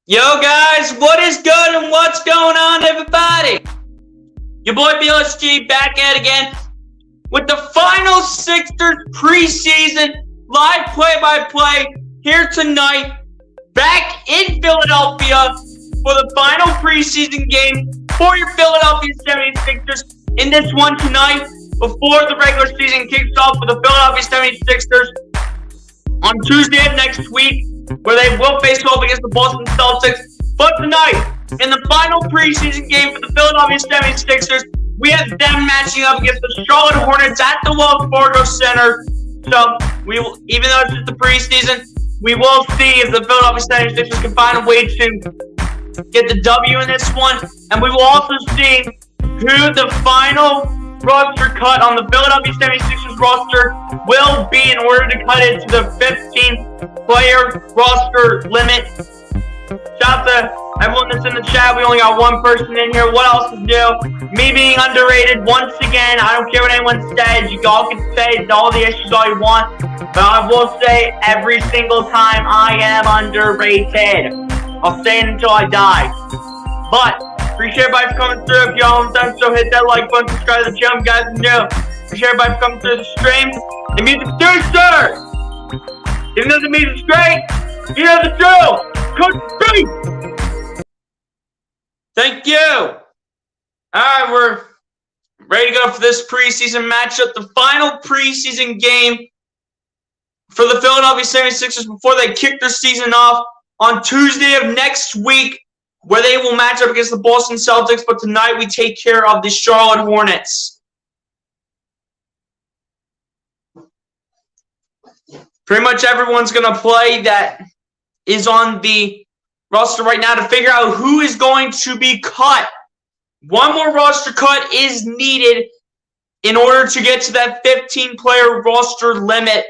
Yo guys, what is good and what's going on, everybody? Your boy BLSG back at it again with the final Sixers preseason live play-by-play here tonight, back in Philadelphia for the final preseason game for your Philadelphia 76ers. In this one tonight, before the regular season kicks off for the Philadelphia 76ers on Tuesday of next week, where they will face off against the Boston Celtics. But tonight, in the final preseason game for the Philadelphia 76ers, we have them matching up against the Charlotte Hornets at the Wells Fargo Center. So, we will, even though it's just the preseason, we will see if the Philadelphia 76ers can find a way to get the W in this one. And we will also see who the final roster cut on the Philadelphia 76ers roster will be in order to cut it to the 15-player roster limit. Shout out to everyone that's in the chat. We only got one person in here. What else is new? Me being underrated once again. I don't care what anyone says. You all can say all the issues all you want, but I will say every single time I am underrated. I'll say it until I die. But appreciate everybody for coming through. If you all haven't done so, hit that like button, subscribe to the channel, guys. New. Appreciate everybody for coming through the stream. The music's good, sir. Even though the music's great, you know the drill. Coach B. Thank you. All right, we're ready to go for this preseason matchup, the final preseason game for the Philadelphia 76ers before they kick their season off on Tuesday of next week, where they will match up against the Boston Celtics. But tonight we take care of the Charlotte Hornets. Pretty much everyone's going to play that is on the roster right now to figure out who is going to be cut. One more roster cut is needed in order to get to that 15-player roster limit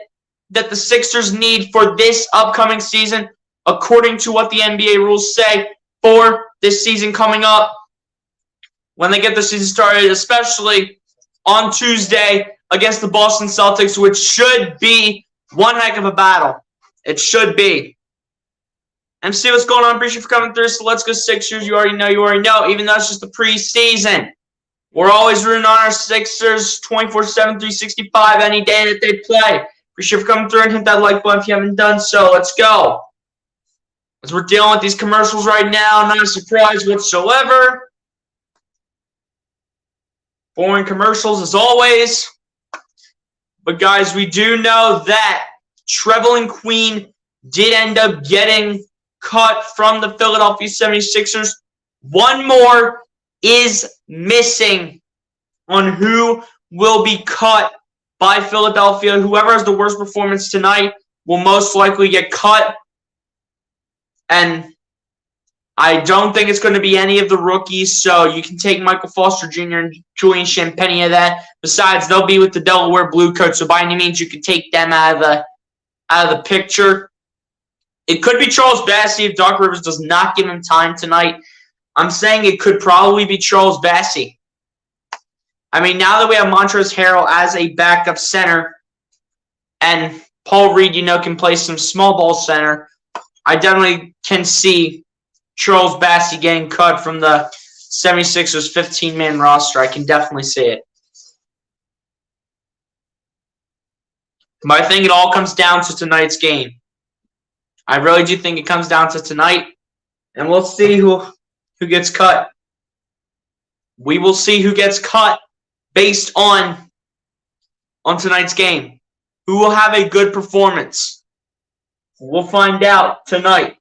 that the Sixers need for this upcoming season, according to what the NBA rules say for this season coming up when they get the season started, especially on Tuesday against the Boston Celtics, which should be one heck of a battle. It should be. And see what's going on. Appreciate you for coming through. So let's go Sixers. You already know. Even though it's just the preseason, we're always rooting on our Sixers 24/7, 365 any day that they play. Appreciate you for coming through and hit that like button if you haven't done so. Let's go. As we're dealing with these commercials right now, not a surprise whatsoever. Boring commercials as always. But guys, we do know that Trevelin Queen did end up getting cut from the Philadelphia 76ers. One more is missing on who will be cut by Philadelphia. Whoever has the worst performance tonight will most likely get cut. And I don't think it's going to be any of the rookies, so you can take Michael Foster Jr. and Julian Champagnie of that. Besides, they'll be with the Delaware Blue Coats, so by any means you can take them out of the picture. It could be Charles Bassey if Doc Rivers does not give him time tonight. I'm saying it could probably be Charles Bassey. I mean, now that we have Montrezl Harrell as a backup center and Paul Reed, can play some small ball center, I definitely can see Charles Bassey getting cut from the 76ers 15-man roster. I can definitely see it. But I think it all comes down to tonight's game. I really do think it comes down to tonight, and we'll see who gets cut. We will see who gets cut based on tonight's game. Who will have a good performance? We'll find out tonight.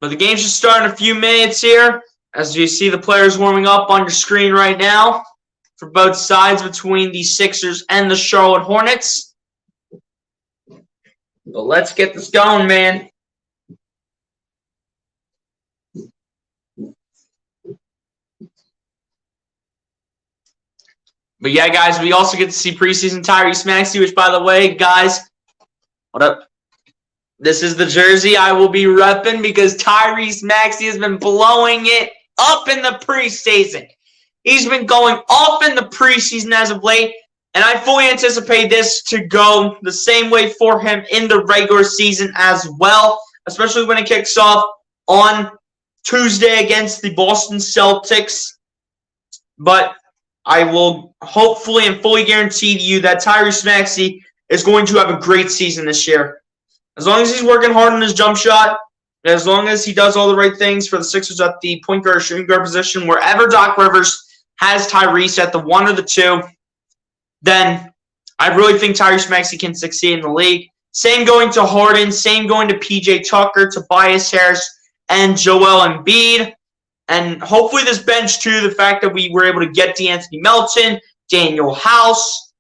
But the game should start in a few minutes here, as you see the players warming up on your screen right now for both sides between the Sixers and the Charlotte Hornets. But let's get this going, man. But yeah, guys, we also get to see preseason Tyrese Maxey, which, by the way, guys, what up? This is the jersey I will be repping because Tyrese Maxey has been blowing it up in the preseason. He's been going off in the preseason as of late, And I fully anticipate this to go the same way for him in the regular season as well, especially when it kicks off on Tuesday against the Boston Celtics. But I will hopefully and fully guarantee to you that Tyrese Maxey is going to have a great season this year. As long as he's working hard on his jump shot, and as long as he does all the right things for the Sixers at the point guard or shooting guard position, wherever Doc Rivers has Tyrese at the 1 or the 2, then I really think Tyrese Maxey can succeed in the league. Same going to Harden, same going to PJ Tucker, Tobias Harris, and Joel Embiid. And hopefully this bench, too, the fact that we were able to get DeAnthony Melton, Daniel House,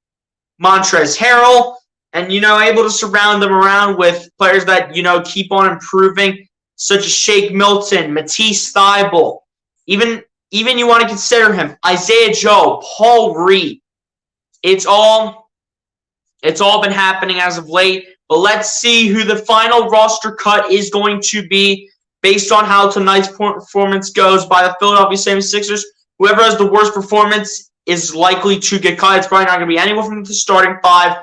Montrezl Harrell, and, able to surround them around with players that, keep on improving, such as Shake Milton, Matisse Thybulle. Even you want to consider him, Isaiah Joe, Paul Reed. It's all been happening as of late. But let's see who the final roster cut is going to be based on how tonight's performance goes by the Philadelphia 76ers. Whoever has the worst performance is likely to get cut. It's probably not going to be anyone from the starting 5.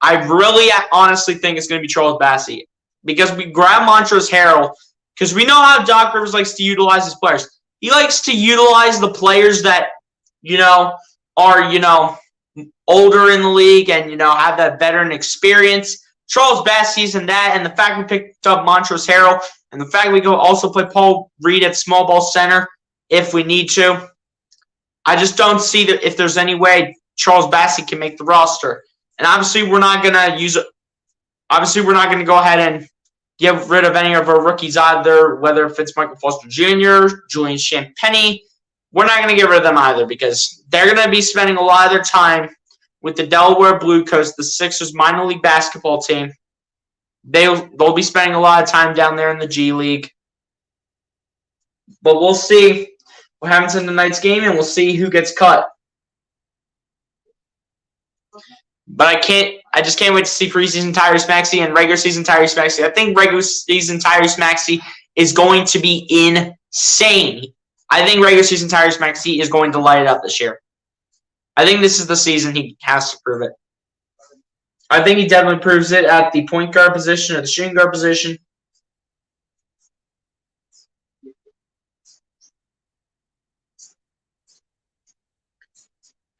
I really honestly think it's going to be Charles Bassey because we grab Montrezl Harrell because we know how Doc Rivers likes to utilize his players. He likes to utilize the players that, are, older in the league and, have that veteran experience. Charles Bassey's in that, and the fact we picked up Montrezl Harrell, and the fact we go also play Paul Reed at small ball center if we need to. I just don't see that if there's any way Charles Bassey can make the roster. And obviously we're not going to go ahead and get rid of any of our rookies either, whether if it's Michael Foster Jr., Julian Champagnie. We're not going to get rid of them either because they're going to be spending a lot of their time with the Delaware Blue Coats, the Sixers minor league basketball team. They'll be spending a lot of time down there in the G League. But we'll see what happens in tonight's game, and we'll see who gets cut. But I just can't wait to see preseason Tyrese Maxey and regular season Tyrese Maxey. I think regular season Tyrese Maxey is going to be insane. I think regular season Tyrese Maxey is going to light it up this year. I think this is the season he has to prove it. I think he definitely proves it at the point guard position or the shooting guard position.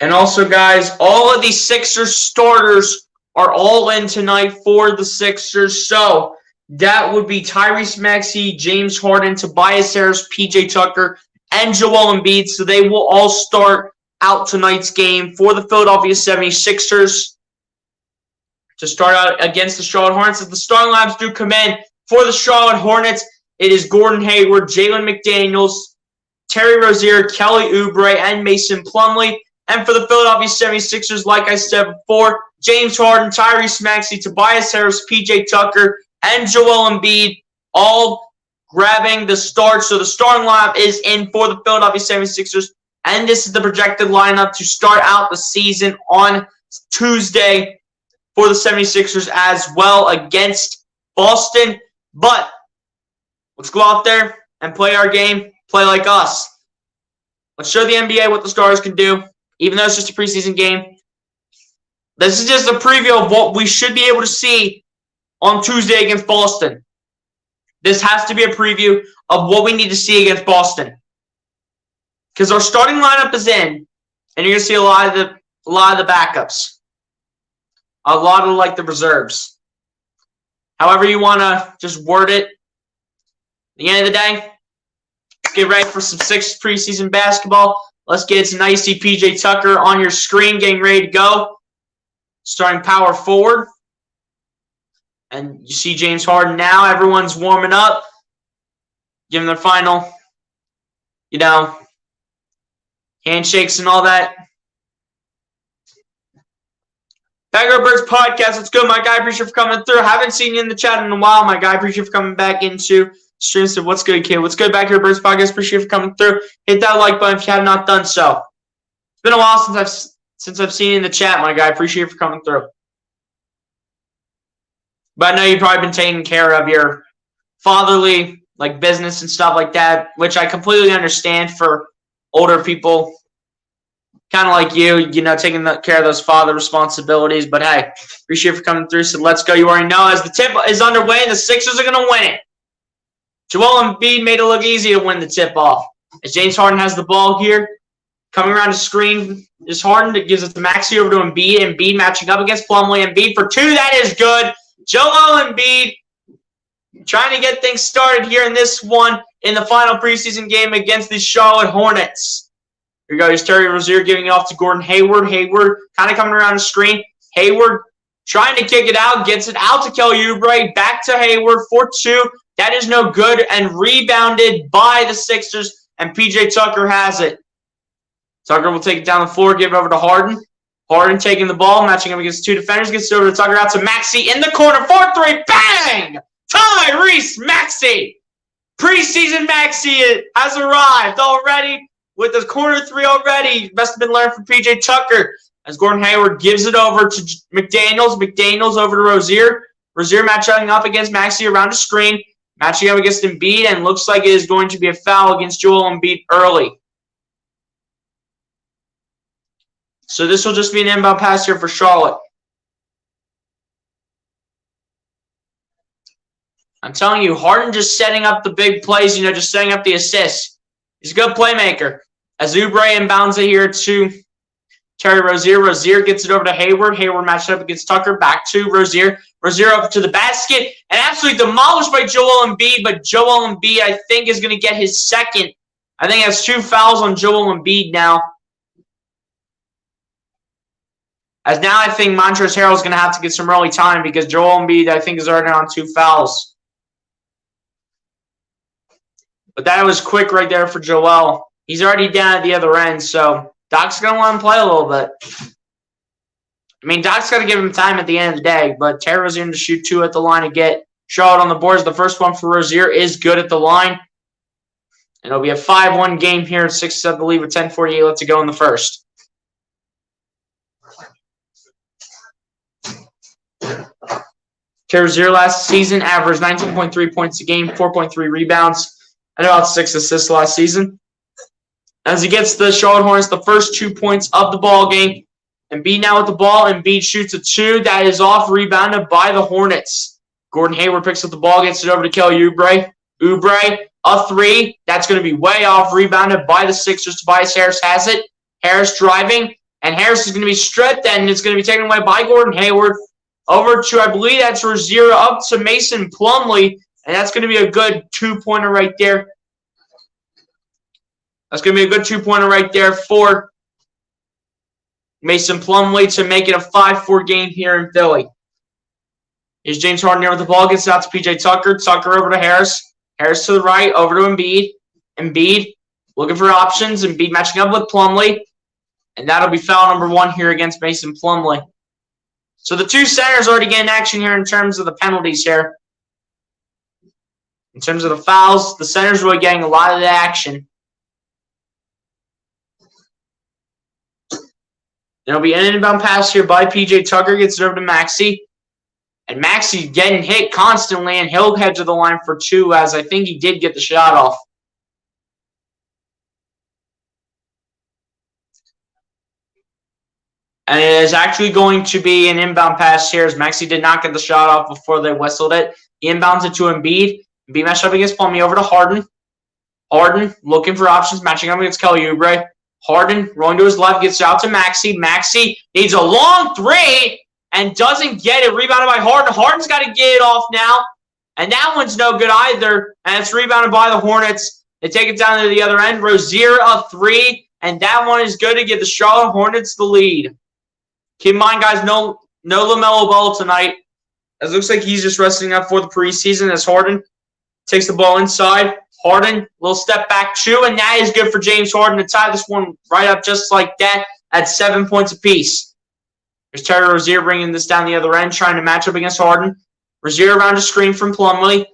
And also, guys, all of these Sixers starters are all in tonight for the Sixers. So that would be Tyrese Maxey, James Harden, Tobias Harris, PJ Tucker, and Joel Embiid. So they will all start out tonight's game for the Philadelphia 76ers to start out against the Charlotte Hornets. As the starting lineups do come in for the Charlotte Hornets, it is Gordon Hayward, Jalen McDaniels, Terry Rozier, Kelly Oubre, and Mason Plumlee. And for the Philadelphia 76ers, like I said before, James Harden, Tyrese Maxey, Tobias Harris, PJ Tucker, and Joel Embiid all grabbing the start. So the starting lineup is in for the Philadelphia 76ers. And this is the projected lineup to start out the season on Tuesday for the 76ers as well against Boston. But let's go out there and play our game, play like us. Let's show the NBA what the Stars can do. Even though it's just a preseason game, this is just a preview of what we should be able to see on Tuesday against Boston. This has to be a preview of what we need to see against Boston. Because our starting lineup is in, and you're going to see a lot of the backups. A lot of the reserves. However you want to just word it. At the end of the day, let's get ready for some Sixers preseason basketball. Let's get some nice PJ Tucker on your screen, getting ready to go. Starting power forward. And you see James Harden now. Everyone's warming up. Giving their final, handshakes and all that. Backyard Birds Podcast. Let's go, my guy. Appreciate you for coming through. Haven't seen you in the chat in a while, my guy. Appreciate you for coming back into stream. So what's good, kid? What's good, Backyard Birds Podcast? Appreciate you for coming through. Hit that like button if you have not done so. It's been a while since I've seen you in the chat, my guy. Appreciate you for coming through. But I know you've probably been taking care of your fatherly business and stuff like that, which I completely understand for older people. Kind of like you know, taking care of those father responsibilities. But hey, appreciate you for coming through. So let's go. You already know as the tip is underway, the Sixers are going to win it. Joel Embiid made it look easy to win the tip-off. As James Harden has the ball here, coming around the screen is Harden. It gives it to Maxey over to Embiid. Embiid matching up against Plumlee. Embiid for two. That is good. Joel Embiid trying to get things started here in this one in the final preseason game against the Charlotte Hornets. Here we go. Here's Terry Rozier giving it off to Gordon Hayward. Hayward kind of coming around the screen. Hayward trying to kick it out. Gets it out to Kelly Oubre. Back to Hayward for two. That is no good and rebounded by the Sixers, and P.J. Tucker has it. Tucker will take it down the floor, give it over to Harden. Harden taking the ball, matching up against two defenders, gets it over to Tucker, out to Maxey in the corner, 4-3, bang! Tyrese Maxey! Preseason Maxey has arrived already with the corner three already. Must have been learned from P.J. Tucker as Gordon Hayward gives it over to McDaniels. McDaniels over to Rozier. Rozier matching up against Maxey around the screen. Matching up against Embiid, and looks like it is going to be a foul against Joel Embiid early. So this will just be an inbound pass here for Charlotte. I'm telling you, Harden just setting up the big plays, you know, just setting up the assists. He's a good playmaker. As Oubre inbounds it here to Terry Rozier. Rozier gets it over to Hayward. Hayward matched up against Tucker. Back to Rozier. Rozier up to the basket and absolutely demolished by Joel Embiid. But Joel Embiid, I think, is going to get his second. I think that's 2 fouls on Joel Embiid now. As now I think Montrezl Harrell is going to have to get some early time because Joel Embiid, I think, is already on 2 fouls. But that was quick right there for Joel. He's already down at the other end, so Doc's going to want him to play a little bit. I mean, Doc's got to give him time at the end of the day, but Terry Rozier to shoot 2 at the line to get Charlotte on the boards. The first one for Rozier is good at the line. And it'll be a 5-1 game here at 6, I believe, with 10:48 left to go in the first. Terry Rozier last season averaged 19.3 points a game, 4.3 rebounds, and about 6 assists last season. As he gets the Charlotte Hornets the first 2 points of the ball game. Embiid now with the ball. Embiid shoots a 2. That is off, rebounded by the Hornets. Gordon Hayward picks up the ball, gets it over to Kelly Oubre. Oubre, a 3. That's going to be way off, rebounded by the Sixers. Tobias Harris has it. Harris driving, and Harris is going to be stripped, and it's going to be taken away by Gordon Hayward. Over to, I believe that's Rozier, up to Mason Plumlee, and that's going to be a good 2-pointer right there. That's going to be a good 2-pointer right there for Mason Plumlee to make it a 5-4 game here in Philly. Here's James Harden here with the ball. Gets it out to P.J. Tucker. Tucker over to Harris. Harris to the right. Over to Embiid. Embiid looking for options. Embiid matching up with Plumlee. And that'll be foul number 1 here against Mason Plumlee. So the 2 centers already getting action here in terms of the penalties here. In terms of the fouls, the centers really getting a lot of the action. There'll be an inbound pass here by P.J. Tucker. Gets it over to Maxey. And Maxey getting hit constantly, and he'll head to the line for 2, as I think he did get the shot off. And it is actually going to be an inbound pass here, as Maxey did not get the shot off before they whistled it. He inbounds it to Embiid. Embiid matched up against Plumlee over to Harden. Harden looking for options, matching up against Kelly Oubre. Harden rolling to his left, gets out to Maxey. Maxey needs a long 3 and doesn't get it. Rebounded by Harden. Harden's got to get it off now. And that one's no good either. And it's rebounded by the Hornets. They take it down to the other end. Rozier a 3. And that one is good to give the Charlotte Hornets the lead. Keep in mind, guys, no LaMelo Ball tonight. It looks like he's just resting up for the preseason as Harden takes the ball inside. Harden, little step back 2, and that is good for James Harden to tie this one right up just like that at 7 points apiece. There's Terry Rozier bringing this down the other end, trying to match up against Harden. Rozier around a screen from Plumlee.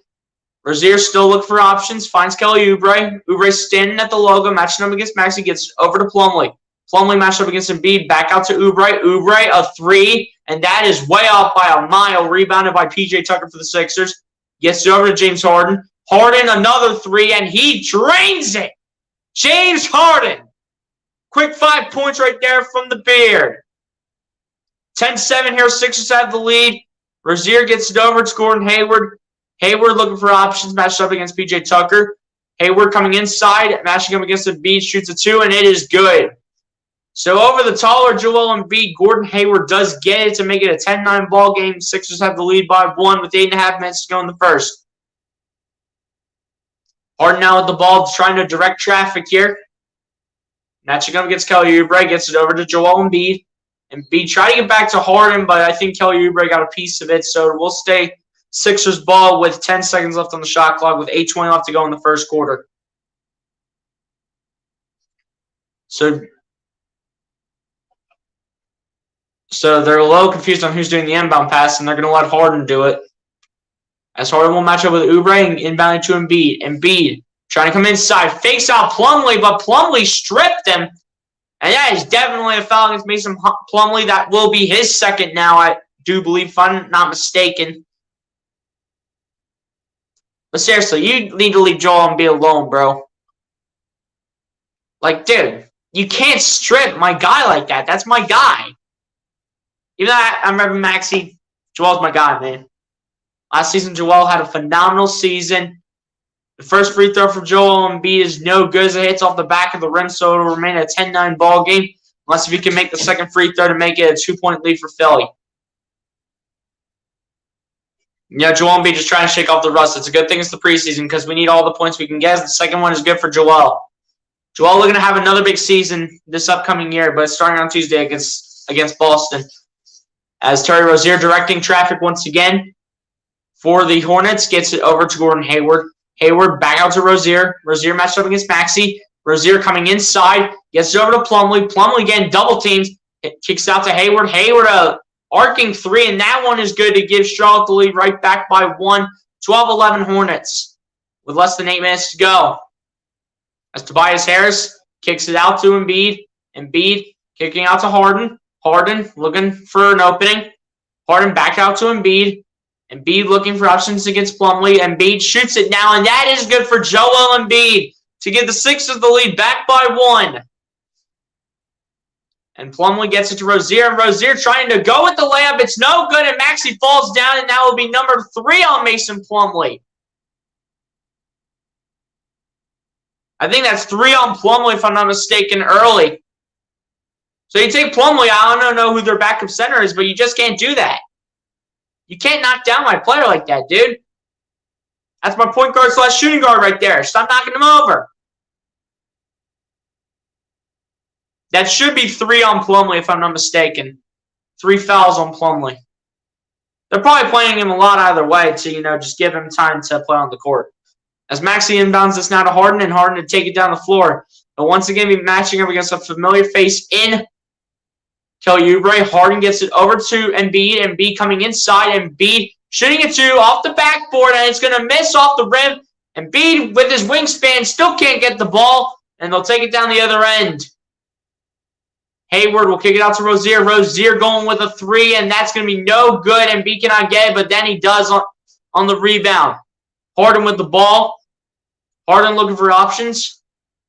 Rozier still looking for options, finds Kelly Oubre. Oubre standing at the logo, matching up against Maxey, gets over to Plumlee. Plumlee matched up against Embiid, back out to Oubre. Oubre, a 3, and that is way off by a mile, rebounded by P.J. Tucker for the Sixers. Gets it over to James Harden. Harden, another 3, and he drains it. James Harden Quick 5 points right there from the Beard. 10-7 here. Sixers have the lead. Rozier gets it over. It's Gordon Hayward. Hayward looking for options, matched up against PJ Tucker. Hayward coming inside, matching up against Embiid, shoots a 2, and it is good. So over the taller Joel Embiid, Gordon Hayward does get it to make it a 10-9 ball game. Sixers have the lead by 1 with 8.5 minutes to go in the first. Harden now with the ball, trying to direct traffic here. Matching up against Kelly Oubre, gets it over to Joel Embiid. Embiid tried to get back to Harden, but I think Kelly Oubre got a piece of it, so we'll stay Sixers ball with 10 seconds left on the shot clock with 8:20 left to go in the first quarter. So they're a little confused on who's doing the inbound pass, and they're going to let Harden do it. As Harden will match up with Oubre and inbounding to Embiid. Embiid trying to come inside, fakes out Plumlee, but Plumlee stripped him. And that is definitely a foul against Mason Plumlee. That will be his second now, I do believe, if I'm not mistaken. But seriously, you need to leave Joel Embiid alone, bro. Like, dude, you can't strip my guy like that. That's my guy. Even though I remember Maxey, Joel's my guy, man. Last season, Joel had a phenomenal season. The first free throw for Joel Embiid is no good as it hits off the back of the rim, so it'll remain a 10-9 ball game, unless if he can make the second free throw to make it a 2-point lead for Philly. Yeah, Joel Embiid just trying to shake off the rust. It's a good thing it's the preseason because we need all the points we can get. The second one is good for Joel. Joel looking to have another big season this upcoming year, but starting on Tuesday against Boston. As Terry Rozier directing traffic once again for the Hornets, gets it over to Gordon Hayward. Hayward back out to Rozier. Rozier matched up against Maxey. Rozier coming inside, gets it over to Plumlee. Plumlee getting double teams. It kicks out to Hayward. Hayward arcing 3, and that one is good to give Charlotte the lead right back by 1. 12-11 Hornets with less than 8 minutes to go. As Tobias Harris kicks it out to Embiid. Embiid kicking out to Harden. Harden looking for an opening. Harden back out to Embiid. Embiid looking for options against Plumlee. Embiid shoots it now, and that is good for Joel Embiid to give the Sixers the lead back by 1. And Plumlee gets it to Rozier, and Rozier trying to go with the layup. It's no good, and Maxey falls down, and that will be number 3 on Mason Plumlee. I think that's 3 on Plumlee, if I'm not mistaken, early. So you take Plumlee, I don't know who their backup center is, but you just can't do that. You can't knock down my player like that, dude. That's my point guard / shooting guard right there. Stop knocking him over. That should be 3 on Plumlee, if I'm not mistaken. 3 fouls on Plumlee. They're probably playing him a lot either way to, just give him time to play on the court. As Maxey inbounds this now to Harden, and Harden to take it down the floor. But once again, be matching up against a familiar face in Kelly Oubre. Harden gets it over to Embiid. Embiid coming inside. Embiid shooting it 2 off the backboard, and it's going to miss off the rim. Embiid, with his wingspan, still can't get the ball, and they'll take it down the other end. Hayward will kick it out to Rozier. Rozier going with a 3, and that's going to be no good. Embiid cannot get it, but then he does on the rebound. Harden with the ball. Harden looking for options.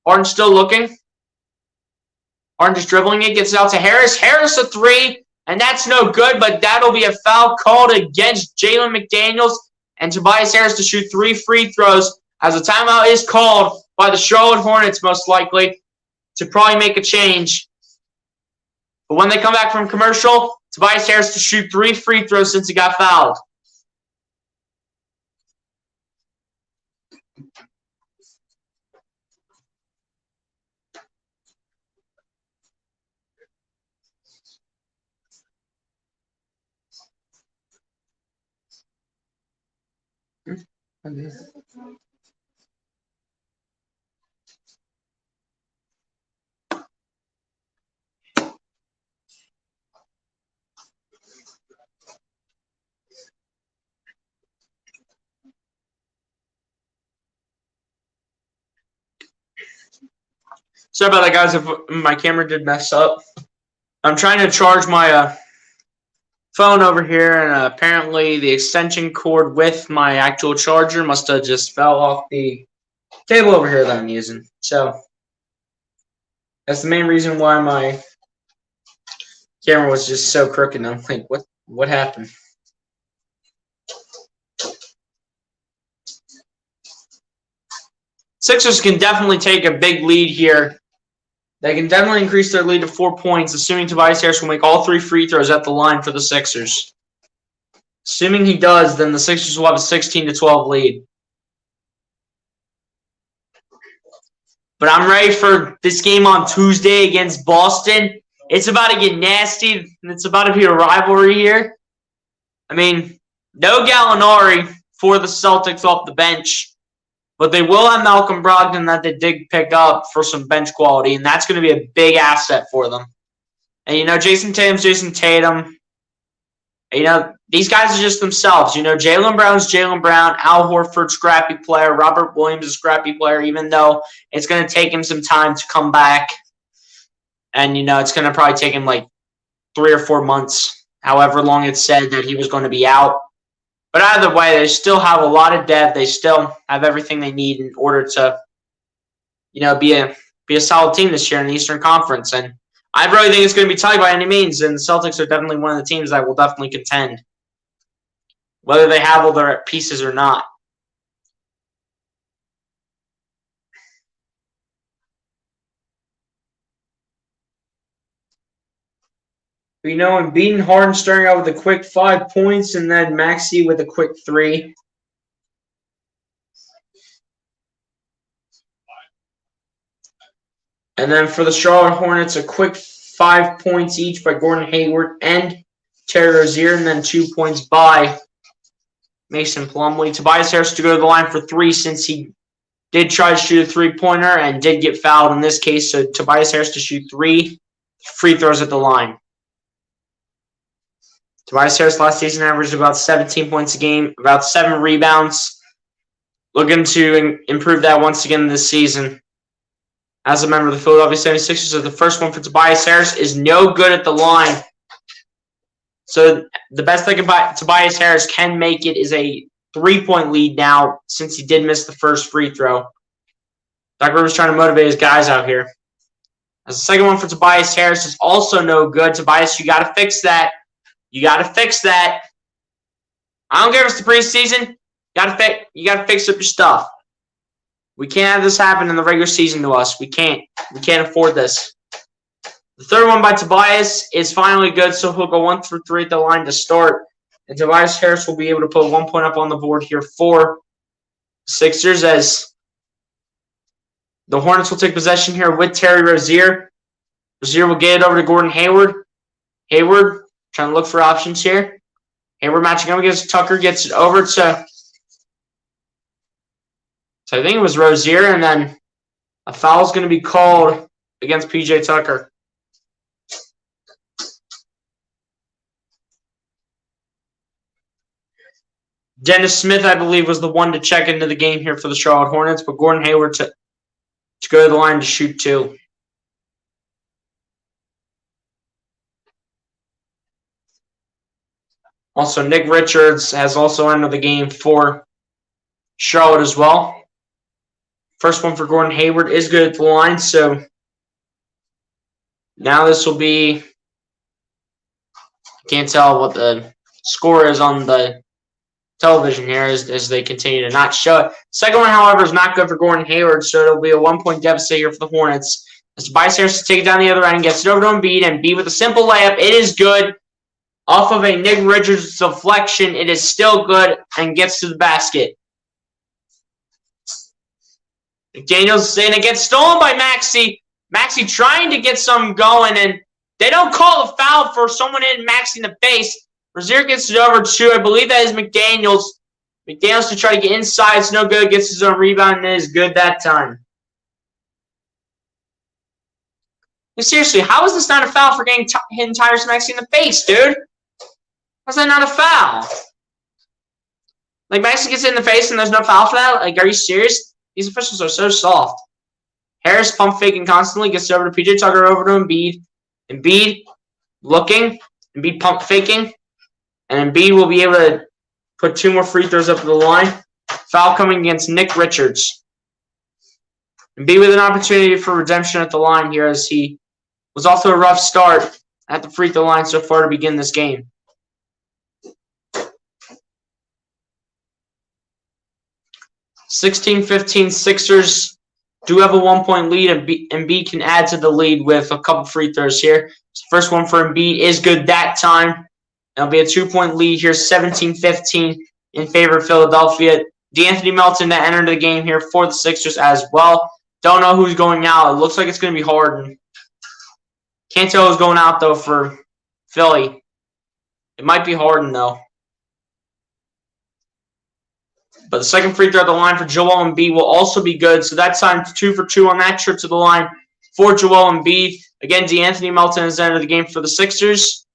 Harden still looking. Harden just dribbling it. Gets it out to Harris. Harris a 3, and that's no good, but that'll be a foul called against Jalen McDaniels and Tobias Harris to shoot 3 free throws as a timeout is called by the Charlotte Hornets, most likely, to probably make a change. But when they come back from commercial, Tobias Harris to shoot 3 free throws since he got fouled. Sorry about that, guys, if my camera did mess up. I'm trying to charge my phone over here, and apparently the extension cord with my actual charger must have just fell off the cable over here that I'm using. So That's the main reason why my camera was just so crooked. I'm like, what happened? Sixers can definitely take a big lead here. They can definitely increase their lead to 4 points, assuming Tobias Harris will make all 3 free throws at the line for the Sixers. Assuming he does, then the Sixers will have a 16-12 lead. But I'm ready for this game on Tuesday against Boston. It's about to get nasty, and it's about to be a rivalry here. I mean, no Gallinari for the Celtics off the bench, but they will have Malcolm Brogdon that they did pick up for some bench quality, and that's going to be a big asset for them. And, Jason Tatum's Jason Tatum. These guys are just themselves. Jaylen Brown's Jaylen Brown, Al Horford, scrappy player, Robert Williams, a scrappy player, even though it's going to take him some time to come back. And, it's going to probably take him like 3 or 4 months, however long it's said that he was going to be out. But either way, they still have a lot of depth. They still have everything they need in order to, be a solid team this year in the Eastern Conference. And I really think it's going to be tight by any means, and the Celtics are definitely one of the teams that will definitely contend, whether they have all their pieces or not. Embiid and Harden starting out with a quick 5 points, and then Maxey with a quick 3. And then for the Charlotte Hornets, a quick 5 points each by Gordon Hayward and Terry Rozier, and then 2 points by Mason Plumlee. Tobias Harris to go to the line for 3 since he did try to shoot a 3-pointer and did get fouled in this case. So Tobias Harris to shoot 3 free throws at the line. Tobias Harris last season averaged about 17 points a game, about 7 rebounds. Looking to improve that once again this season. As a member of the Philadelphia 76ers, so the first one for Tobias Harris is no good at the line. So the best thing about Tobias Harris can make it is a 3-point lead now, since he did miss the first free throw. Doc Rivers trying to motivate his guys out here. As the second one for Tobias Harris is also no good. Tobias, you got to fix that. You got to fix that. I don't care if it's the preseason. You got to fix up your stuff. We can't have this happen in the regular season to us. We can't. We can't afford this. The third one by Tobias is finally good, so he'll go 1 for 3 at the line to start. And Tobias Harris will be able to put 1 point up on the board here for Sixers, as the Hornets will take possession here with Terry Rozier. Rozier will get it over to Gordon Hayward. Hayward trying to look for options here. Hayward matching up against Tucker, gets it over to, so I think it was Rozier, and then a foul is going to be called against P.J. Tucker. Dennis Smith, I believe, was the one to check into the game here for the Charlotte Hornets, but Gordon Hayward to go to the line to shoot 2. Also, Nick Richards has also entered the game for Charlotte as well. First one for Gordon Hayward is good at the line, so now this will be, I can't tell what the score is on the television here as they continue to not show it. Second one, however, is not good for Gordon Hayward, so it'll be a 1-point deficit here for the Hornets. As Tobias Harris to take it down the other end, gets it over to Embiid, and Embiid with a simple layup. It is good. Off of a Nick Richards deflection, it is still good and gets to the basket. McDaniels saying it gets stolen by Maxey. Maxey trying to get something going, and they don't call a foul for someone hitting Maxey in the face. Rozier gets it over to, I believe that is McDaniels. McDaniels to try to get inside. It's no good. Gets his own rebound, and it is good that time. Seriously, how is this not a foul for hitting Tyrese Maxey in the face, dude? How's that not a foul? Like, Maxey gets hit in the face and there's no foul for that? Like, are you serious? These officials are so soft. Harris pump faking constantly, gets it over to PJ Tucker, over to Embiid. Embiid looking, Embiid pump faking, and Embiid will be able to put 2 more free throws up to the line. Foul coming against Nick Richards. Embiid with an opportunity for redemption at the line here, as he was off to a rough start at the free throw line so far to begin this game. 16-15 Sixers do have a 1-point lead, and Embiid can add to the lead with a couple free throws here. First one for Embiid is good that time. It'll be a 2-point lead here, 17-15 in favor of Philadelphia. D'Anthony Melton that entered the game here for the Sixers as well. Don't know who's going out. It looks like it's going to be Harden. Can't tell who's going out, though, for Philly. It might be Harden, though. But the second free throw at the line for Joel Embiid will also be good. So that time 2 for 2 on that trip to the line for Joel Embiid. Again, D'Anthony Melton has entered the game for the Sixers.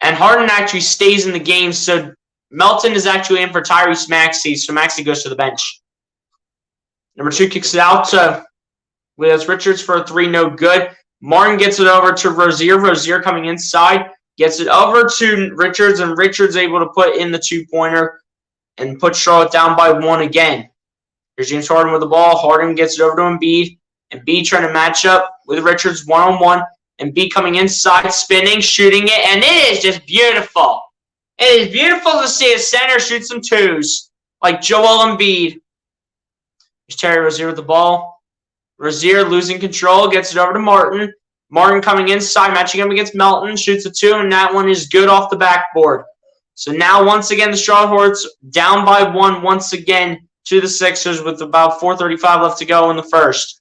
And Harden actually stays in the game. So Melton is actually in for Tyrese Maxey. So Maxey goes to the bench. Number 2 kicks it out to Richards for a 3, no good. Martin gets it over to Rozier. Rozier coming inside. Gets it over to Richards. And Richards able to put in the 2-pointer. And put Charlotte down by 1 again. Here's James Harden with the ball. Harden gets it over to Embiid. Embiid trying to match up with Richards one-on-one. Embiid coming inside, spinning, shooting it, and it is just beautiful. It is beautiful to see a center shoot some 2s like Joel Embiid. Here's Terry Rozier with the ball. Rozier losing control, gets it over to Martin. Martin coming inside, matching up against Melton, shoots a 2, and that one is good off the backboard. So now, once again, the Charlotte Hornets down by 1 once again to the Sixers with about 4:35 left to go in the first.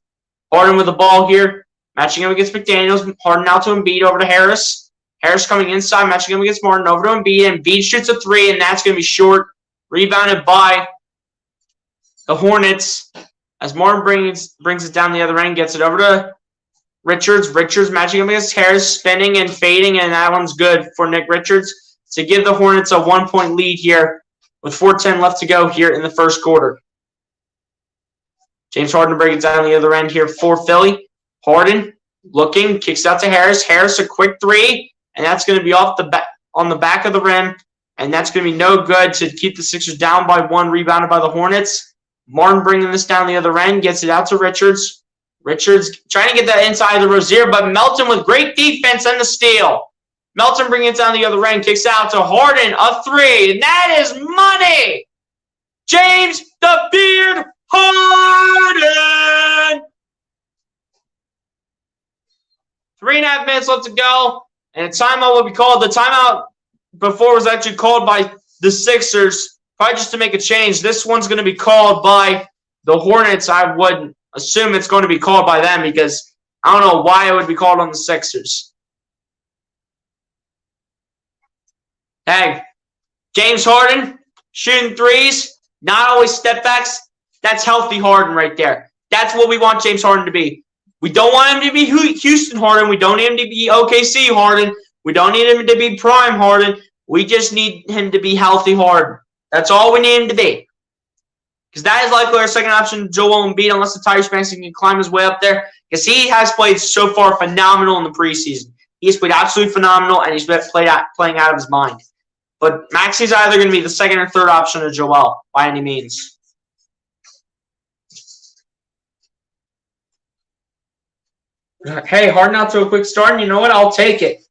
Harden with the ball here, matching up against McDaniels. Harden out to Embiid, over to Harris. Harris coming inside, matching up against Martin, over to Embiid. Embiid shoots a 3, and that's going to be short. Rebounded by the Hornets as Martin brings it down the other end, gets it over to Richards. Richards matching up against Harris, spinning and fading, and that one's good for Nick Richards to give the Hornets a 1-point lead here with 4:10 left to go here in the first quarter. James Harden brings it down the other end here for Philly. Harden looking, kicks out to Harris. Harris a quick 3, and that's going to be off on the back of the rim, and that's going to be no good to keep the Sixers down by 1, rebounded by the Hornets. Martin bringing this down the other end, gets it out to Richards. Richards trying to get that inside the Rozier, but Melton with great defense and the steal. Melton bringing it down the other end, kicks out to Harden, a 3, and that is money! James the Beard Harden! 3.5 minutes left to go, and a timeout will be called. The timeout before was actually called by the Sixers, probably just to make a change. This one's going to be called by the Hornets. I would assume it's going to be called by them because I don't know why it would be called on the Sixers. Hey, James Harden, shooting 3s, not always step backs. That's healthy Harden right there. That's what we want James Harden to be. We don't want him to be Houston Harden. We don't need him to be OKC Harden. We don't need him to be prime Harden. We just need him to be healthy Harden. That's all we need him to be. Because that is likely our second option, Joel Embiid, unless the Tyrese Maxey can climb his way up there. Because he has played so far phenomenal in the preseason. He has played absolutely phenomenal, and he's been playing out of his mind. But Maxey's either going to be the second or third option of Joel, by any means. Hey, Harden out to a quick start, and you know what? I'll take it.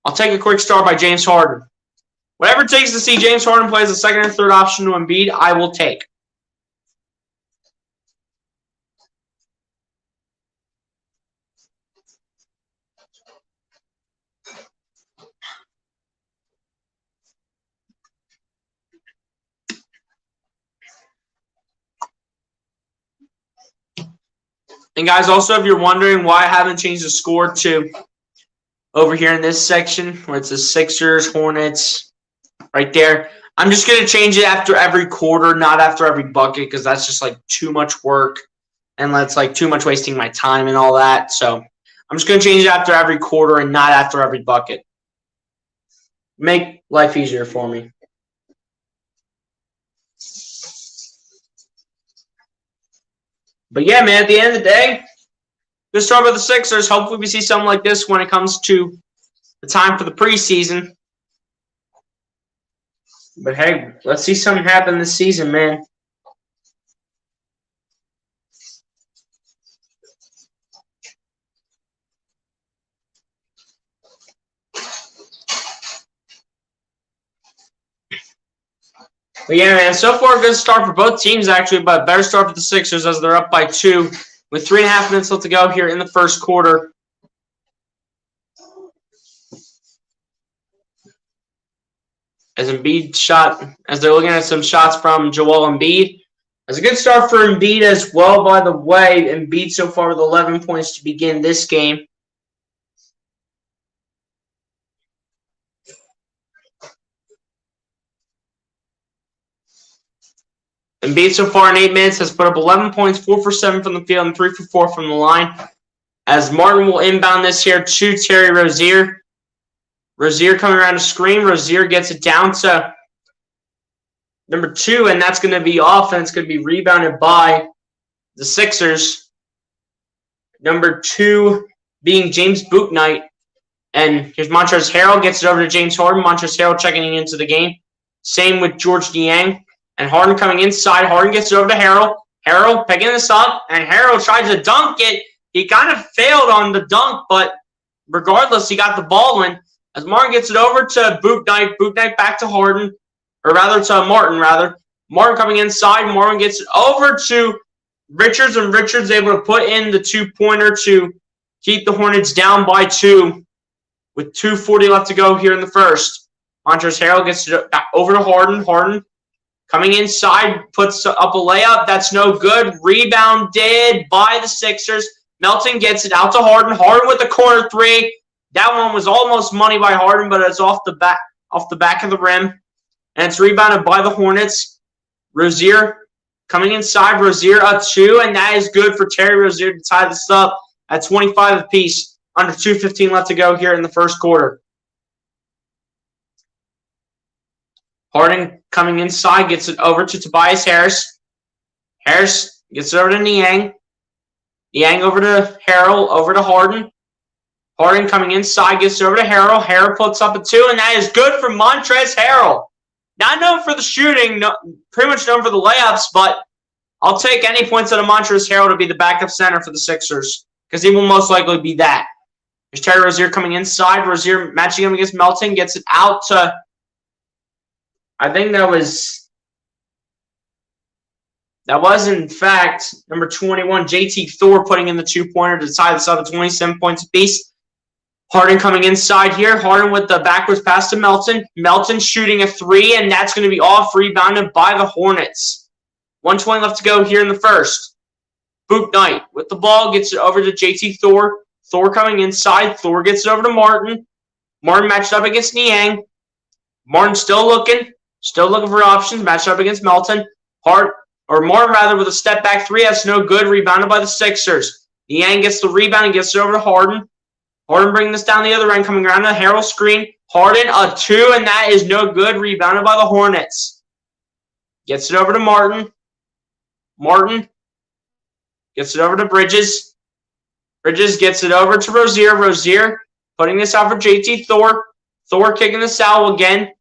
I'll take a quick start by James Harden. Whatever it takes to see James Harden play as the second or third option to Embiid, I will take. And guys, also if you're wondering why I haven't changed the score to over here in this section where it's the Sixers, Hornets, right there, I'm just going to change it after every quarter, not after every bucket, because that's just like too much work and that's like too much wasting my time and all that. So I'm just going to change it after every quarter and not after every bucket. Make life easier for me. But yeah, man, at the end of the day, let's talk about the Sixers. Hopefully we see something like this when it comes to the time for the preseason. But hey, let's see something happen this season, man. But yeah, man, so far a good start for both teams, actually, but a better start for the Sixers as they're up by 2 with 3.5 minutes left to go here in the first quarter. As they're looking at some shots from Joel Embiid. That's a good start for Embiid as well, by the way. Embiid so far with 11 points to begin this game. Embiid so far in 8 minutes has put up 11 points, 4 for 7 from the field, and 3 for 4 from the line. As Martin will inbound this here to Terry Rozier. Rozier coming around the screen. Rozier gets it down to number 2, and that's going to be offense. Going to be rebounded by the Sixers. Number 2 being James Bouknight. And here's Montrezl Harrell. Gets it over to James Harden. Montrezl Harrell checking into the game. Same with George Niang. And Harden coming inside. Harden gets it over to Harrell. Harrell picking this up. And Harrell tries to dunk it. He kind of failed on the dunk, but regardless, he got the ball in. As Martin gets it over to Bouknight. Bouknight back to Harden. Or rather to Martin, rather. Martin coming inside. Martin gets it over to Richards. And Richards able to put in the 2-pointer to keep the Hornets down by 2. With 2:40 left to go here in the first. Montrezl Harrell gets it over to Harden. Harden coming inside. Puts up a layup. That's no good. Rebounded by the Sixers. Melton gets it out to Harden. Harden with the corner 3. That one was almost money by Harden, but it's off the back of the rim. And it's rebounded by the Hornets. Rozier coming inside. Rozier a 2, and that is good for Terry Rozier to tie this up at 25 apiece. Under 2:15 left to go here in the first quarter. Harden coming inside, gets it over to Tobias Harris. Harris gets it over to Niang. Niang over to Harrell, over to Harden. Harden coming inside, gets it over to Harrell. Harrell puts up a 2, and that is good for Montrezl Harrell. Not known for the shooting, pretty much known for the layups, but I'll take any points out of Montrezl Harrell to be the backup center for the Sixers, because he will most likely be that. There's Terry Rozier coming inside. Rozier matching him against Melton, gets it out to, I think that was in fact number 21, JT Thor, putting in the 2-pointer to tie this up at 27 points apiece. Harden coming inside here. Harden with the backwards pass to Melton. Melton shooting a 3, and that's going to be off, rebounded by the Hornets. 1:20 left to go here in the first. Bouknight with the ball, gets it over to JT Thor. Thor coming inside. Thor gets it over to Martin. Martin matched up against Niang. Martin still looking for options, matched up against Melton. Martin rather with a step back 3. That's no good. Rebounded by the Sixers. Niang gets the rebound and gets it over to Harden. Harden bringing this down the other end, coming around the Harrell screen. Harden a 2, and that is no good. Rebounded by the Hornets. Gets it over to Martin. Martin gets it over to Bridges. Bridges gets it over to Rozier. Rozier putting this out for JT Thor. Thor kicking this out again.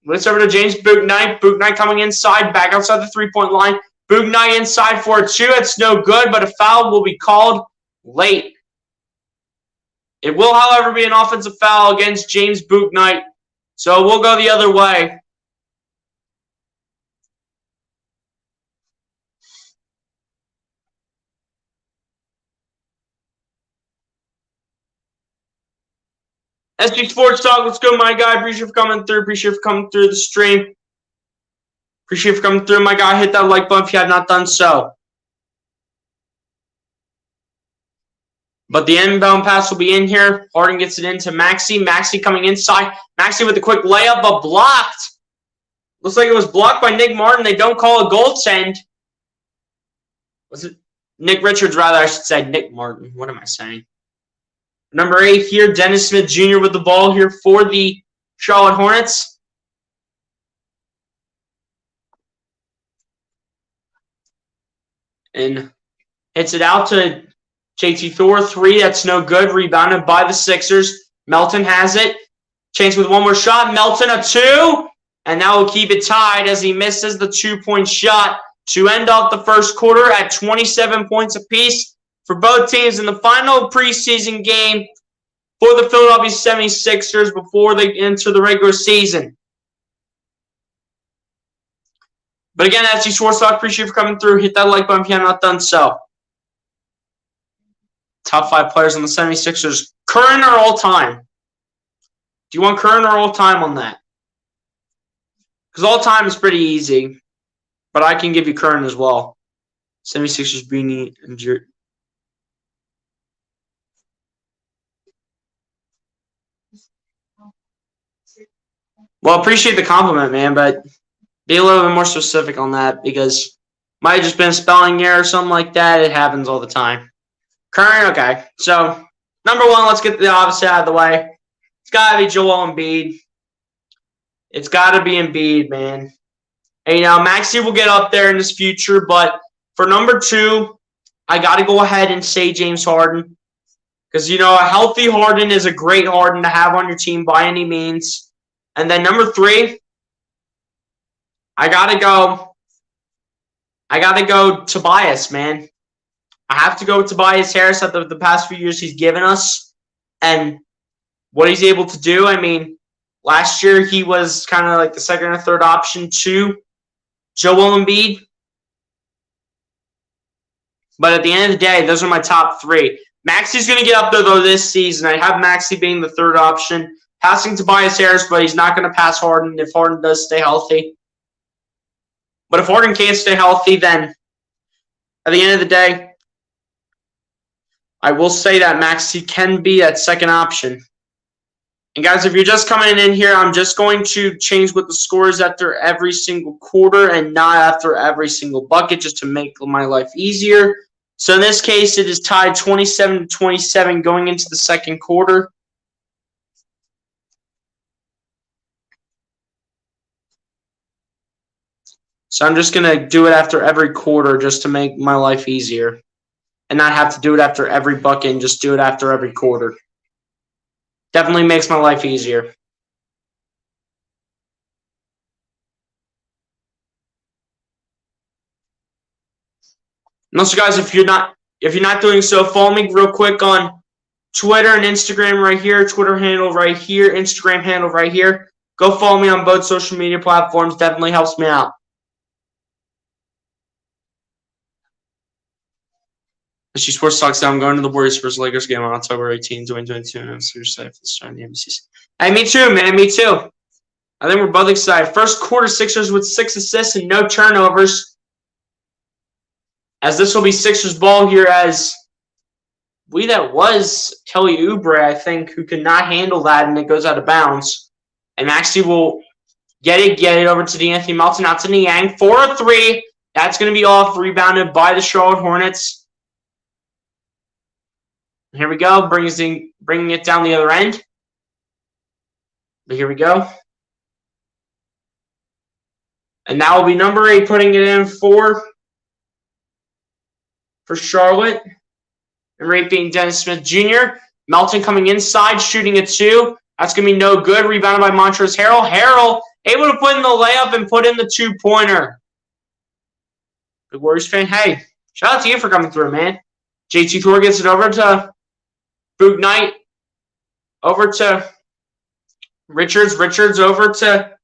It's over to James Bouknight. Bouknight coming inside, back outside the 3-point line. Bouknight inside for a 2. It's no good, but a foul will be called late. It will, however, be an offensive foul against James Bouknight, so we'll go the other way. SG Sports Talk, let's go, my guy. Appreciate you for coming through. Appreciate you for coming through the stream. Appreciate you for coming through, my guy. Hit that like button if you have not done so. But the inbound pass will be in here. Harden gets it into Maxey. Maxey coming inside. Maxey with a quick layup, but blocked. Looks like it was blocked by Nick Martin. They don't call a goaltend. Was it Nick Richards, rather, I should say. Nick Martin. What am I saying? Number 8 here, Dennis Smith Jr. with the ball here for the Charlotte Hornets. And hits it out to JT Thor. 3, that's no good. Rebounded by the Sixers. Melton has it. Chance with one more shot. Melton a 2. And that will keep it tied as he misses the 2-point shot to end off the first quarter at 27 points apiece for both teams in the final preseason game for the Philadelphia 76ers before they enter the regular season. But again, SG Sports Talk, appreciate you for coming through. Hit that like button if you have not done so. Top 5 players on the 76ers. Current or all-time? Do you want current or all-time on that? Because all-time is pretty easy. But I can give you current as well. 76ers beanie and jersey. Well, appreciate the compliment, man, but be a little bit more specific on that because might have just been a spelling error or something like that. It happens all the time. Current, okay. So, number 1, let's get the opposite out of the way. It's got to be Joel Embiid. It's got to be Embiid, man. And, Maxey will get up there in his future, but for number 2, I got to go ahead and say James Harden. Because, a healthy Harden is a great Harden to have on your team by any means. And then number 3, I gotta go Tobias, man. I have to go with Tobias Harris at the past few years he's given us and what he's able to do. I mean, last year he was kind of like the second or third option to Joel Embiid. But at the end of the day, those are my top 3. Maxey's going to get up there, though, this season. I have Maxey being the third option. Passing Tobias Harris, but he's not going to pass Harden if Harden does stay healthy. But if Harden can't stay healthy, then at the end of the day, I will say that Maxey can be that second option. And guys, if you're just coming in here, I'm just going to change what the score is after every single quarter and not after every single bucket just to make my life easier. So in this case, it is tied 27-27 going into the second quarter. So I'm just going to do it after every quarter just to make my life easier. And not have to do it after every bucket and just do it after every quarter. Definitely makes my life easier. And also, guys, if you're not doing so, follow me real quick on Twitter and Instagram right here. Twitter handle right here. Instagram handle right here. Go follow me on both social media platforms. Definitely helps me out. SG Sports Talk said I'm going to the Warriors vs. Lakers game on October 18, 2022, and I'm super excited for the start of the NBC. Hey, me too, man. Me too. I think we're both excited. First quarter, Sixers with 6 assists and no turnovers. As this will be Sixers ball here, as that was Kelly Oubre, I think, who could not handle that, and it goes out of bounds. And Maxey will get it over to DeAnthony Melton, out to Niang. 4-3. That's going to be off, rebounded by the Charlotte Hornets. Here we go, bringing it down the other end. But here we go. And that will be number 8 putting it in for Charlotte. And rate being Dennis Smith Jr. Melton coming inside, shooting a 2. That's going to be no good. Rebounded by Montrezl Harrell. Harrell able to put in the layup and put in the 2-pointer. Big Warriors fan, hey, shout out to you for coming through, man. JT Thor gets it over to Boot Knight. Over to Richards. Richards over to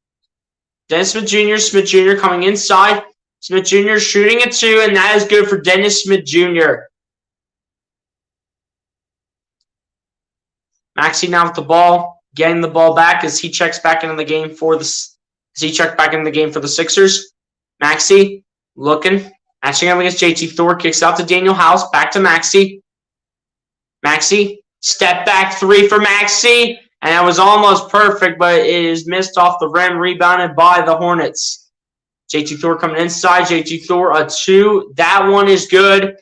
Dennis Smith Jr. Smith Jr. coming inside. Smith Jr. shooting a 2, and that is good for Dennis Smith Jr. Maxey now with the ball, getting the ball back as he checks back into the game for the Sixers. Maxey looking, matching up against JT Thor, kicks out to Daniel House, back to Maxey. Maxey, step back 3 for Maxey, and that was almost perfect, but it is missed off the rim, rebounded by the Hornets. JT Thor coming inside, JT Thor a 2. That one is good,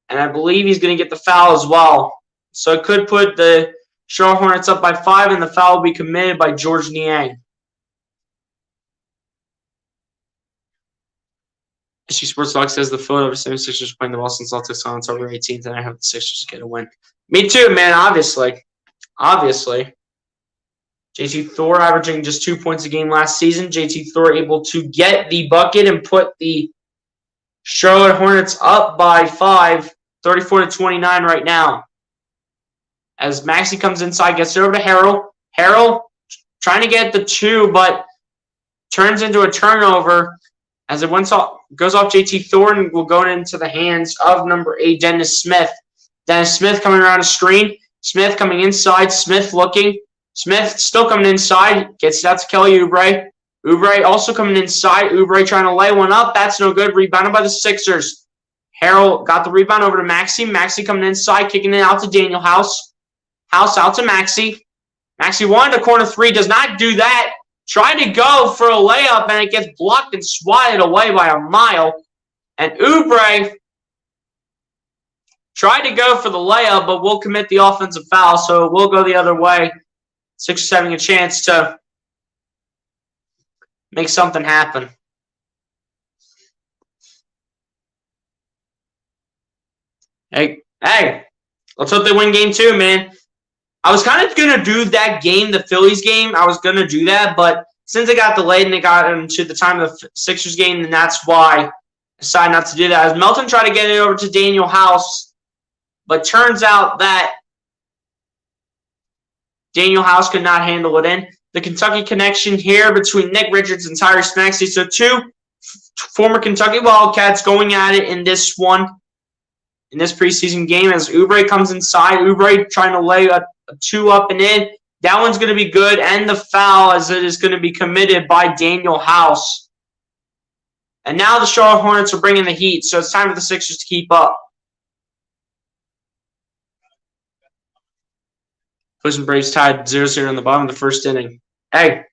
and I believe he's going to get the foul as well. So it could put the Charlotte Hornets up by 5, and the foul will be committed by George Niang. SG Sports Talk says the Philadelphia 76ers playing the Boston Celtics on October 18th, and I have the Sixers get a win. Me too, man, obviously. JT Thor averaging just 2 points a game last season. JT Thor able to get the bucket and put the Charlotte Hornets up by 5, 34-29 right now. As Maxey comes inside, gets it over to Harrell. Harrell trying to get the 2, but turns into a turnover. As it goes off JT Thornton, will go into the hands of number 8, Dennis Smith. Dennis Smith coming around a screen. Smith coming inside. Smith looking. Smith still coming inside. Gets it out to Kelly Oubre. Oubre also coming inside. Oubre trying to lay one up. That's no good. Rebounded by the Sixers. Harrell got the rebound over to Maxey. Maxey coming inside, kicking it out to Daniel House. House out to Maxey. Maxey wanted a corner three. Does not do that. Tried to go for a layup, and it gets blocked and swatted away by a mile. And Oubre tried to go for the layup, but will commit the offensive foul, so it will go the other way. Sixers having a chance to make something happen. Hey, let's hope they win game 2, man. I was kind of going to do that game, the Phillies game. I was going to do that, but since it got delayed and it got into the time of the Sixers game, then that's why I decided not to do that. As Melton tried to get it over to Daniel House, but turns out that Daniel House could not handle it in. The Kentucky connection here between Nick Richards and Tyrese Maxey. So 2 former Kentucky Wildcats going at it in this one, in this preseason game, as Oubre comes inside. Oubre trying to lay a 2 up and in. That one's going to be good, and the foul as it is going to be committed by Daniel House. And now the Charlotte Hornets are bringing the heat, so it's time for the Sixers to keep up. Cleveland Braves tied 0-0 in the bottom of the first inning. Hey,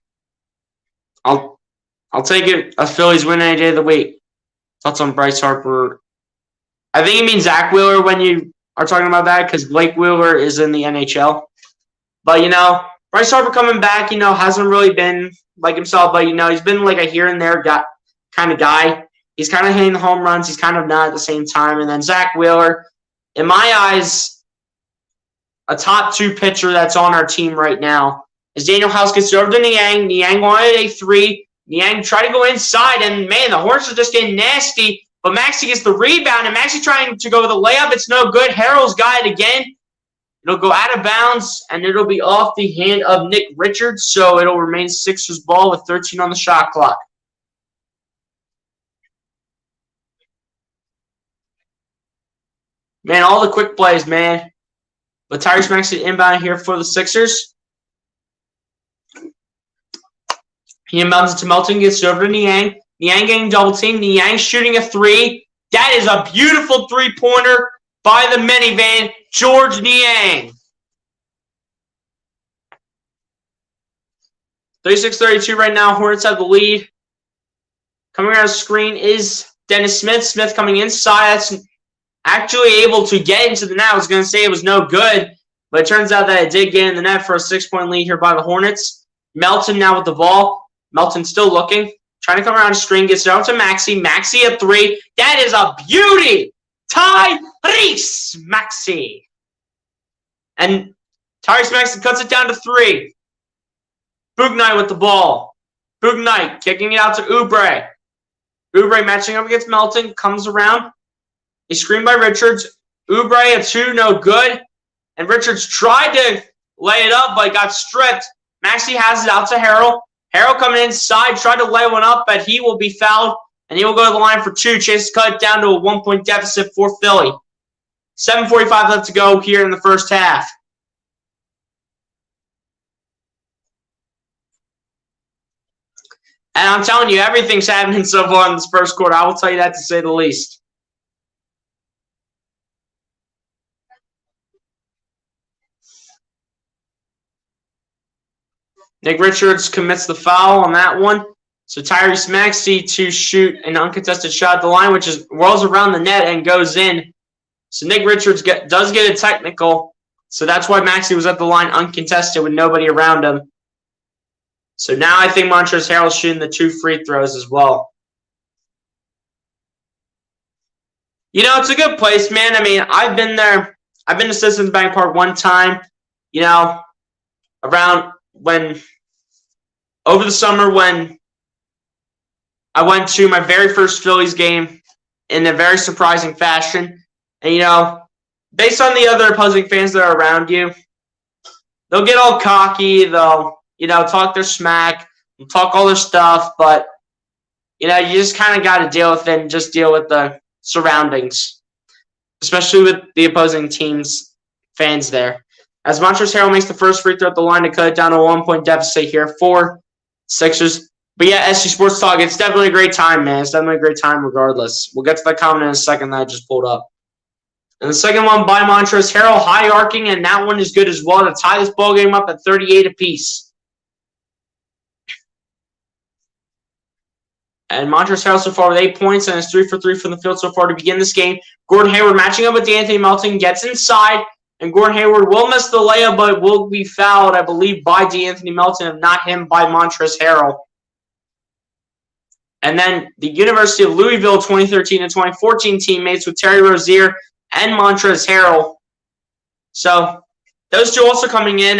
I'll take it. A Phillies win any day of the week. Thoughts on Bryce Harper? I think you mean Zach Wheeler when you are talking about that, because Blake Wheeler is in the NHL. But, Bryce Harper coming back, hasn't really been like himself, but, he's been like a here and there kind of guy. He's kind of hitting the home runs. He's kind of not at the same time. And then Zach Wheeler, in my eyes, a top 2 pitcher that's on our team right now. As Daniel House gets over to Niang. Niang wanted a 3. Niang tried to go inside, and, man, the Hornets are just getting nasty. But Maxey gets the rebound, and Maxey trying to go with the layup. It's no good. Harrell's got it again. It'll go out of bounds, and it'll be off the hand of Nick Richards, so it'll remain Sixers ball with 13 on the shot clock. Man, all the quick plays, man. But Tyrese Maxey inbound here for the Sixers. He inbounds it to Melton, gets it over to Niang. Niang getting double team. Niang shooting a 3. That is a beautiful 3-pointer by the minivan, George Niang. 36-32 right now. Hornets have the lead. Coming around the screen is Dennis Smith. Smith coming inside. That's actually able to get into the net. I was going to say it was no good, but it turns out that it did get in the net for a 6-point lead here by the Hornets. Melton now with the ball. Melton still looking. Trying to come around the screen. Gets it out to Maxey. Maxey a 3. That is a beauty. Tyrese Maxey. And Tyrese Maxey cuts it down to 3. Bouknight with the ball. Bouknight kicking it out to Oubre. Oubre matching up against Melton. Comes around. A screen by Richards. Oubre a 2, no good. And Richards tried to lay it up, but got stripped. Maxey has it out to Harrell. Harrell coming inside, tried to lay one up, but he will be fouled, and he will go to the line for 2. Chase cut it down to a 1-point deficit for Philly. 7:45 left to go here in the first half. And I'm telling you, everything's happening so far in this first quarter. I will tell you that to say the least. Nick Richards commits the foul on that one. So Tyrese Maxey to shoot an uncontested shot at the line, which rolls around the net and goes in. So Nick Richards does get a technical. So that's why Maxey was at the line uncontested with nobody around him. So now I think Montrezl Harrell's shooting the 2 free throws as well. It's a good place, man. I mean, I've been there. I've been to Citizens Bank Park one time, around over the summer when I went to my very first Phillies game in a very surprising fashion. And, based on the other opposing fans that are around you, they'll get all cocky. They'll, talk their smack, talk all their stuff. But, you just kind of got to deal with it and just deal with the surroundings, especially with the opposing team's fans there. As Montrezl Harrell makes the first free throw at the line to cut it down to a 1-point deficit here for Sixers. But yeah, SG Sports Talk, it's definitely a great time, man. It's definitely a great time regardless. We'll get to that comment in a second that I just pulled up. And the second one by Montrezl Harrell, high arcing, and that one is good as well to tie this ball game up at 38 apiece. And Montrezl Harrell so far with 8 points and is 3 for 3 from the field so far to begin this game. Gordon Hayward matching up with Anthony Melton, gets inside, and Gordon Hayward will miss the layup, but will be fouled, I believe, by Anthony Melton, if not him, by Montrezl Harrell. And then the University of Louisville 2013 and 2014 teammates with Terry Rozier and Montrezl Harrell. So those two also coming in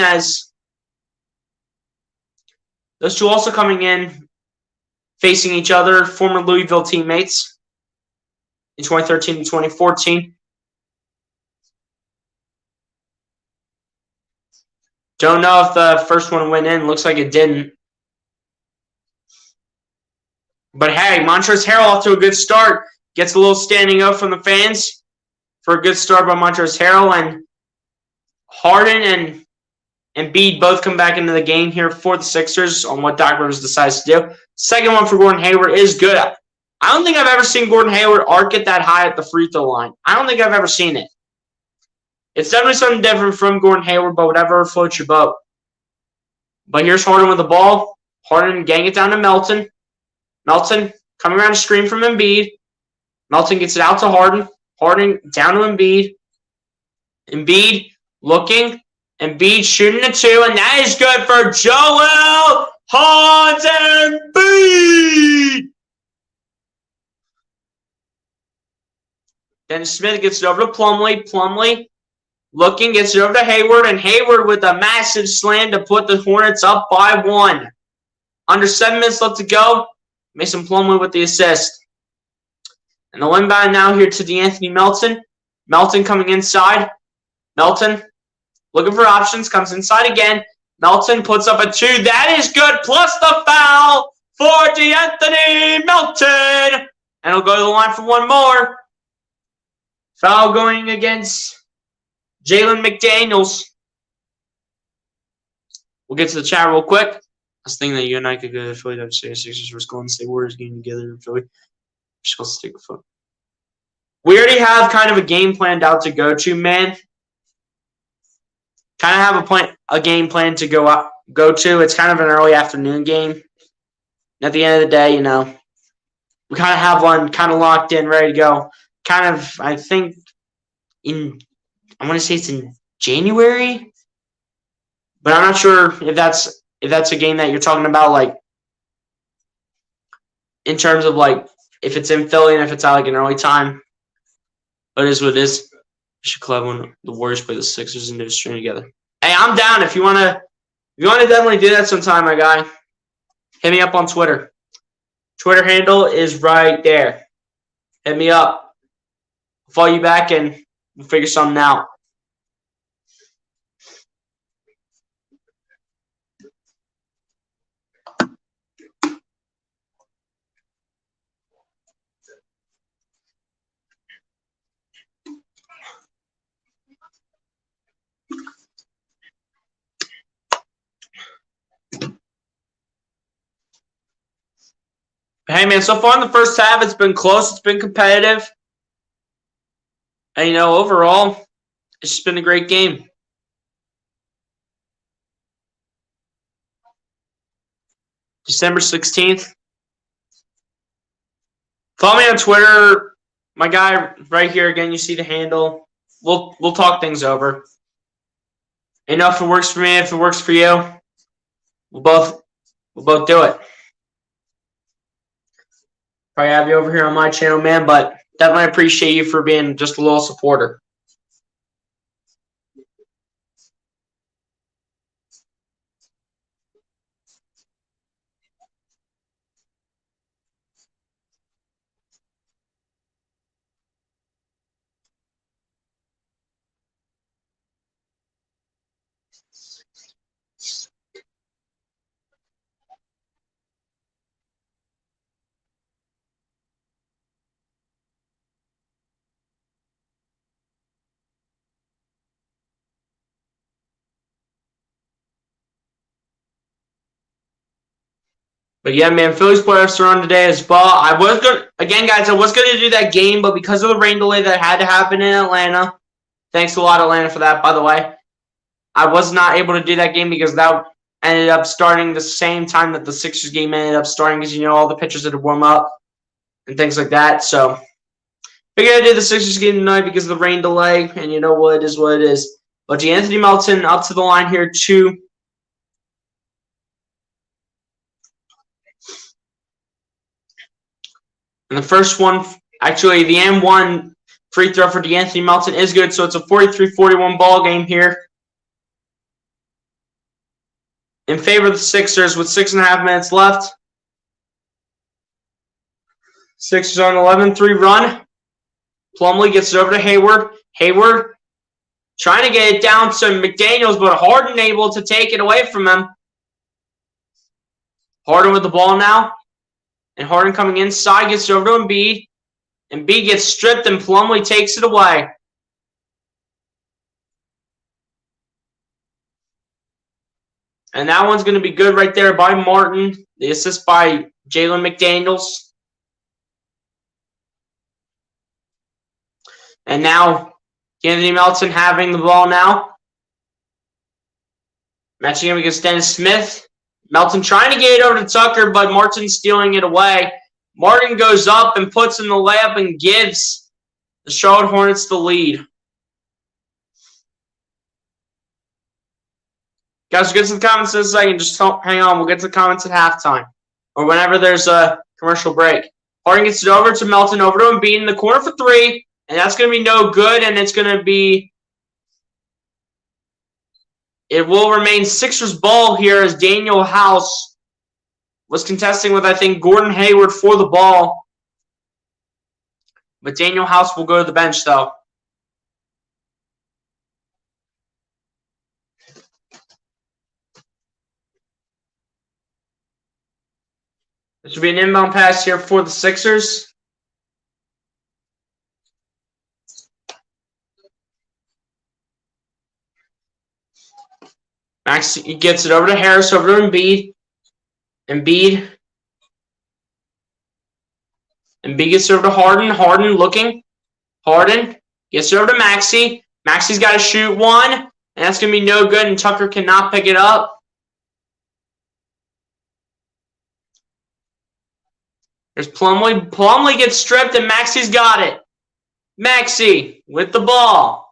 facing each other, former Louisville teammates in 2013 and 2014. Don't know if the first one went in. Looks like it didn't. But hey, Montrezl Harrell off to a good start. Gets a little standing up from the fans for a good start by Montrezl Harrell. And Harden and Embiid both come back into the game here for the Sixers on what Doc Rivers decides to do. Second one for Gordon Hayward is good. I don't think I've ever seen Gordon Hayward arc it that high at the free throw line. I don't think I've ever seen it. It's definitely something different from Gordon Hayward, but whatever floats your boat. But here's Harden with the ball. Harden getting it down to Melton. Melton coming around a screen from Embiid. Melton gets it out to Harden. Harden down to Embiid. Embiid looking. Embiid shooting a 2, and that is good for Joel Embiid. Dennis Smith gets it over to Plumlee. Plumlee looking, gets it over to Hayward, and Hayward with a massive slam to put the Hornets up by 1. Under 7 minutes left to go. Mason Plumlee with the assist. And the inbound now here to DeAnthony Melton. Melton coming inside. Melton looking for options, comes inside again. Melton puts up a 2. That is good, plus the foul for DeAnthony Melton. And he'll go to the line for one more. Foul going against Jalen McDaniels. We'll get to the chat real quick. I was thinking that you and I could go to Philly Sixers versus Golden State Warriors game together in Philly. Just go stick a foot. We already have kind of a game planned out to go to, man. Kind of have a game plan to go to. It's kind of an early afternoon game. And at the end of the day, we kind of have one kind of locked in, ready to go. Kind of, I think, I want to say it's in January, but I'm not sure if that's a game that you're talking about, like in terms of like if it's in Philly and if it's at like an early time. But it is what it is. We should collab when the Warriors play the Sixers and do a stream together. Hey, I'm down if you wanna definitely do that sometime, my guy. Hit me up on Twitter. Twitter handle is right there. Hit me up. I'll follow you back and we'll figure something out. Hey, man, so far in the first half, it's been close. It's been competitive. And, overall, it's just been a great game. December 16th. Follow me on Twitter. My guy right here, again, you see the handle. We'll talk things over. If it works for me, if it works for you, we'll both do it. Probably have you over here on my channel, man, but definitely appreciate you for being just a little supporter. But yeah, man, Phillies playoffs are on today as well. I was going again, guys. I was going to do that game, but because of the rain delay that had to happen in Atlanta, thanks a lot, Atlanta, for that. By the way, I was not able to do that game because that ended up starting the same time that the Sixers game ended up starting, because all the pitchers had to warm up and things like that. So figured I did the Sixers game tonight because of the rain delay, and you know what, it is what it is. But Anthony Melton up to the line here too. And the first one, actually, the M1 free throw for DeAnthony Melton is good, so it's a 43-41 ball game here in favor of the Sixers with 6.5 minutes left. Sixers on an 11-3 run. Plumlee gets it over to Hayward. Hayward trying to get it down to McDaniels, but Harden able to take it away from him. Harden with the ball now. And Harden coming inside, gets it over to Embiid. Embiid gets stripped, and Plumlee takes it away. And that one's going to be good right there by Martin. The assist by Jalen McDaniels. And now, Anthony Melton having the ball now. Matching him against Dennis Smith. Melton trying to get it over to Tucker, but Martin stealing it away. Martin goes up and puts in the layup and gives the Charlotte Hornets the lead. Guys, we'll get to the comments in a second. Just hang on. We'll get to the comments at halftime or whenever there's a commercial break. Harden gets it over to Melton, over to Embiid in the corner for three, and that's going to be no good, and it's going to be... It will remain Sixers ball here as Daniel House was contesting with, I think, Gordon Hayward for the ball. But Daniel House will go to the bench, though. This will be an inbound pass here for the Sixers. Max gets it over to Harris, over to Embiid. Embiid gets it over to Harden. Harden looking. Harden gets it over to Maxey. Maxey's got to shoot one, and that's going to be no good, and Tucker cannot pick it up. There's Plumlee. Plumlee gets stripped, and Maxey's got it. Maxey with the ball.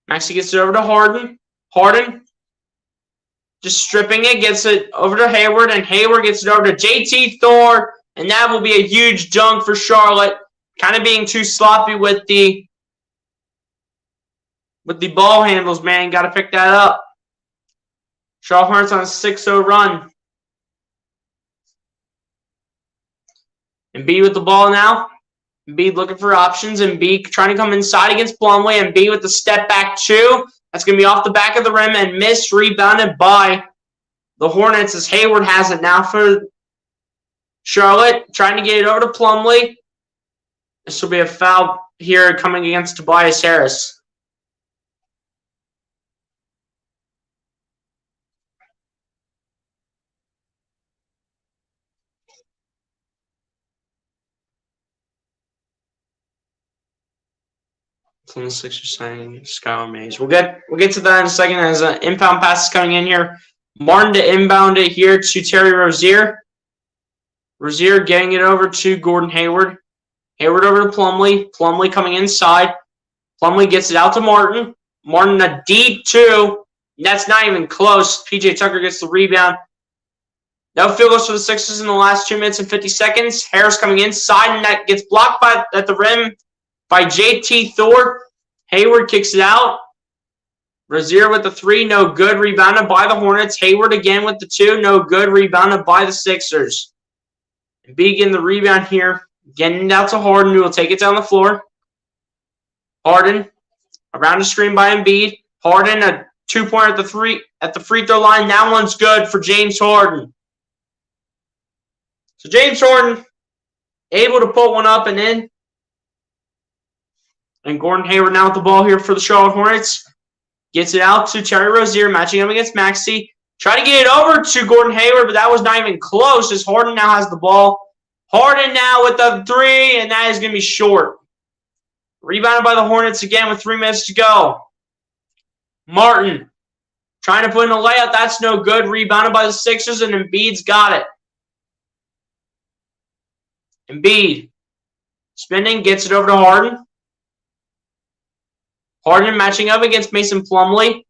Maxey gets it over to Harden. Harden just stripping it, gets it over to Hayward, and Hayward gets it over to JT Thor, and that will be a huge dunk for Charlotte. Kind of being too sloppy with the ball handles, man. Got to pick that up. Charlotte Hornets on a 6-0 run. Embiid with the ball now. Embiid looking for options. Embiid trying to come inside against Plumlee. Embiid with the step back two. That's going to be off the back of the rim and missed. Rebounded by the Hornets as Hayward has it now for Charlotte. Trying to get it over to Plumlee. This will be a foul here coming against Tobias Harris. From the Sixers signing Skylar Mays. We'll get to that in a second as an inbound pass is coming in here. Martin to inbound it here to Terry Rozier. Rozier getting it over to Gordon Hayward. Hayward over to Plumlee. Plumlee coming inside. Plumlee gets it out to Martin. Martin a deep two. That's not even close. PJ Tucker gets the rebound. No field goals for the Sixers in the last 2 minutes and 50 seconds. Harris coming inside, and that gets blocked at the rim by JT Thor. Hayward kicks it out. Rozier with the three, no good. Rebounded by the Hornets. Hayward again with the two, no good. Rebounded by the Sixers. Embiid getting the rebound here. Getting it out to Harden, who will take it down the floor. Harden around the screen by Embiid. Harden, a two-pointer at the free throw line. That one's good for James Harden. So James Harden able to put one up and in. And Gordon Hayward now with the ball here for the Charlotte Hornets. Gets it out to Terry Rozier, matching up against Maxey. Try to get it over to Gordon Hayward, but that was not even close as Harden now has the ball. Harden now with the three, and that is going to be short. Rebounded by the Hornets again with 3 minutes to go. Martin trying to put in a layup. That's no good. Rebounded by the Sixers, and Embiid's got it. Embiid spinning, gets it over to Harden. Harden matching up against Mason Plumlee.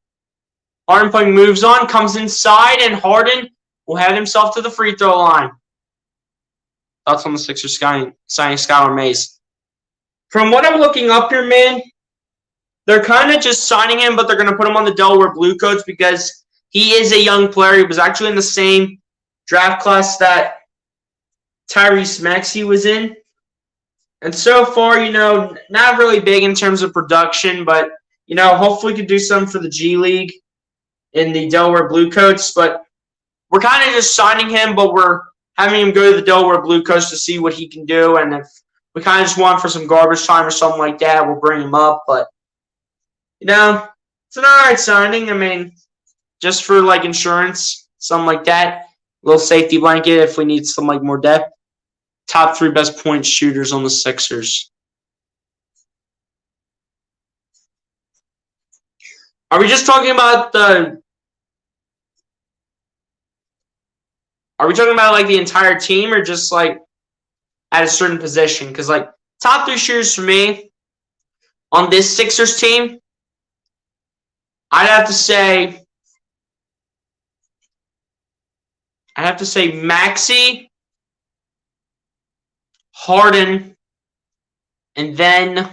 Harden putting moves on, comes inside, and Harden will head himself to the free throw line. Thoughts on the Sixers signing Skylar Mays? From what I'm looking up here, man, they're kind of just signing him, but they're going to put him on the Delaware Bluecoats because he is a young player. He was actually in the same draft class that Tyrese Maxey was in. And so far, not really big in terms of production, but, hopefully could do something for the G League in the Delaware Bluecoats. But we're kind of just signing him, but we're having him go to the Delaware Bluecoats to see what he can do. And if we kind of just want for some garbage time or something like that, we'll bring him up. But, it's an all right signing. I mean, just for, insurance, something like that. A little safety blanket if we need some, more depth. Top 3 best point shooters on the Sixers. Are we just talking about the entire team or just, at a certain position? Because, top 3 shooters for me on this Sixers team, I'd have to say Maxey, Harden, and then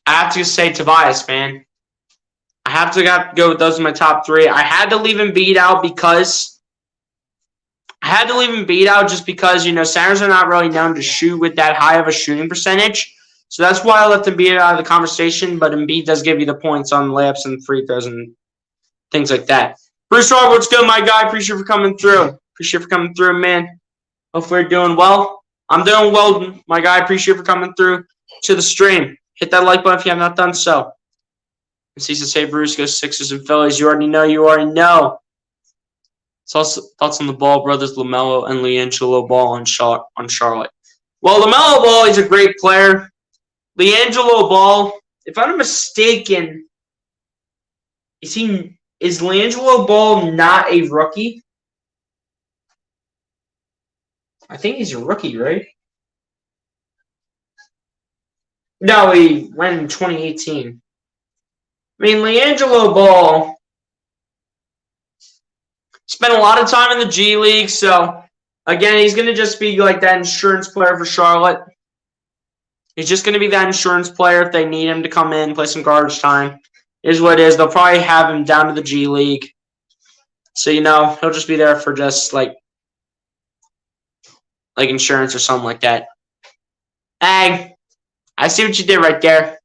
I have to say Tobias, man. I have to go with those in my top 3. I had to leave Embiid out just because, Sounders are not really known to shoot with that high of a shooting percentage. So that's why I left Embiid out of the conversation, but Embiid does give you the points on layups and free throws and things like that. Bruce Rob, what's good, my guy? Appreciate you for coming through. Man. Hopefully you're doing well. I'm doing well, my guy. Appreciate you for coming through to the stream. Hit that like button if you have not done so. And Cecil say Bruce goes Sixers and Phillies. You already know. Thoughts on the Ball brothers, LaMelo and LiAngelo Ball on Charlotte. Well, LaMelo Ball, he's a great player. LiAngelo Ball, if I'm not mistaken, is LiAngelo Ball not a rookie? I think he's a rookie, right? No, he went in 2018. I mean, LiAngelo Ball spent a lot of time in the G League, so, again, he's going to just be that insurance player for Charlotte. He's just going to be that insurance player if they need him to come in, play some garbage time. Here's what it is. They'll probably have him down to the G League. So, he'll just be there for just, insurance or something like that. Hey, I see what you did right there.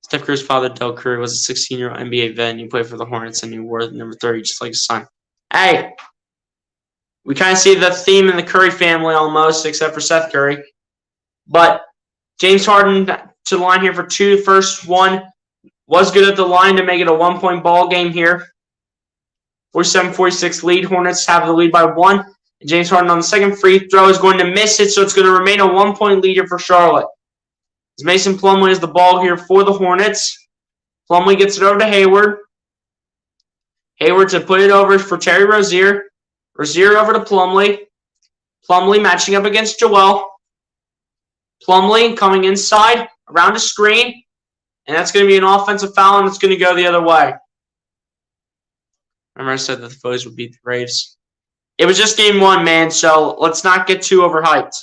Steph Curry's father, Del Curry, was a 16-year-old NBA vet, and he played for the Hornets, and he wore number 30 just like his son. Hey, we kind of see the theme in the Curry family almost, except for Seth Curry. But James Harden to the line here for 2. First one was good at the line to make it a 1-point ball game here. 47-46 lead. Hornets have the lead by 1. And James Harden on the second free throw is going to miss it, so it's going to remain a 1-point lead here for Charlotte. As Mason Plumlee has the ball here for the Hornets. Plumlee gets it over to Hayward. Hayward to put it over for Terry Rozier. Rozier over to Plumlee. Plumlee matching up against Joel. Plumlee coming inside around a screen. And that's going to be an offensive foul, and it's going to go the other way. Remember I said that the Phillies would beat the Braves. It was just game 1, man, so let's not get too overhyped.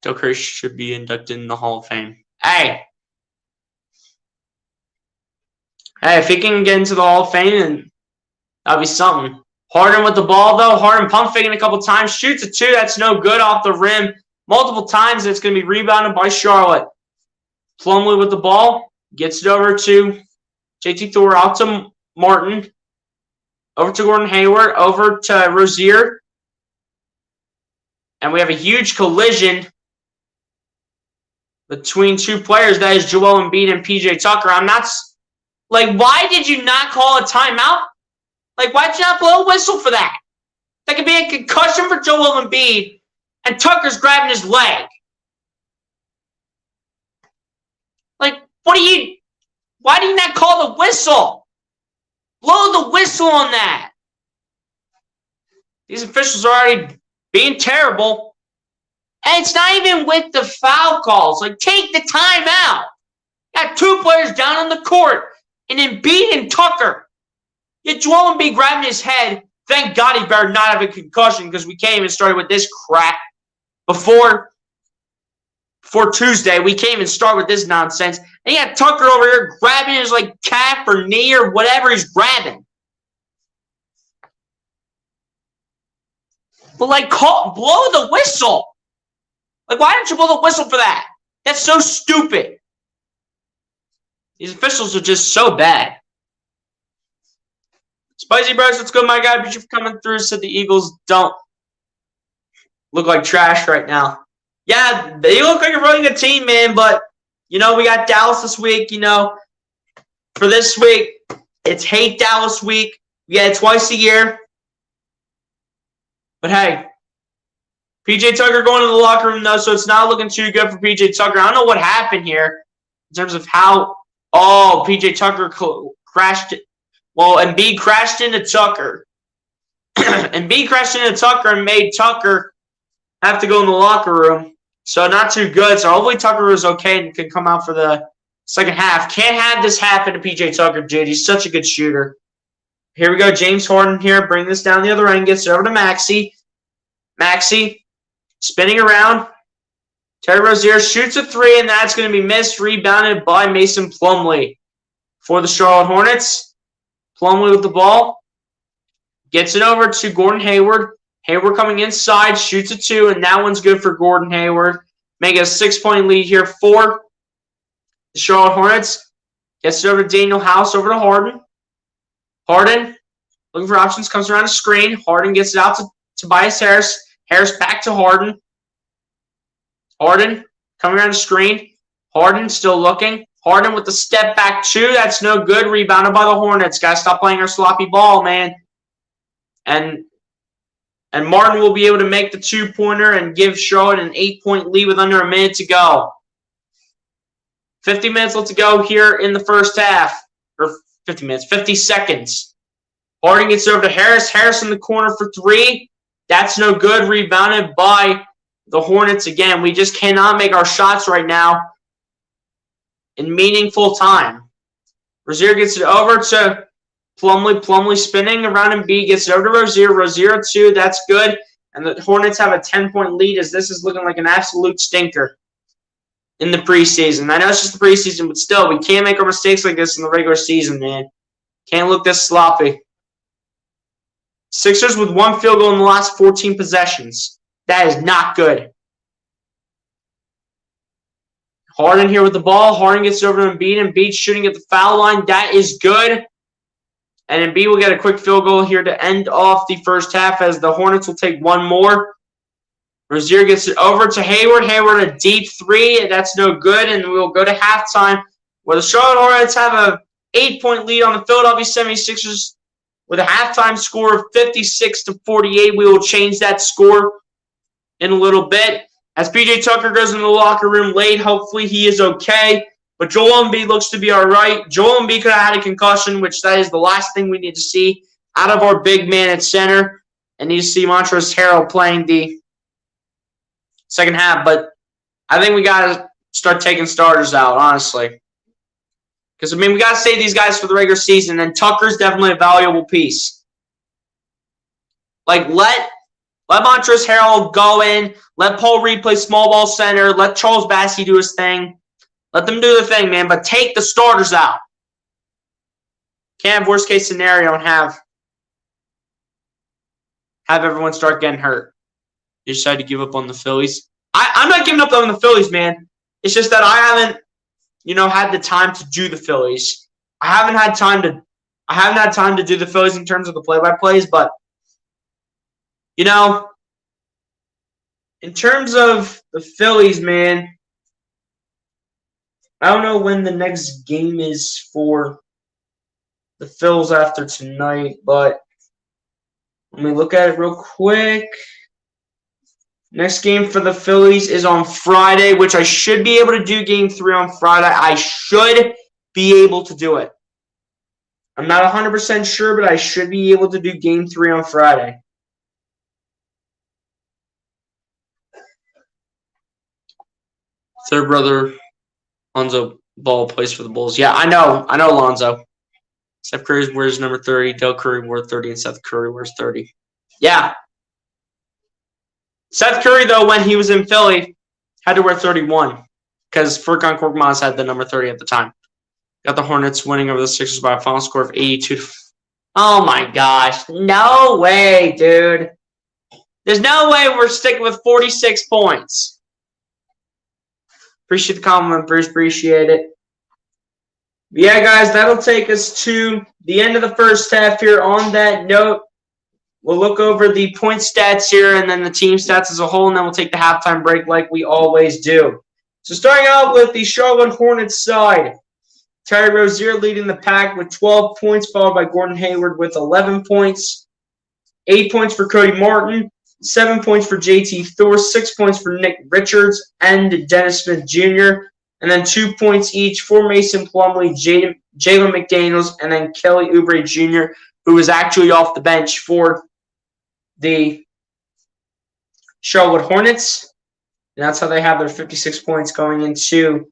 Del Curry should be inducted in the Hall of Fame. Hey, if he can get into the Hall of Fame, then that'll be something. Harden with the ball, though. Harden pump faking a couple times. Shoots a 2. That's no good off the rim. Multiple times. It's going to be rebounded by Charlotte. Plumlee with the ball. Gets it over to JT Thor. Out to Martin. Over to Gordon Hayward. Over to Rozier. And we have a huge collision between two players. That is Joel Embiid and PJ Tucker. I'm not... Like, why did you not call a timeout? Like, why did you not blow a whistle for that? That could be a concussion for Joel Embiid, and Tucker's grabbing his leg. Like, why do you not call the whistle? Blow the whistle on that. These officials are already being terrible. And it's not even with the foul calls. Like, take the timeout. Got two players down on the court, and Embiid and Tucker. Yet Joel Embiid grabbing his head. Thank God he better not have a concussion, because we can't even start with this crap. Before Tuesday, we can't even start with this nonsense. And you got Tucker over here grabbing his like calf or knee or whatever he's grabbing. But like, blow the whistle. Like, why didn't you blow the whistle for that? That's so stupid. These officials are just so bad. Spicy Bros, what's good, my guy? Appreciate you for coming through. Said the Eagles don't look like trash right now. Yeah, they look like a really good team, man. But, you know, we got Dallas this week. You know, for this week, it's Hate Dallas week. We get it twice a year. But, hey, PJ Tucker going to the locker room, though, so it's not looking too good for PJ Tucker. I don't know what happened here in terms of how, PJ Tucker crashed it. Well, Embiid crashed into Tucker. Embiid crashed into Tucker and made Tucker have to go in the locker room. So not too good. So hopefully Tucker is okay and can come out for the second half. Can't have this happen to PJ Tucker, dude. He's such a good shooter. Here we go. James Harden here. Bring this down the other end. Gets it over to Maxey. Maxey spinning around. Terry Rozier shoots a three, and that's going to be missed. Rebounded by Mason Plumlee for the Charlotte Hornets. Plumlee with the ball. Gets it over to Gordon Hayward. Hayward coming inside. Shoots a two, and that one's good for Gordon Hayward. Make it a 6-point lead here for the Charlotte Hornets. Gets it over to Daniel House. Over to Harden. Harden looking for options. Comes around the screen. Harden gets it out to Tobias Harris. Harris back to Harden. Harden coming around the screen. Harden still looking. Harden with the step back two. That's no good. Rebounded by the Hornets. Guys, stop playing our sloppy ball, man. And Martin will be able to make the two-pointer and give Charlotte an 8-point lead with under a minute to go. 50 minutes left to go here in the first half. Or 50 minutes. 50 seconds. Harden gets over to Harris. Harris in the corner for three. That's no good. Rebounded by the Hornets again. We just cannot make our shots right now in meaningful time. Rozier gets it over to Plumlee. Plumlee spinning around Embiid. Gets it over to Rozier. Rozier 2. That's good. And the Hornets have a 10-point lead as this is looking like an absolute stinker in the preseason. I know it's just the preseason, but still, we can't make our mistakes like this in the regular season, man. Can't look this sloppy. Sixers with one field goal in the last 14 possessions. That is not good. Harden here with the ball. Harden gets over to Embiid. Embiid shooting at the foul line. That is good. And Embiid will get a quick field goal here to end off the first half as the Hornets will take one more. Rozier gets it over to Hayward. Hayward a deep three. That's no good. And we'll go to halftime where the Charlotte Hornets have a 8-point lead on the Philadelphia 76ers with a halftime score of 56-48. We will change that score in a little bit. As PJ Tucker goes into the locker room late, hopefully he is okay. But Joel Embiid looks to be all right. Joel Embiid could have had a concussion, which that is the last thing we need to see out of our big man at center. And need to see Montrezl Harrell playing the second half. But I think we got to start taking starters out, honestly. Because, I mean, we got to save these guys for the regular season. And Tucker's definitely a valuable piece. Like, let Montrezl Harrell go in. Let Paul Reed play small ball center. Let Charles Bassey do his thing. Let them do the thing, man. But take the starters out. Can't have worst case scenario and have everyone start getting hurt. You decided to give up on the Phillies. I'm not giving up on the Phillies, man. It's just that I haven't, had the time to do the Phillies. I haven't had time to do the Phillies in terms of the play-by-plays, but, in terms of the Phillies, man, I don't know when the next game is for the Phils after tonight, but let me look at it real quick. Next game for the Phillies is on Friday, which I should be able to do Game 3 on Friday. I should be able to do it. I'm not 100% sure, but I should be able to do Game 3 on Friday. Third brother, Lonzo Ball, plays for the Bulls. Yeah, I know Lonzo. Steph Curry wears number 30. Del Curry wore 30, and Seth Curry wears 30. Yeah. Seth Curry, though, when he was in Philly, had to wear 31 because Furkan Korkmaz had the number 30 at the time. Got the Hornets winning over the Sixers by a final score of 82. Oh, my gosh. No way, dude. There's no way we're sticking with 46 points. Appreciate the compliment, Bruce. Appreciate it. Yeah, guys, that'll take us to the end of the first half here. On that note, we'll look over the point stats here and then the team stats as a whole, and then we'll take the halftime break like we always do. So starting out with the Charlotte Hornets side, Terry Rozier leading the pack with 12 points, followed by Gordon Hayward with 11 points. 8 points for Cody Martin, 7 points for JT Thor, 6 points for Nick Richards and Dennis Smith Jr., and then 2 points each for Mason Plumlee, Jalen McDaniels, and then Kelly Oubre Jr., who was actually off the bench for the Charlotte Hornets. And that's how they have their 56 points going into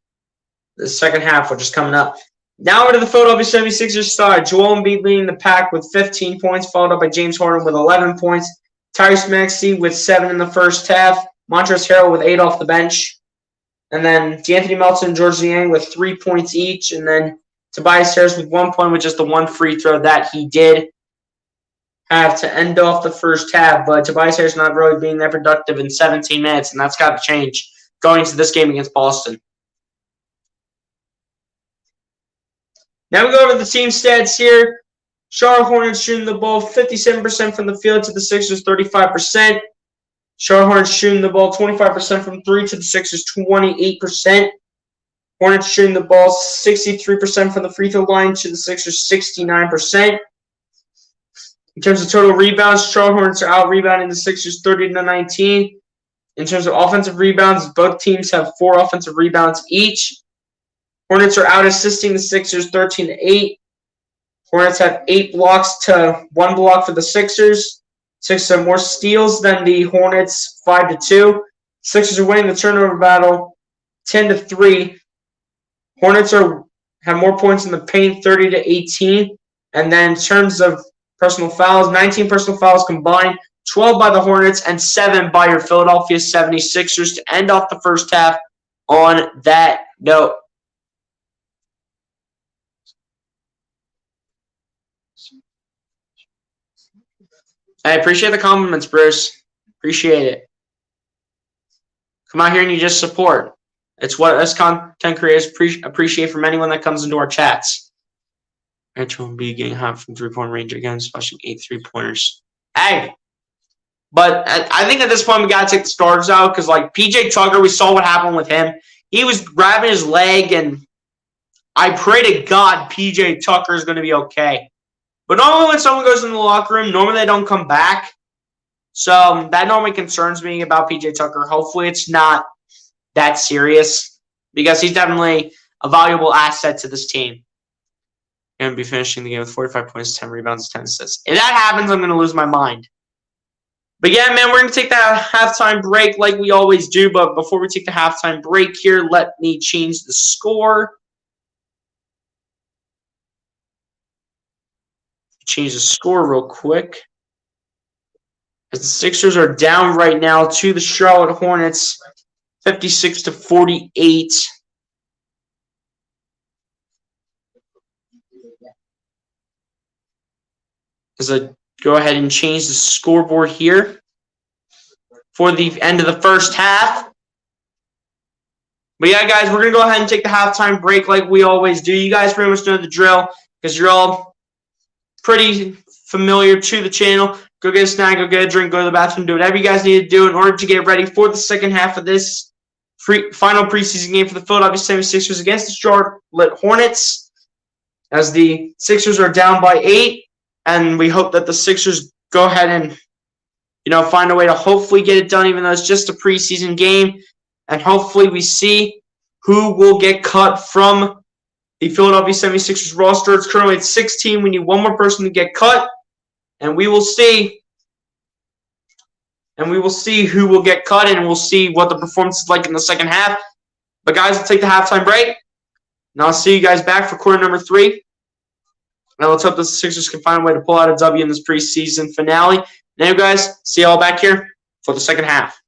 the second half, which is coming up. Now over to the Philadelphia 76ers side. Joel Embiid leading the pack with 15 points, followed up by James Harden with 11 points. Tyrese Maxey with 7 in the first half. Montrezl Harrell with 8 off the bench. And then D'Anthony Melton and George Niang with 3 points each. And then Tobias Harris with 1 point with just the one free throw that he did have to end off the first half. But Tobias Harris not really being that productive in 17 minutes, and that's got to change going into this game against Boston. Now we go over the team stats here. Charlotte Hornets shooting the ball 57% from the field to the Sixers 35%. Charlotte Hornets shooting the ball 25% from 3 to the Sixers 28%. Hornets shooting the ball 63% from the free throw line to the Sixers 69%. In terms of total rebounds, Charlotte Hornets are out-rebounding the Sixers 30-19. In terms of offensive rebounds, both teams have 4 offensive rebounds each. Hornets are out-assisting the Sixers 13-8. Hornets have 8 blocks to 1 block for the Sixers. Sixers have more steals than the Hornets, 5-2. Sixers are winning the turnover battle 10-3. Hornets have more points in the paint, 30-18. And then in terms of personal fouls, 19 personal fouls combined, 12 by the Hornets and 7 by your Philadelphia 76ers to end off the first half on that note. I appreciate the compliments, Bruce. Appreciate it. Come out here and you just support. It's what us content creators appreciate from anyone that comes into our chats. Retro and B getting hot from three-point range again, smashing 8 3-pointers. Hey, but I think at this point we got to take the starters out because, like, PJ Tucker, we saw what happened with him. He was grabbing his leg, and I pray to God PJ Tucker is going to be okay. But normally when someone goes in the locker room, normally they don't come back. So that normally concerns me about PJ Tucker. Hopefully it's not that serious because he's definitely a valuable asset to this team. Going to be finishing the game with 45 points, 10 rebounds, 10 assists. If that happens, I'm going to lose my mind. But yeah, man, we're going to take that halftime break like we always do. But before we take the halftime break here, let me change the score. Change the score real quick. As the Sixers are down right now to the Charlotte Hornets, 56-48. As I go ahead and change the scoreboard here for the end of the first half. But yeah, guys, we're going to go ahead and take the halftime break like we always do. You guys pretty much know the drill because you're all pretty familiar to the channel. go get a snack, go get a drink, go to the bathroom, do whatever you guys need to do in order to get ready for the second half of this final preseason game for the Philadelphia 76ers against the Charlotte Hornets, as the Sixers are down by 8, and we hope that the Sixers go ahead and find a way to hopefully get it done, even though it's just a preseason game, and hopefully we see who will get cut from the Philadelphia 76ers roster. It's currently at 16. We need one more person to get cut, and we will see. And we will see who will get cut, and we'll see what the performance is like in the second half. But guys, we'll take the halftime break, and I'll see you guys back for quarter number 3. Now let's hope the Sixers can find a way to pull out a W in this preseason finale. Now, guys, see y'all back here for the second half.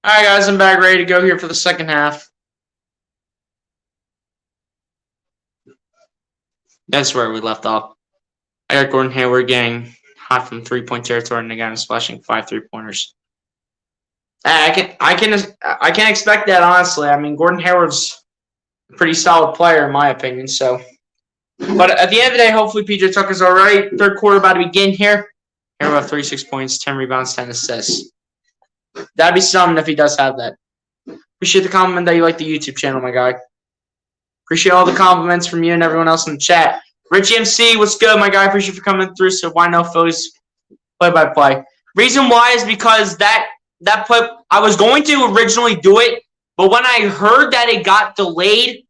All right, guys, I'm back ready to go here for the second half. That's where we left off. I got Gordon Hayward getting hot from 3-point territory, and again, splashing 5 3-pointers. I can expect that, honestly. I mean, Gordon Hayward's a pretty solid player in my opinion. So, but at the end of the day, hopefully PJ Tucker's all right. Third quarter about to begin here. Hayward have 36 points, 10 rebounds, 10 assists. That'd be something if he does have that. Appreciate the compliment that you like the YouTube channel, my guy. Appreciate all the compliments from you and everyone else in the chat. Richie MC, what's good, my guy? Appreciate you for coming through. So why no Phillies play-by-play? Reason why is because that play, I was going to originally do it, but when I heard that it got delayed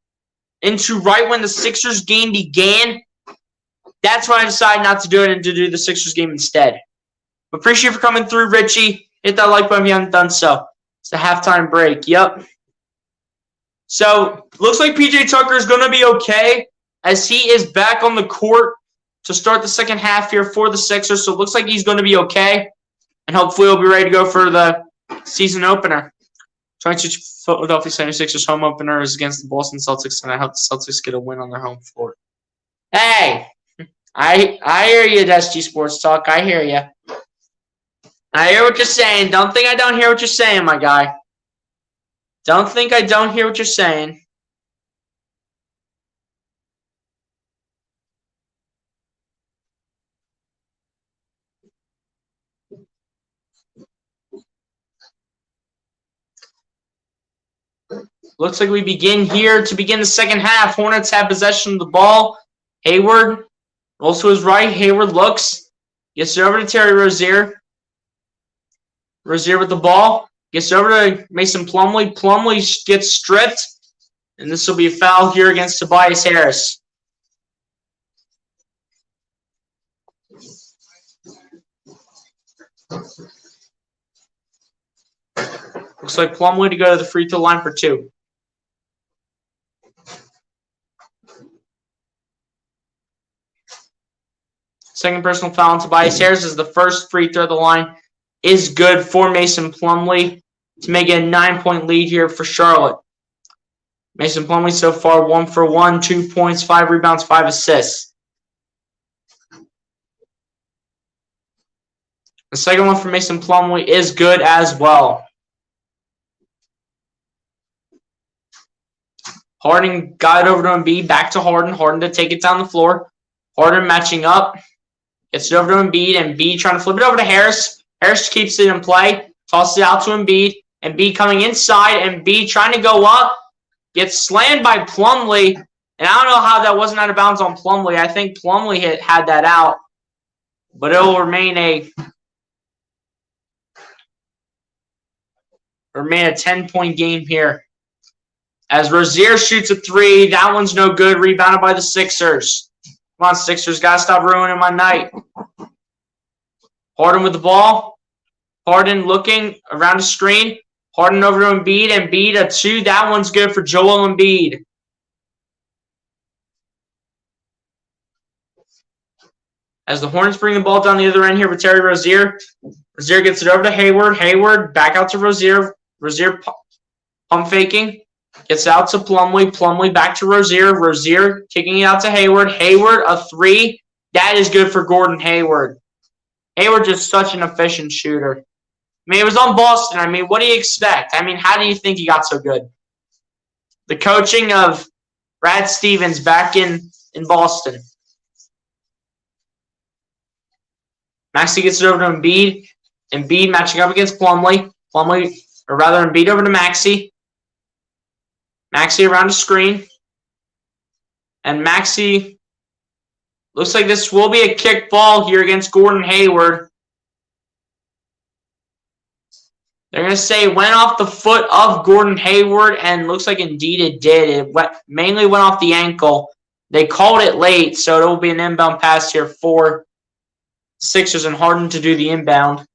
into right when the Sixers game began, that's when I decided not to do it and to do the Sixers game instead. But appreciate you for coming through, Richie. Hit that like button if you haven't done so. It's the halftime break. Yep. So, looks like PJ Tucker is going to be okay as he is back on the court to start the second half here for the Sixers. So, it looks like he's going to be okay. And hopefully, he'll be ready to go for the season opener. 22 Philadelphia 76ers home opener is against the Boston Celtics, and I hope the Celtics get a win on their home floor. Hey! I hear you, SG Sports Talk. I hear you. I hear what you're saying. Don't think I don't hear what you're saying, my guy. Don't think I don't hear what you're saying. Looks like we begin here to begin the second half. Hornets have possession of the ball. Hayward rolls to his right. Hayward looks. Gets it over to Terry Rozier. Rozier with the ball. Gets over to Mason Plumlee. Plumlee gets stripped. And this will be a foul here against Tobias Harris. Looks like Plumlee to go to the free throw line for 2. Second personal foul on Tobias Harris is the first free throw of the line. Is good for Mason Plumlee to make it a 9-point lead here for Charlotte. Mason Plumlee so far 1 for 1, 2 points, 5 rebounds, 5 assists. The second one for Mason Plumlee is good as well. Harden got it over to Embiid, back to Harden. Harden to take it down the floor. Harden matching up. Gets it over to Embiid. Embiid trying to flip it over to Harris. Harris keeps it in play. Tosses it out to Embiid. Embiid coming inside. Embiid trying to go up. Gets slammed by Plumlee. And I don't know how that wasn't out of bounds on Plumlee. I think Plumlee had that out. But it will remain a 10-point game here. As Rozier shoots a 3, that one's no good. Rebounded by the Sixers. Come on, Sixers. Got to stop ruining my night. Harden with the ball. Harden looking around the screen. Harden over to Embiid. Embiid a 2. That one's good for Joel Embiid. As the Hornets bring the ball down the other end here with Terry Rozier. Rozier gets it over to Hayward. Hayward back out to Rozier. Rozier pump faking. Gets out to Plumlee. Plumlee back to Rozier. Rozier kicking it out to Hayward. Hayward a 3. That is good for Gordon Hayward. Hayward just such an efficient shooter. I mean, it was on Boston. I mean, what do you expect? I mean, how do you think he got so good? The coaching of Brad Stevens back in Boston. Maxey gets it over to Embiid. Embiid matching up against Plumlee. Plumlee, or rather Embiid over to Maxey. Maxey around the screen. And Maxey, looks like this will be a kick ball here against Gordon Hayward. They're going to say it went off the foot of Gordon Hayward, and looks like indeed it did. It mainly went off the ankle. They called it late, so it will be an inbound pass here for Sixers and Harden to do the inbound.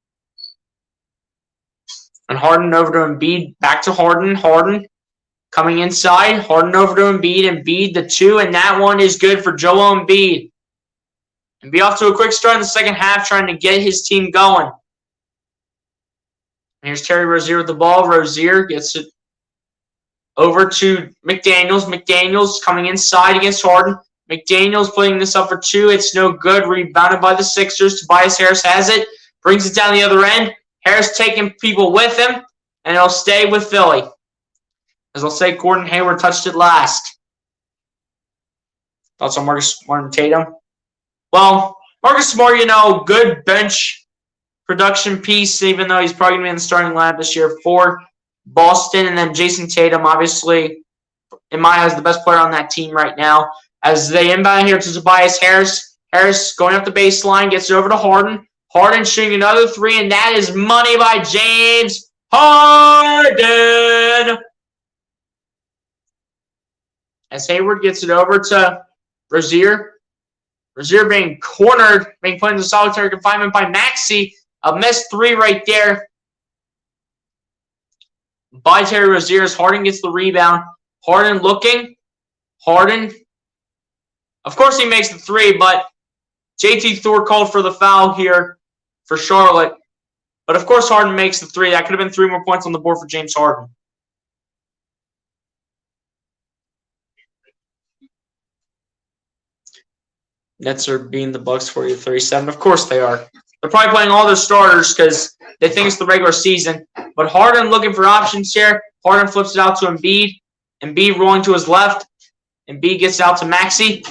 And Harden over to Embiid, back to Harden. Harden coming inside. Harden over to Embiid. Embiid the 2, and that one is good for Joel Embiid. Embiid off to a quick start in the second half, trying to get his team going. Here's Terry Rozier with the ball. Rozier gets it over to McDaniels. McDaniels coming inside against Harden. McDaniels putting this up for 2. It's no good. Rebounded by the Sixers. Tobias Harris has it. Brings it down the other end. Harris taking people with him. And it'll stay with Philly. As I'll say, Gordon Hayward touched it last. Thoughts on Marcus Smart and Tatum? Well, Marcus Smart, good bench production piece, even though he's probably going to be in the starting lineup this year for Boston. And then Jason Tatum, obviously, in my eyes, the best player on that team right now. As they inbound here to Tobias Harris. Harris going up the baseline, gets it over to Harden. Harden shooting another 3, and that is money by James Harden. As Hayward gets it over to Rozier. Rozier being cornered, being put into solitary confinement by Maxey. A missed 3 right there by Terry Rozier as Harden gets the rebound. Harden looking. Harden. Of course he makes the 3, but JT Thor called for the foul here for Charlotte. But of course Harden makes the 3. That could have been 3 more points on the board for James Harden. Nets are beating the Bucks 40-37. Of course they are. They're probably playing all their starters because they think it's the regular season. But Harden looking for options here. Harden flips it out to Embiid. Embiid rolling to his left. Embiid gets it out to Maxey.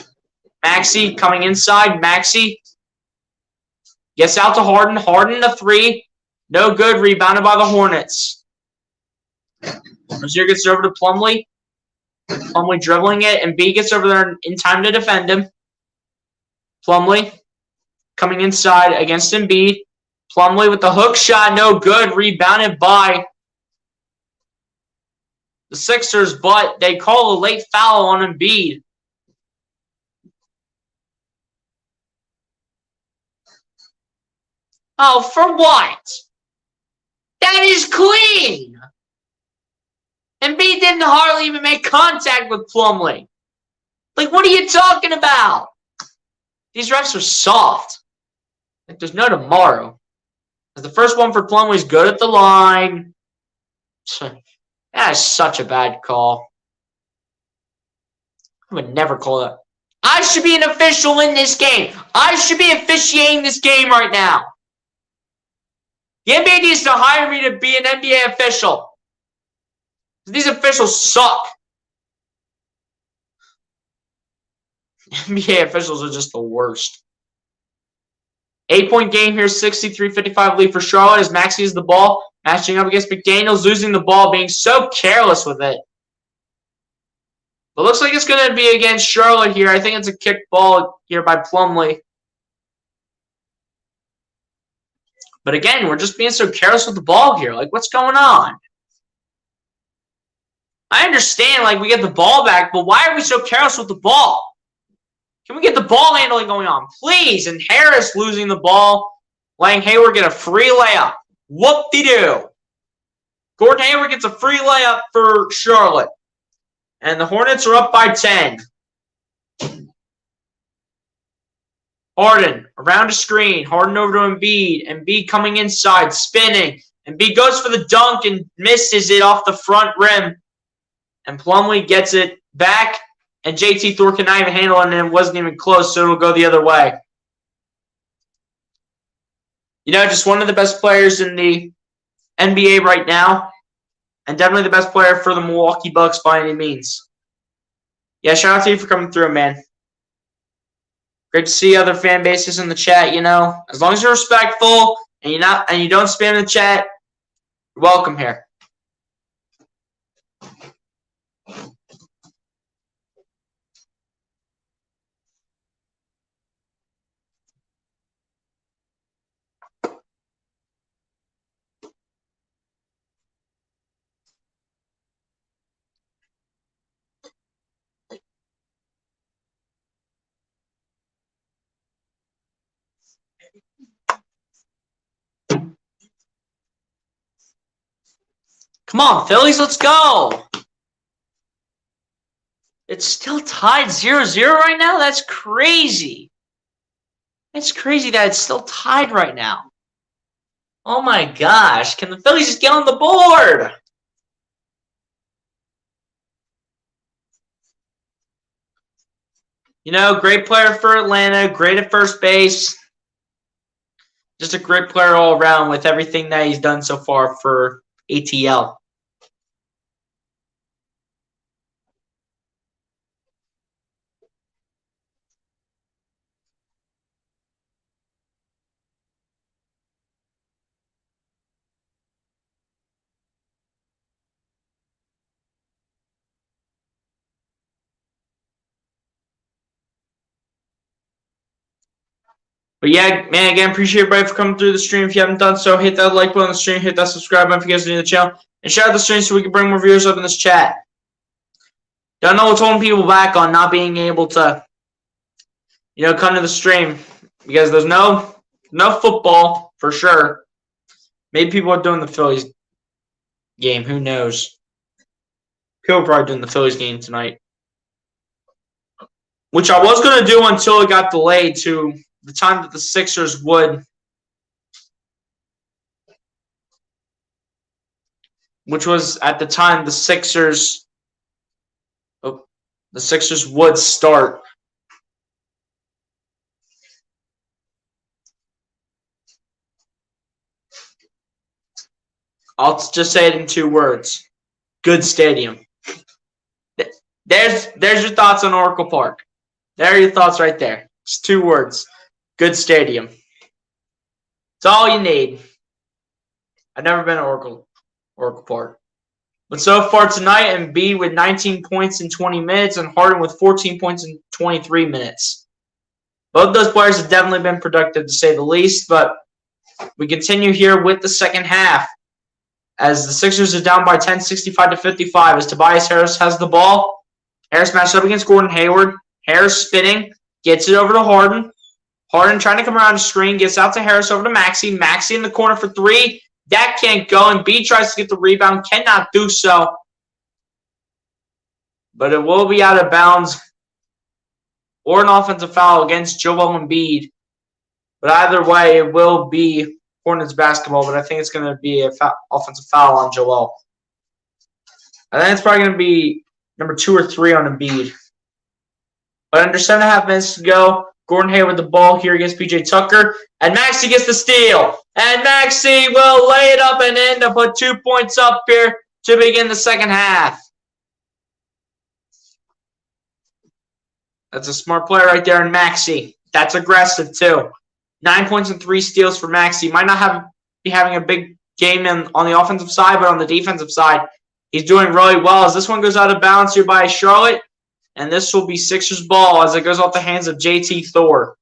Maxey coming inside. Maxey gets out to Harden. Harden the 3. No good. Rebounded by the Hornets. Rozier gets it over to Plumlee. Plumlee dribbling it. Embiid gets over there in time to defend him. Plumlee coming inside against Embiid. Plumlee with the hook shot, no good. Rebounded by the Sixers, but they call a late foul on Embiid. Oh, for what? That is clean. Embiid didn't hardly even make contact with Plumlee. Like, what are you talking about? These refs are soft. Like, there's no tomorrow. The first one for Plumlee is good at the line. That is such a bad call. I would never call that. I should be an official in this game. I should be officiating this game right now. The NBA needs to hire me to be an NBA official. These officials suck. NBA officials are just the worst. 8-point game here, 63-55 lead for Charlotte as Maxey has the ball, matching up against McDaniels, losing the ball, being so careless with it. But looks like it's going to be against Charlotte here. I think it's a kick ball here by Plumlee. But again, we're just being so careless with the ball here. Like, what's going on? I understand, like, we get the ball back, but why are we so careless with the ball? Can we get the ball handling going on, please? And Harris losing the ball, letting Hayward get a free layup. Whoop-de-doo. Gordon Hayward gets a free layup for Charlotte. And the Hornets are up by 10. Harden around a screen. Harden over to Embiid. Embiid coming inside, spinning. Embiid goes for the dunk and misses it off the front rim. And Plumlee gets it back. And JT Thor cannot even handle it, and it wasn't even close, so it'll go the other way. Just one of the best players in the NBA right now. And definitely the best player for the Milwaukee Bucks by any means. Yeah, shout out to you for coming through, man. Great to see other fan bases in the chat, As long as you're respectful and you don't spam the chat, you're welcome here. Come on, Phillies, let's go. It's still tied 0-0 right now? That's crazy. It's crazy that it's still tied right now. Oh my gosh. Can the Phillies just get on the board? You know, great player for Atlanta, great at first base. Just a great player all around with everything that he's done so far for ATL. But yeah, man, again, appreciate everybody for coming through the stream. If you haven't done so, hit that like button on the stream, hit that subscribe button if you guys are new to the channel, and share the stream so we can bring more viewers up in this chat. Don't know what's holding people back on not being able to, come to the stream because there's no football for sure. Maybe people are doing the Phillies game. Who knows? People are probably doing the Phillies game tonight, which I was going to do until it got delayed to the time that the Sixers would, which was at the time the Sixers would start. I'll just say it in 2 words. Good stadium. There's your thoughts on Oracle Park. There are your thoughts right there. It's 2 words. Good stadium. It's all you need. I've never been to Oracle Park. But so far tonight, Embiid with 19 points in 20 minutes and Harden with 14 points in 23 minutes. Both those players have definitely been productive, to say the least. But we continue here with the second half, as the Sixers are down by 10, 65-55, as Tobias Harris has the ball. Harris matched up against Gordon Hayward. Harris spinning, gets it over to Harden. Harden trying to come around the screen, gets out to Harris over to Maxey. Maxey in the corner for 3. That can't go. Embiid tries to get the rebound, cannot do so. But it will be out of bounds or an offensive foul against Joel Embiid. But either way, it will be Hornets basketball, but I think it's going to be an offensive foul on Joel. I think it's probably going to be number 2 or 3 on Embiid. But under 7.5 minutes to go, Gordon Hayward the ball here against P.J. Tucker. And Maxey gets the steal. And Maxey will lay it up and in to put 2 points up here to begin the second half. That's a smart play right there in Maxey. That's aggressive too. 9 points and 3 steals for Maxey. Might not be having a big game on the offensive side, but on the defensive side, he's doing really well. As this one goes out of bounds here by Charlotte, and this will be Sixers ball as it goes off the hands of J.T. Thor.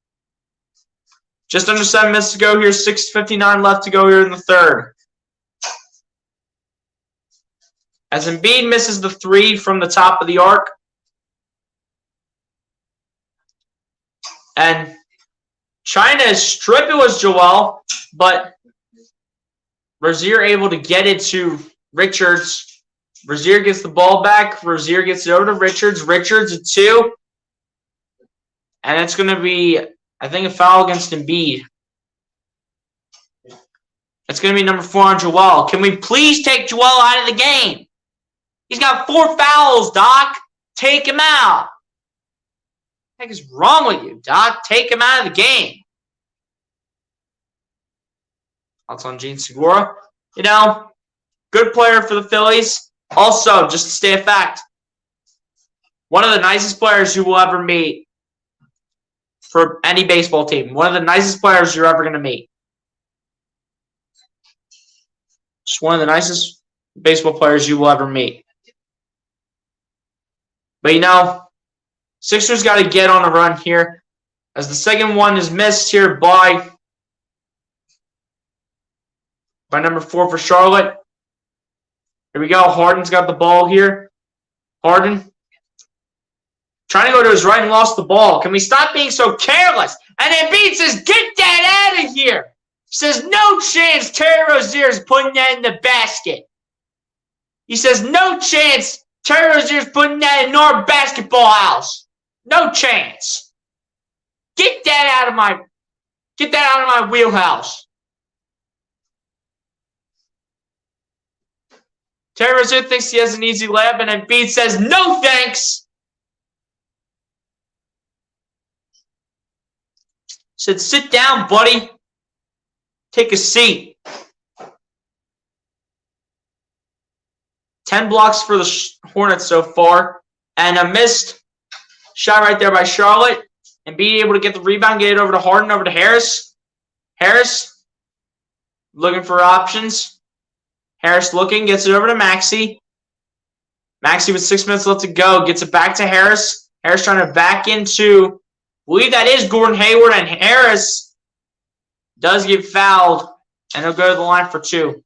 Just under 7 minutes to go here. 6:59 left to go here in the third. As Embiid misses the 3 from the top of the arc. And trying to strip it was Joel, but Rozier able to get it to Richards. Rozier gets the ball back. Rozier gets it over to Richards. Richards a 2. And it's going to be, I think, a foul against Embiid. It's going to be number 4 on Joel. Can we please take Joel out of the game? He's got 4 fouls, Doc. Take him out. What the heck is wrong with you, Doc? Take him out of the game. Thoughts on Gene Segura? Good player for the Phillies. Also, just to stay a fact, one of the nicest players you will ever meet for any baseball team. One of the nicest players you're ever going to meet. Just one of the nicest baseball players you will ever meet. But Sixers got to get on a run here, as the second one is missed here by number 4 for Charlotte. Here we go. Harden's got the ball here. Harden trying to go to his right and lost the ball. Can we stop being so careless? And Embiid says, get that out of here. He says, no chance Terry Rozier is putting that in the basket. He says, no chance Terry Rozier is putting that in our basketball house. No chance. Get that out of my wheelhouse. Terry Rozier thinks he has an easy layup, and Embiid says, no thanks. Said, sit down, buddy. Take a seat. 10 blocks for the Hornets so far. And a missed shot right there by Charlotte. And being able to get the rebound, get it over to Harden, over to Harris. Harris looking for options. Harris looking, gets it over to Maxey. Maxey with 6 minutes left to go. Gets it back to Harris. Harris trying to back into, I believe that is Gordon Hayward. And Harris does get fouled. And he'll go to the line for 2.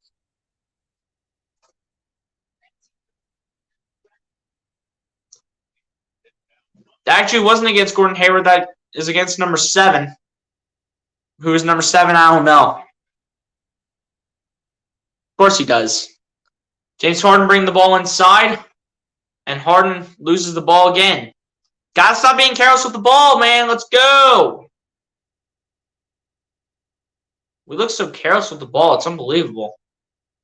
That actually wasn't against Gordon Hayward. That is against number 7. Who is number 7? I don't know. Of course he does. James Harden bringing the ball inside. And Harden loses the ball again. Gotta stop being careless with the ball, man. Let's go. We look so careless with the ball. It's unbelievable.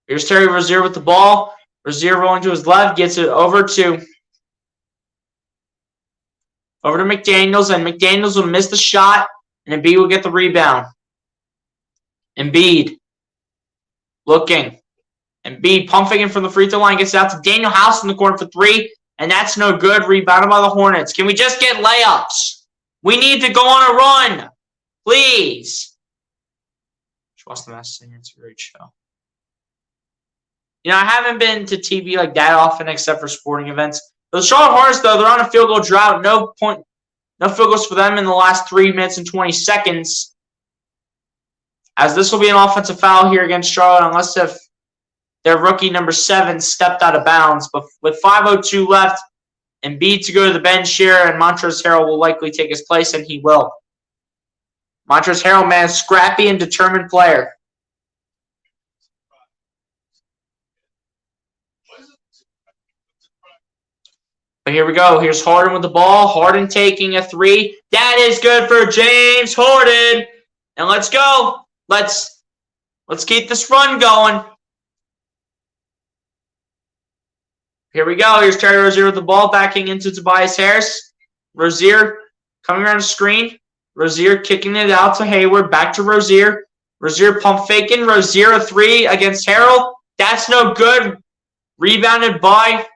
Here's Terry Rozier with the ball. Rozier rolling to his left. Gets it over to McDaniels, and McDaniels will miss the shot, and Embiid will get the rebound. Embiid looking. Embiid pump faking from the free throw line, gets it out to Daniel House in the corner for 3, and that's no good. Rebounded by the Hornets. Can we just get layups? We need to go on a run. Please. Watch the Masked Singer. It's a great show. You know, I haven't been to TV like that often except for sporting events. The Charlotte Hornets, though, they're on a field goal drought. No field goals for them in the last 3 minutes and 20 seconds. As this will be an offensive foul here against Charlotte, unless if their rookie number 7 stepped out of bounds. But with 5:02 left, Embiid to go to the bench here, and Montrezl Harrell will likely take his place, and he will. Montrezl Harrell, man, scrappy and determined player. But here we go. Here's Harden with the ball. Harden taking a 3. That is good for James Harden. And let's go. Let's keep this run going. Here we go. Here's Terry Rozier with the ball, backing into Tobias Harris. Rozier coming around the screen. Rozier kicking it out to Hayward. Back to Rozier. Rozier pump faking. Rozier a 3 against Harrell. That's no good. Rebounded by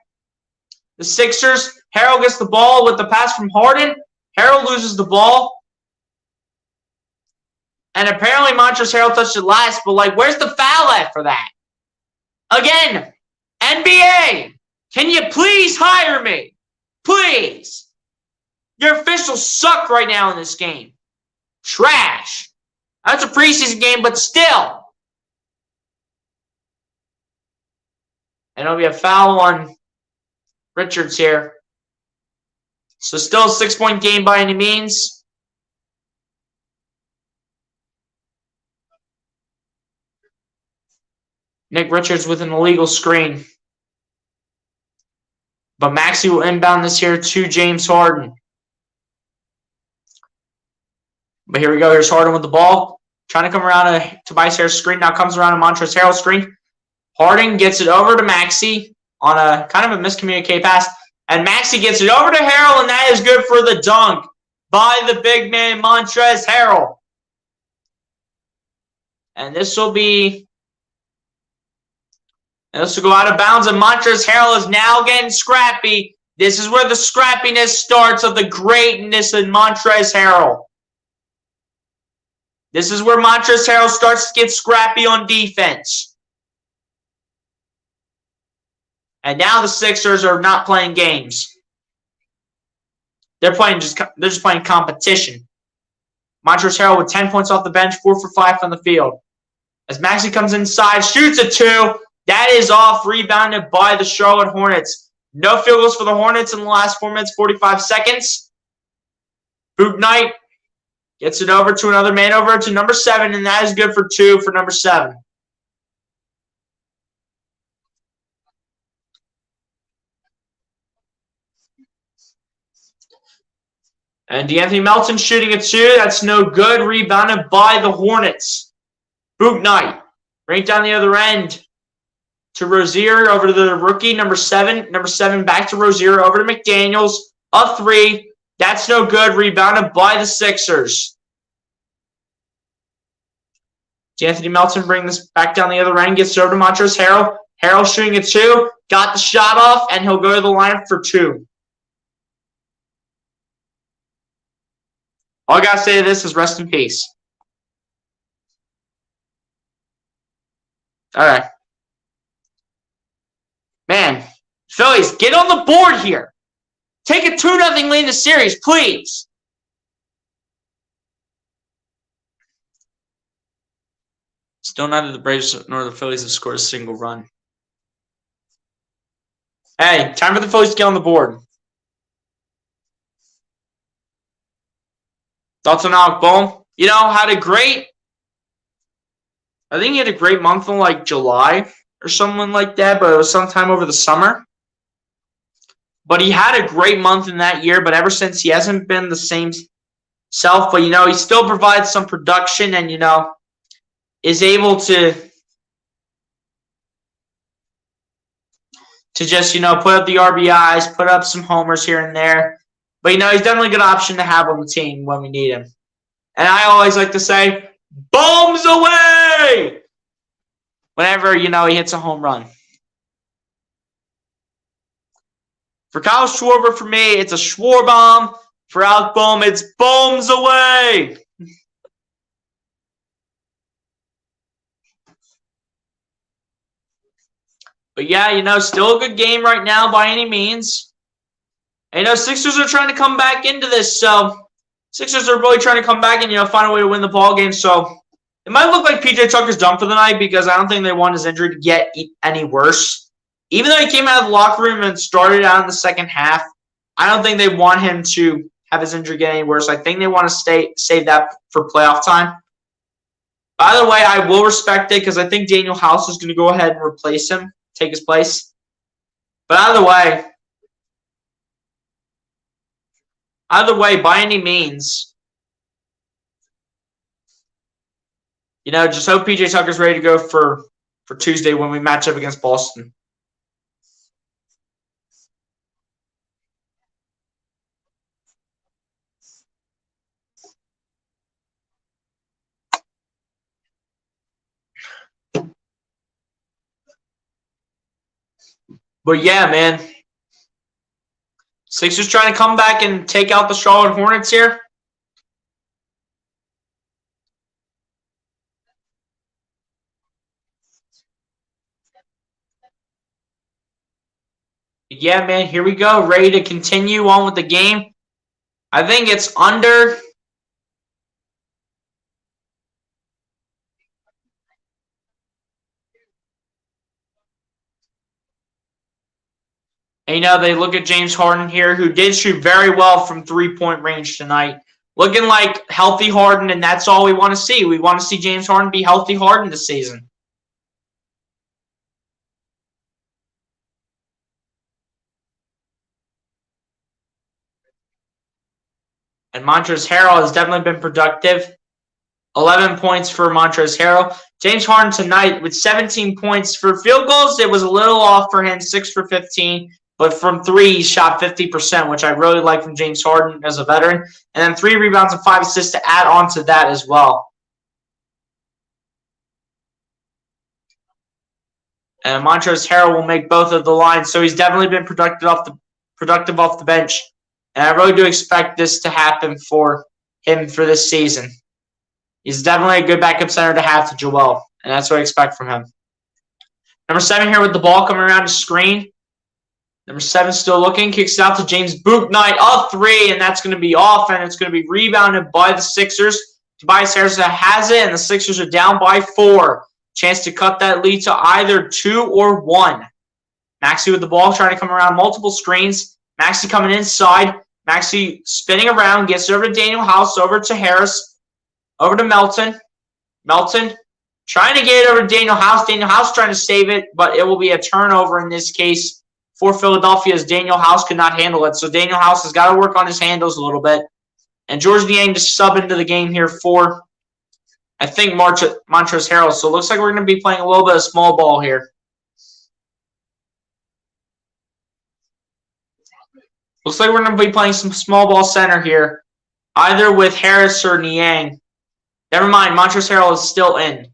the Sixers. Harrell gets the ball with the pass from Harden. Harrell loses the ball. And apparently Montrezl Harrell touched it last, but like, where's the foul at for that? Again, NBA, can you please hire me? Please. Your officials suck right now in this game. Trash. That's a preseason game, but still. And it'll be a foul on Richards here. So still a 6-point game by any means. Nick Richards with an illegal screen. But Maxey will inbound this here to James Harden. But here we go. Here's Harden with the ball. Trying to come around a Tobias Harris screen. Now comes around a Montrezl Harrell screen. Harden gets it over to Maxey on a kind of a miscommunicated pass. And Maxey gets it over to Harrell, and that is good for the dunk by the big man, Montrezl Harrell. And this will go out of bounds, and Montrezl Harrell is now getting scrappy. This is where the scrappiness starts of the greatness in Montrezl Harrell. This is where Montrezl Harrell starts to get scrappy on defense. And now the Sixers are not playing games. They're just playing competition. Montrezl Harrell with 10 points off the bench, 4 for 5 from the field. As Maxey comes inside, shoots a 2. That is off, rebounded by the Charlotte Hornets. No field goals for the Hornets in the last 4 minutes, 45 seconds. Boot Knight gets it over to another man, over to number 7, and that is good for 2 for number 7. And DeAnthony Melton shooting a 2. That's no good. Rebounded by the Hornets. Boot Knight. Right down the other end to Rozier, over to the rookie, number 7. Number 7 back to Rozier, over to McDaniels. A 3. That's no good. Rebounded by the Sixers. Anthony Melton bring this back down the other end. Gets over to Montrezl Harrell. Harrell shooting a 2. Got the shot off, and he'll go to the lineup for 2. All I got to say to this is rest in peace. All right. Man, Phillies, get on the board here. Take a 2-0 lead in the series, please. Still neither the Braves nor the Phillies have scored a single run. Hey, time for the Phillies to get on the board. Thoughts on Alec Bohm? You know, I think he had a great month in like July or something like that, but it was sometime over the summer. But he had a great month in that year, but ever since he hasn't been the same self. But, you know, he still provides some production and, you know, is able to just, you know, put up the RBIs, put up some homers here and there. But, you know, he's definitely a good option to have on the team when we need him. And I always like to say, bombs away! Whenever, you know, he hits a home run. For Kyle Schwarber, for me, it's a Schwarbomb. For Alec Bohm, it's bombs away! But yeah, you know, still a good game right now by any means. And, you know, Sixers are trying to come back into this, so Sixers are really trying to come back and, you know, find a way to win the ball game. So it might look like PJ Tucker's done for the night because I don't think they want his injury to get any worse. Even though he came out of the locker room and started out in the second half, I don't think they want him to have his injury get any worse. I think they want to save that for playoff time. By the way, I will respect it because I think Daniel House is going to go ahead and replace him, take his place. But either way, by any means, you know, just hope PJ Tucker's ready to go for Tuesday when we match up against Boston. But yeah, man. Sixers trying to come back and take out the Charlotte Hornets here. Yeah, man, here we go. Ready to continue on with the game. I think it's under. And, you know, they look at James Harden here, who did shoot very well from three-point range tonight. Looking like healthy Harden, and that's all we want to see. We want to see James Harden be healthy Harden this season. And Montrezl Harrell has definitely been productive. 11 points for Montrezl Harrell. James Harden tonight with 17 points. For field goals, it was a little off for him, 6 for 15. But from 3, he shot 50%, which I really like from James Harden as a veteran. And then 3 rebounds and 5 assists to add on to that as well. And Montrezl Harrell will make both of the lines. So he's definitely been productive off the bench. And I really do expect this to happen for him for this season. He's definitely a good backup center to have to Joel. And that's what I expect from him. Number 7 here with the ball coming around the screen. Number 7 still looking. Kicks it out to James Bouknight. A 3, and that's going to be off, and it's going to be rebounded by the Sixers. Tobias Harris has it, and the Sixers are down by 4. Chance to cut that lead to either 2 or 1. Maxey with the ball, trying to come around multiple screens. Maxey coming inside. Maxey spinning around. Gets it over to Daniel House. Over to Harris. Over to Melton. Melton trying to get it over to Daniel House. Daniel House trying to save it, but it will be a turnover in this case for Philadelphia, as Daniel House could not handle it. So Daniel House has got to work on his handles a little bit. And George Niang to sub into the game here for, I think, Montrezl Harrell. So it looks like we're going to be playing a little bit of small ball here. Looks like we're going to be playing some small ball center here, either with Harris or Niang. Never mind, Montrezl Harrell is still in.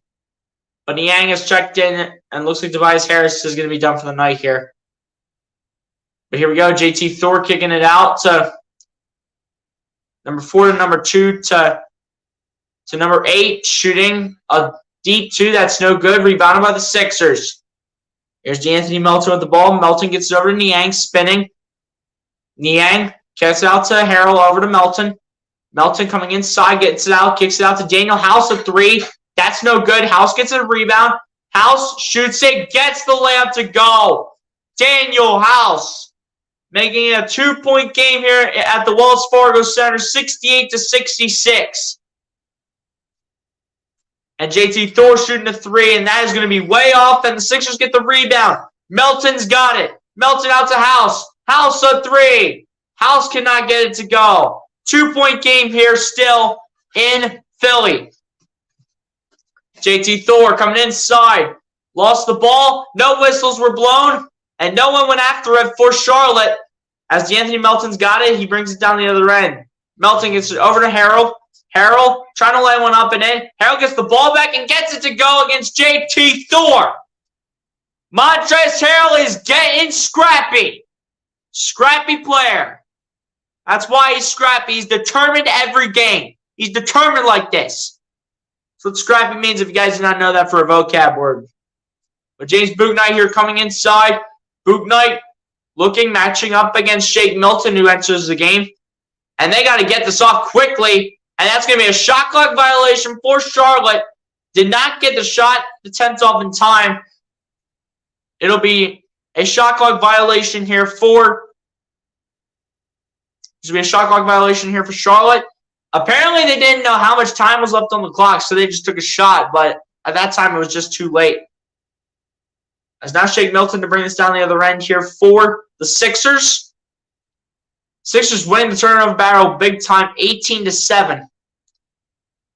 But Niang is checked in, and looks like Tobias Harris is going to be done for the night here. But here we go, JT Thor kicking it out to number 4 to number 2 to number 8, shooting a deep 2. That's no good. Rebounded by the Sixers. Here's DeAnthony Melton with the ball. Melton gets it over to Niang, spinning. Niang kicks it out to Harrell, over to Melton. Melton coming inside, gets it out, kicks it out to Daniel House, a 3. That's no good. House gets a rebound. House shoots it, gets the layup to go. Daniel House making it a 2-point game here at the Wells Fargo Center, 68-66. And JT Thor shooting a 3, and that is going to be way off, and the Sixers get the rebound. Melton's got it. Melton out to House. House a 3. House cannot get it to go. 2-point game here still in Philly. JT Thor coming inside. Lost the ball. No whistles were blown, and no one went after it for Charlotte. As DeAnthony Melton's got it, he brings it down the other end. Melton gets it over to Harrell. Harrell trying to lay one up and in. Harrell gets the ball back and gets it to go against JT Thor. Montrezl Harrell is getting scrappy. Scrappy player. That's why he's scrappy. He's determined every game. He's determined like this. That's what scrappy means if you guys do not know that for a vocab word. But James Bouknight here coming inside. Bouknight looking, matching up against Shake Milton, who enters the game. And they got to get this off quickly. And that's going to be a shot clock violation for Charlotte. Did not get the shot attempt off in time. It'll be a shot clock violation here for Charlotte. Apparently, they didn't know how much time was left on the clock, so they just took a shot. But at that time, it was just too late. As now Shake Milton to bring this down the other end here for the Sixers. Sixers winning the turnover battle big time, 18-7.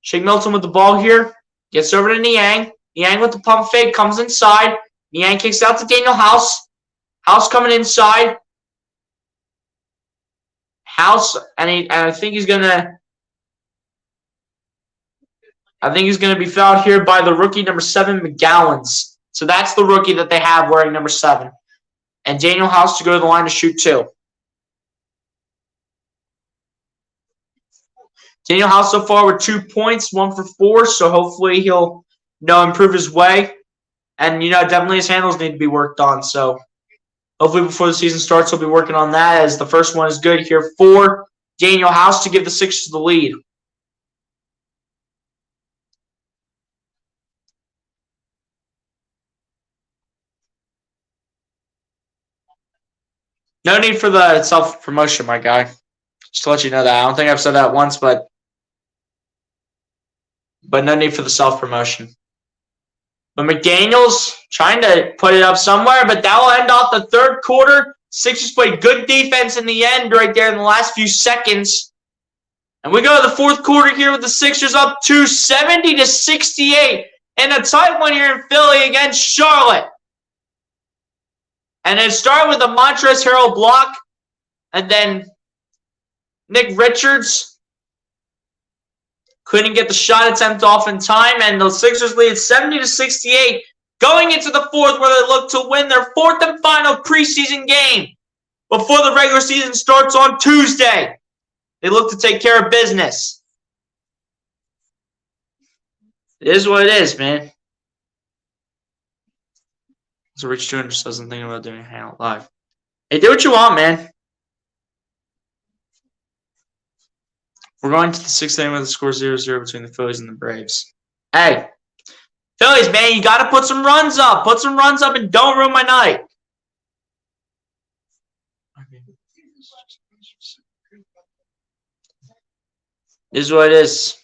Shake Milton with the ball here. Gets over to Niang. Niang with the pump fake, comes inside. Niang kicks out to Daniel House. House coming inside. House, and I think he's gonna be fouled here by the rookie number 7, McGowans. So that's the rookie that they have wearing number 7. And Daniel House to go to the line to shoot 2. Daniel House so far with 2 points, 1 for 4. So hopefully he'll improve his way. And definitely his handles need to be worked on. So hopefully before the season starts, he'll be working on that, as the first one is good here for Daniel House to give the Sixers the lead. No need for the self-promotion, my guy. Just to let you know that. I don't think I've said that once, but no need for the self-promotion. But McDaniels trying to put it up somewhere, but that will end off the third quarter. Sixers played good defense in the end right there in the last few seconds. And we go to the fourth quarter here with the Sixers up to 70-68. And a tight one here in Philly against Charlotte. And it started with a Montrezl Harrell block. And then Nick Richards couldn't get the shot attempt off in time, and the Sixers lead 70-68 going into the fourth, where they look to win their fourth and final preseason game before the regular season starts on Tuesday. They look to take care of business. It is what it is, man. So Rich 200 doesn't think about doing Hangout Live. Hey, do what you want, man. We're going to the sixth inning with the score 0-0 between the Phillies and the Braves. Hey, Phillies, man, you got to put some runs up. Put some runs up and don't ruin my night. This is what it is.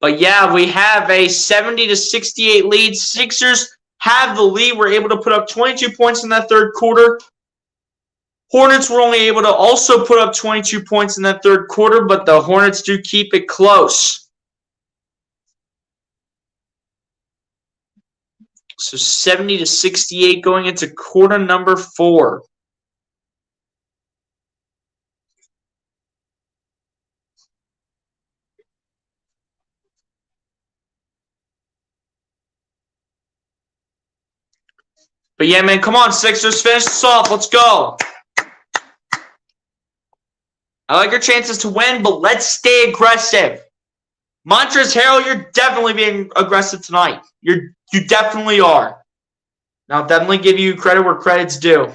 But yeah, we have a 70-68 lead. Sixers have the lead. We're able to put up 22 points in that third quarter. Hornets were only able to also put up 22 points in that third quarter, but the Hornets do keep it close. So 70-68 going into quarter number 4. But yeah, man, come on, Sixers, finish this off. Let's go. I like your chances to win, but let's stay aggressive. Montrezl Harrell, you're definitely being aggressive tonight. You definitely are. And I'll definitely give you credit where credit's due.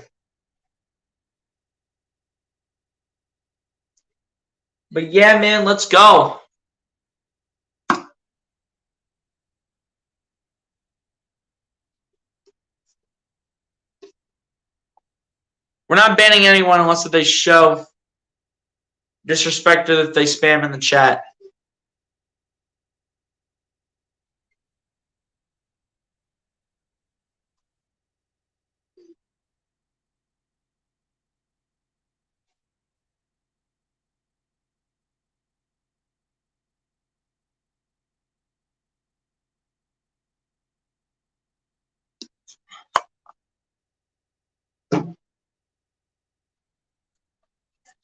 But yeah, man, let's go. We're not banning anyone unless they show disrespect that they spam in the chat.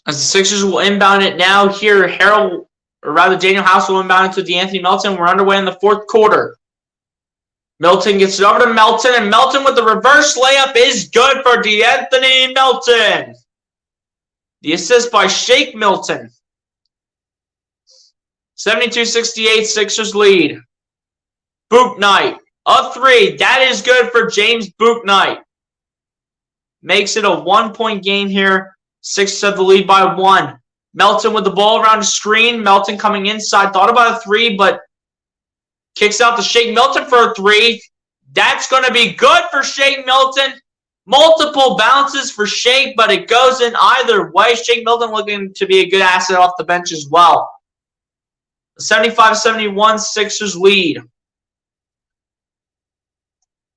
As the Sixers will inbound it now here, Daniel House will inbound it to DeAnthony Melton. We're underway in the fourth quarter. Milton gets it over to Melton, and Melton with the reverse layup is good for DeAnthony Melton. The assist by Shake Milton. 72-68, Sixers lead. Bouknight, a three. That is good for James Bouknight. Makes it a 1-point game here. Sixers have the lead by 1. Melton with the ball around the screen. Melton coming inside. Thought about a three, but kicks out to Shake Milton for a three. That's going to be good for Shake Milton. Multiple bounces for Shake, but it goes in either way. Shake Milton looking to be a good asset off the bench as well. 75-71, Sixers lead.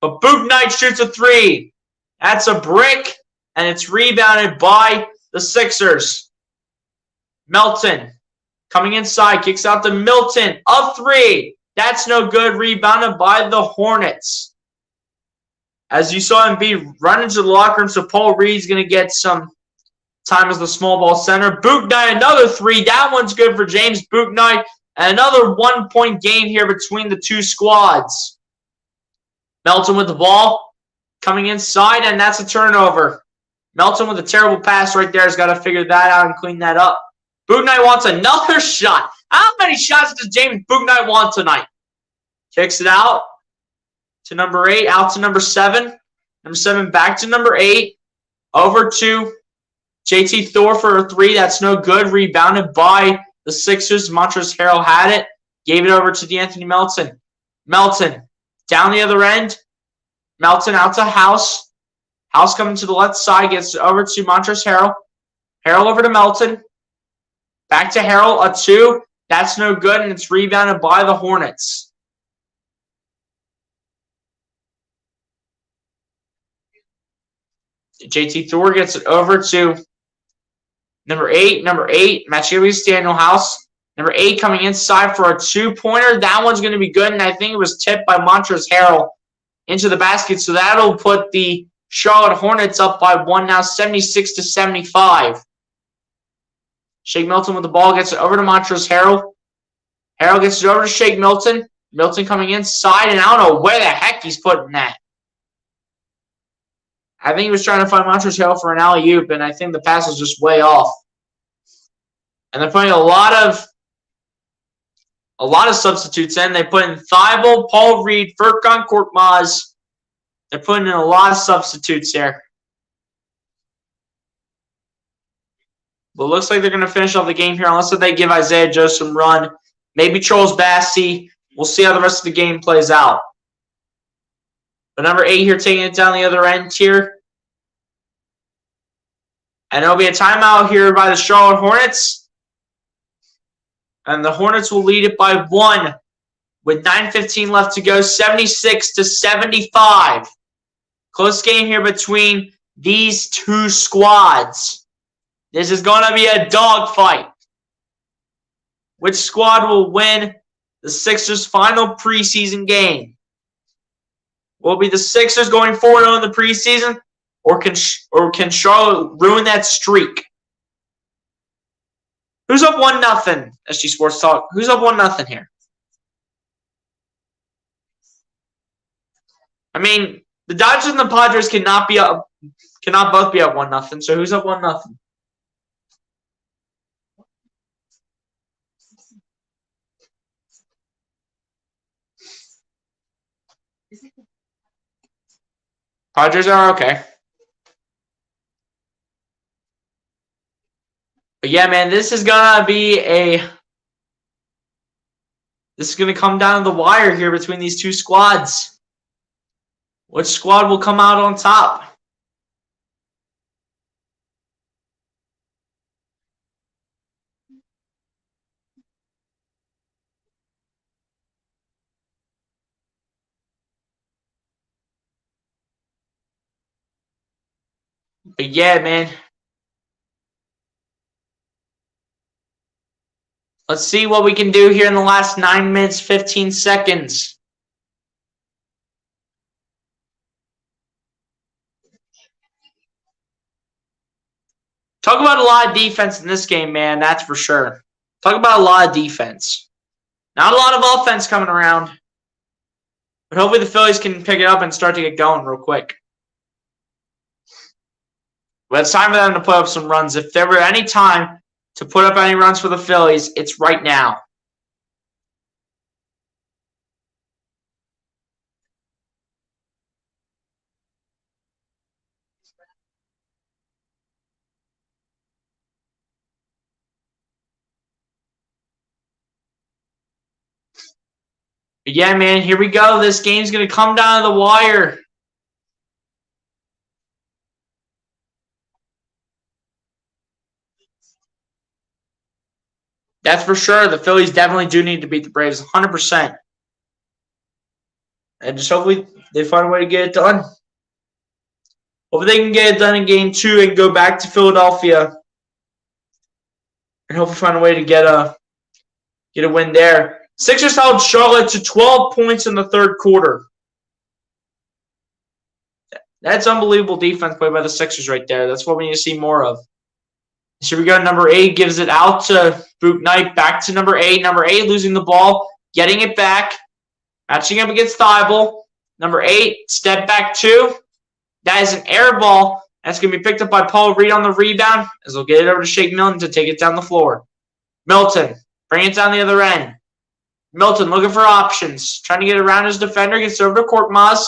But Bouknight shoots a three. That's a brick, and it's rebounded by the Sixers. Melton coming inside, kicks out to Milton. A three. That's no good. Rebounded by the Hornets. As you saw him be running to the locker room, so Paul Reed's going to get some time as the small ball center. Bouknight, another three. That one's good for James Bouknight. And another 1-point game here between the two squads. Melton with the ball coming inside, and that's a turnover. Melton with a terrible pass right there has got to figure that out and clean that up. Bouknight wants another shot. How many shots does James Bouknight want tonight? Kicks it out to number 8, out to number 7. Number 7 back to number 8. Over to JT Thor for a three. That's no good. Rebounded by the Sixers. Montrezl Harrell had it. Gave it over to DeAnthony Melton. Melton down the other end. Melton out to House. House coming to the left side. Gets over to Montrezl Harrell. Harrell over to Melton. Back to Harrell. A two. That's no good, and it's rebounded by the Hornets. JT Thor gets it over to number 8. Number 8, matching with Daniel House. Number 8 coming inside for a two-pointer. That one's going to be good, and I think it was tipped by Montrezl Harrell into the basket. So that'll put the Charlotte Hornets up by 1 now, 76-75. Shake Milton with the ball, gets it over to Montrezl Harrell. Harrell gets it over to Shake Milton. Milton coming inside, and I don't know where the heck he's putting that. I think he was trying to find Montrezl Harrell for an alley-oop, and I think the pass was just way off. And they're putting a lot of substitutes in. They put in Thibault, Paul Reed, Furkan Korkmaz. They're putting in a lot of substitutes here. But it looks like they're going to finish off the game here unless they give Isaiah Joe some run. Maybe Charles Bassey. We'll see how the rest of the game plays out. But number 8 here taking it down the other end here. And there'll be a timeout here by the Charlotte Hornets. And the Hornets will lead it by 1 with 9:15 left to go, 76-75. Close game here between these two squads. This is going to be a dogfight. Which squad will win the Sixers' final preseason game? Will it be the Sixers going 4-0 in the preseason, or can Charlotte ruin that streak? Who's up 1-0? SG Sports Talk. Who's up 1-0 here? I mean, The Dodgers and the Padres cannot both be up 1-0. So who's up 1-0? Padres are okay. But yeah, man, this is gonna come down to the wire here between these two squads. Which squad will come out on top? But yeah, man. Let's see what we can do here in the last 9 minutes, 15 seconds. Talk about a lot of defense in this game, man. That's for sure. Talk about a lot of defense. Not a lot of offense coming around. But hopefully the Phillies can pick it up and start to get going real quick. But it's time for them to put up some runs. If there were any time to put up any runs for the Phillies, it's right now. But yeah, man, here we go. This game's going to come down to the wire. That's for sure. The Phillies definitely do need to beat the Braves 100%. And just hopefully they find a way to get it done. Hopefully they can get it done in Game 2 and go back to Philadelphia. And hopefully find a way to get a win there. Sixers held Charlotte to 12 points in the third quarter. That's unbelievable defense played by the Sixers right there. That's what we need to see more of. So here we go. Number 8 gives it out to Boot Knight. Back to number 8. Number 8 losing the ball. Getting it back. Matching up against Thibault. Number 8, step back 2. That is an air ball. That's going to be picked up by Paul Reed on the rebound. As they'll get it over to Shake Milton to take it down the floor. Milton, bring it down the other end. Milton looking for options. Trying to get around his defender. Gets over to Korkmaz.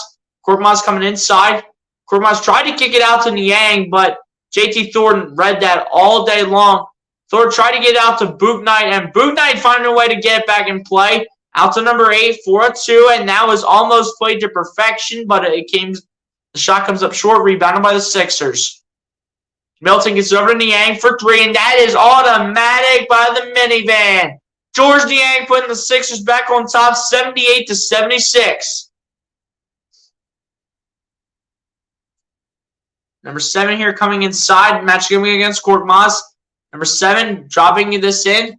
Korkmaz coming inside. Korkmaz tried to kick it out to Niang, but JT Thornton read that all day long. Thornton tried to get out to Boot Knight, and Boot Knight finding a way to get it back in play. Out to number 8 for a 2, and that was almost played to perfection, but the shot comes up short, rebounded by the Sixers. Milton gets over to Niang for 3, and that is automatic by the minivan. George Niang putting the Sixers back on top, 78-76. Number 7 here coming inside, matching up against Korkmaz. Number 7 dropping this in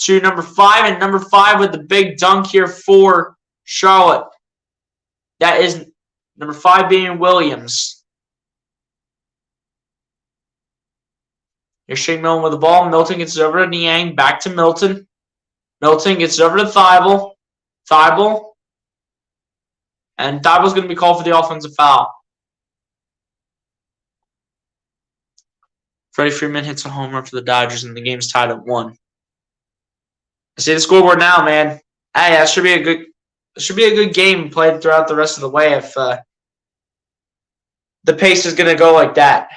to number 5, and number 5 with the big dunk here for Charlotte. That is number 5 being Williams. Here's Shane Milton with the ball. Milton gets it over to Niang. Back to Milton. Milton gets it over to Thibault. Thibault. And Thibault's going to be called for the offensive foul. Freddie Freeman hits a home run for the Dodgers, and the game's tied at 1. I see the scoreboard now, man. Hey, that should be a good game played throughout the rest of the way if the pace is going to go like that.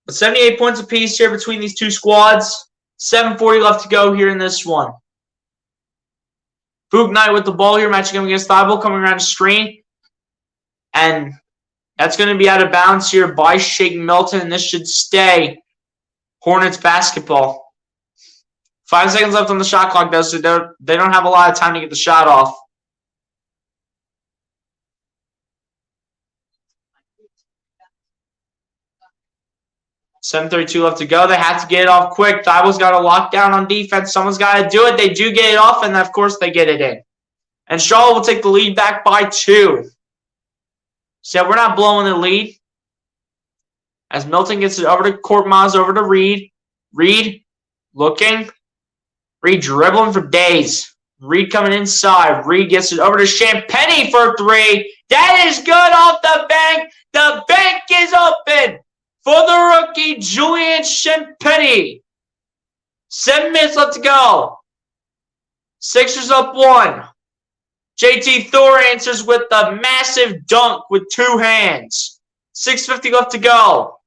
But 78 points apiece here between these two squads. 7:40 left to go here in this one. Boog Knight with the ball here, matching up against Thibault, coming around the screen. And that's going to be out of bounds here by Shake Milton, and this should stay Hornets basketball. 5 seconds left on the shot clock, though, so they don't have a lot of time to get the shot off. $7:32 left to go. They have to get it off quick. Thibault's got to lock down on defense. Someone's got to do it. They do get it off, and of course they get it in. And Charlotte will take the lead back by 2. So we're not blowing the lead. As Milton gets it over to Korkmaz, over to Reed. Reed looking. Reed dribbling for days. Reed coming inside. Reed gets it over to Champagnie for 3. That is good off the bank. The bank is open for the rookie, Julian Champagnie. 7 minutes left to go. Sixers up 1. JT Thor answers with a massive dunk with 2 hands. 6:50 left to go.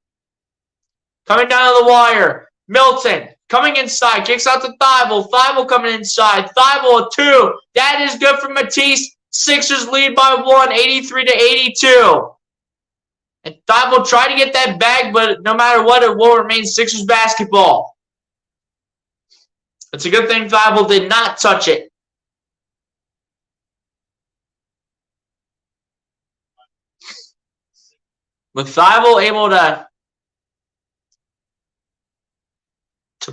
Coming down to the wire. Milton coming inside. Kicks out to Thibault. Thibault coming inside. Thibault a 2. That is good for Matisse. Sixers lead by 1, 83-82. And Thibault tried to get that bag, but no matter what, it will remain Sixers basketball. It's a good thing Thibault did not touch it. With Thibault able to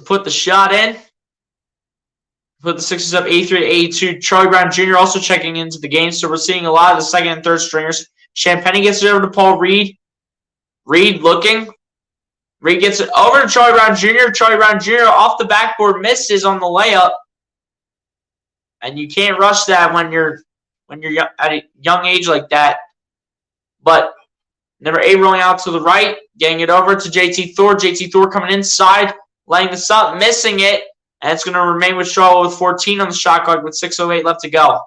put the shot in, put the Sixers up 83-82. Charlie Brown Jr. also checking into the game, so we're seeing a lot of the second and third stringers. Champagnie gets it over to Paul Reed. Reed looking. Reed gets it over to Charlie Brown Jr. Charlie Brown Jr. off the backboard misses on the layup. And you can't rush that when you're at a young age like that. But number 8 rolling out to the right, getting it over to JT Thor. JT Thor coming inside, laying this up, missing it. And it's going to remain with Charlotte with 14 on the shot clock with 6:08 left to go.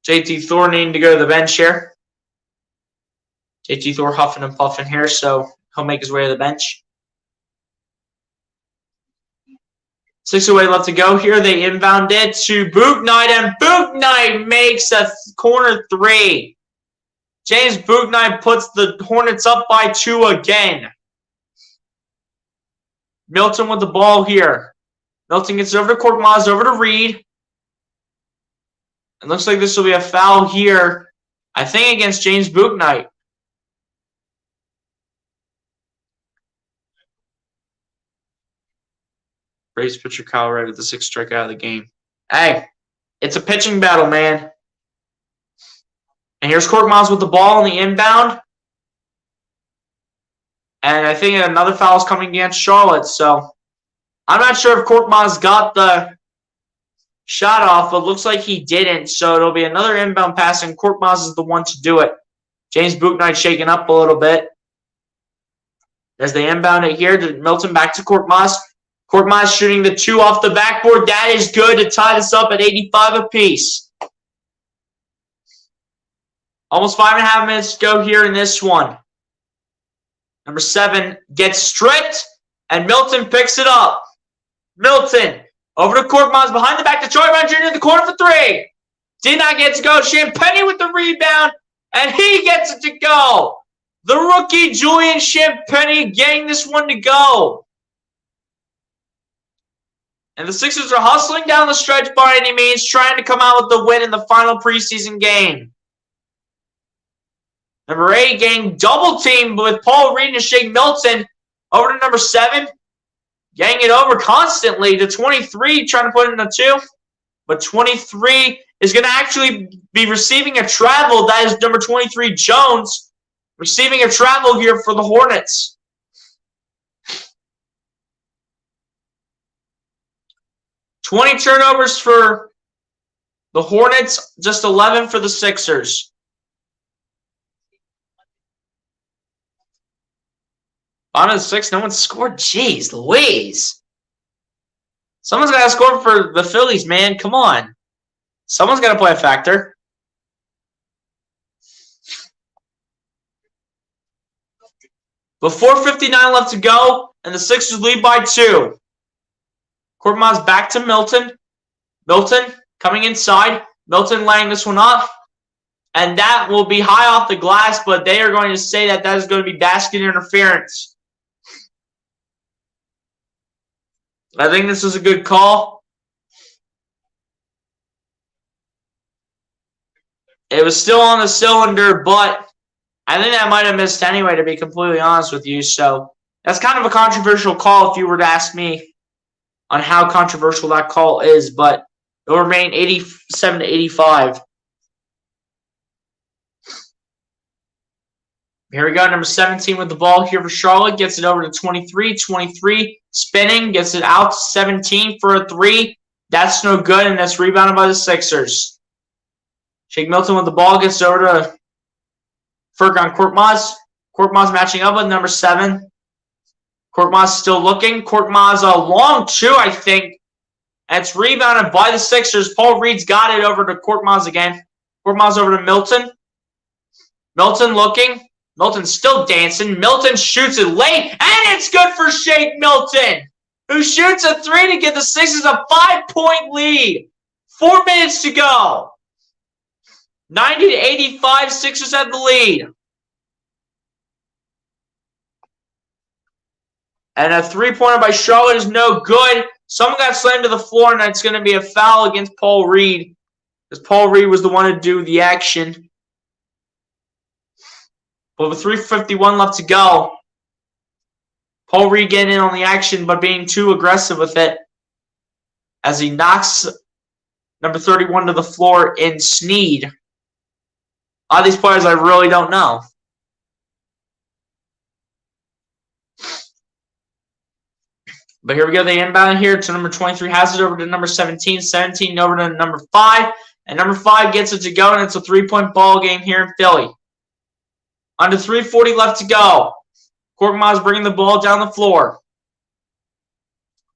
JT Thor needing to go to the bench here. JT Thor huffing and puffing here, so he'll make his way to the bench. 6:08 left to go here. They inbound it to Bouknight, and Bouknight makes a corner 3. James Bouknight puts the Hornets up by 2 again. Milton with the ball here. Milton gets it over to Korkmaz, over to Reed. It looks like this will be a foul here, I think, against James Bouknight. Braves pitcher Kyle Wright with the 6th strikeout of the game. Hey, it's a pitching battle, man. And here's Korkmaz with the ball on the inbound. And I think another foul is coming against Charlotte. So I'm not sure if Korkmaz got the shot off, but looks like he didn't. So it'll be another inbound pass, and Korkmaz is the one to do it. James Bouknight shaking up a little bit. As they inbound it here to Milton, back to Korkmaz. Korkmaz shooting the 2 off the backboard. That is good to tie this up at 85 apiece. Almost 5.5 minutes to go here in this one. Number 7 gets stripped, and Milton picks it up. Milton over to Korkmaz, behind the back to Charlie Brown Jr. in the corner for 3. Did not get to go. Champagnie with the rebound, and he gets it to go. The rookie Julian Champagnie getting this one to go. And the Sixers are hustling down the stretch by any means, trying to come out with the win in the final preseason game. Number 8 getting double-teamed with Paul Reed and Shake Milton. Over to number 7. Getting it over constantly to 23, trying to put in a 2. But 23 is going to actually be receiving a travel. That is number 23, Jones, receiving a travel here for the Hornets. 20 turnovers for the Hornets, just 11 for the Sixers. Bottom of the 6, no one scored. Jeez Louise. Someone's got to score for the Phillies, man. Come on. Someone's got to play a factor. With 4:59 left to go, and the Sixers lead by 2. Korkmaz back to Milton. Milton coming inside. Milton laying this one off. And that will be high off the glass, but they are going to say that that is going to be basket interference. I think this is a good call. It was still on the cylinder, but I think that might have missed anyway, to be completely honest with you. So that's kind of a controversial call if you were to ask me on how controversial that call is, but it will remain 87-85. Here we go. Number 17 with the ball here for Charlotte. Gets it over to 23. 23 spinning. Gets it out to 17 for a three. That's no good, and that's rebounded by the Sixers. Shake Milton with the ball. Gets it over to Furkan Korkmaz. Korkmaz matching up with number 7. Korkmaz still looking. Korkmaz a long two, I think. And it's rebounded by the Sixers. Paul Reed's got it over to Korkmaz again. Korkmaz over to Milton. Milton looking. Milton still dancing. Milton shoots it late, and it's good for Shake Milton, who shoots a three to give the Sixers a 5-point lead. 4 minutes to go. 90-85, Sixers have the lead. And a three-pointer by Charlotte is no good. Someone got slammed to the floor, and that's going to be a foul against Paul Reed, because Paul Reed was the one to do the action. But with 3:51 left to go, Paul Reed getting in on the action, but being too aggressive with it as he knocks number 31 to the floor in Sneed. A lot of these players I really don't know. But here we go. They inbound here to number 23. Has it over to number 17. 17 over to number 5. And number 5 gets it to go, and it's a 3-point ball game here in Philly. Under 3:40 left to go. Korkmaz bringing the ball down the floor.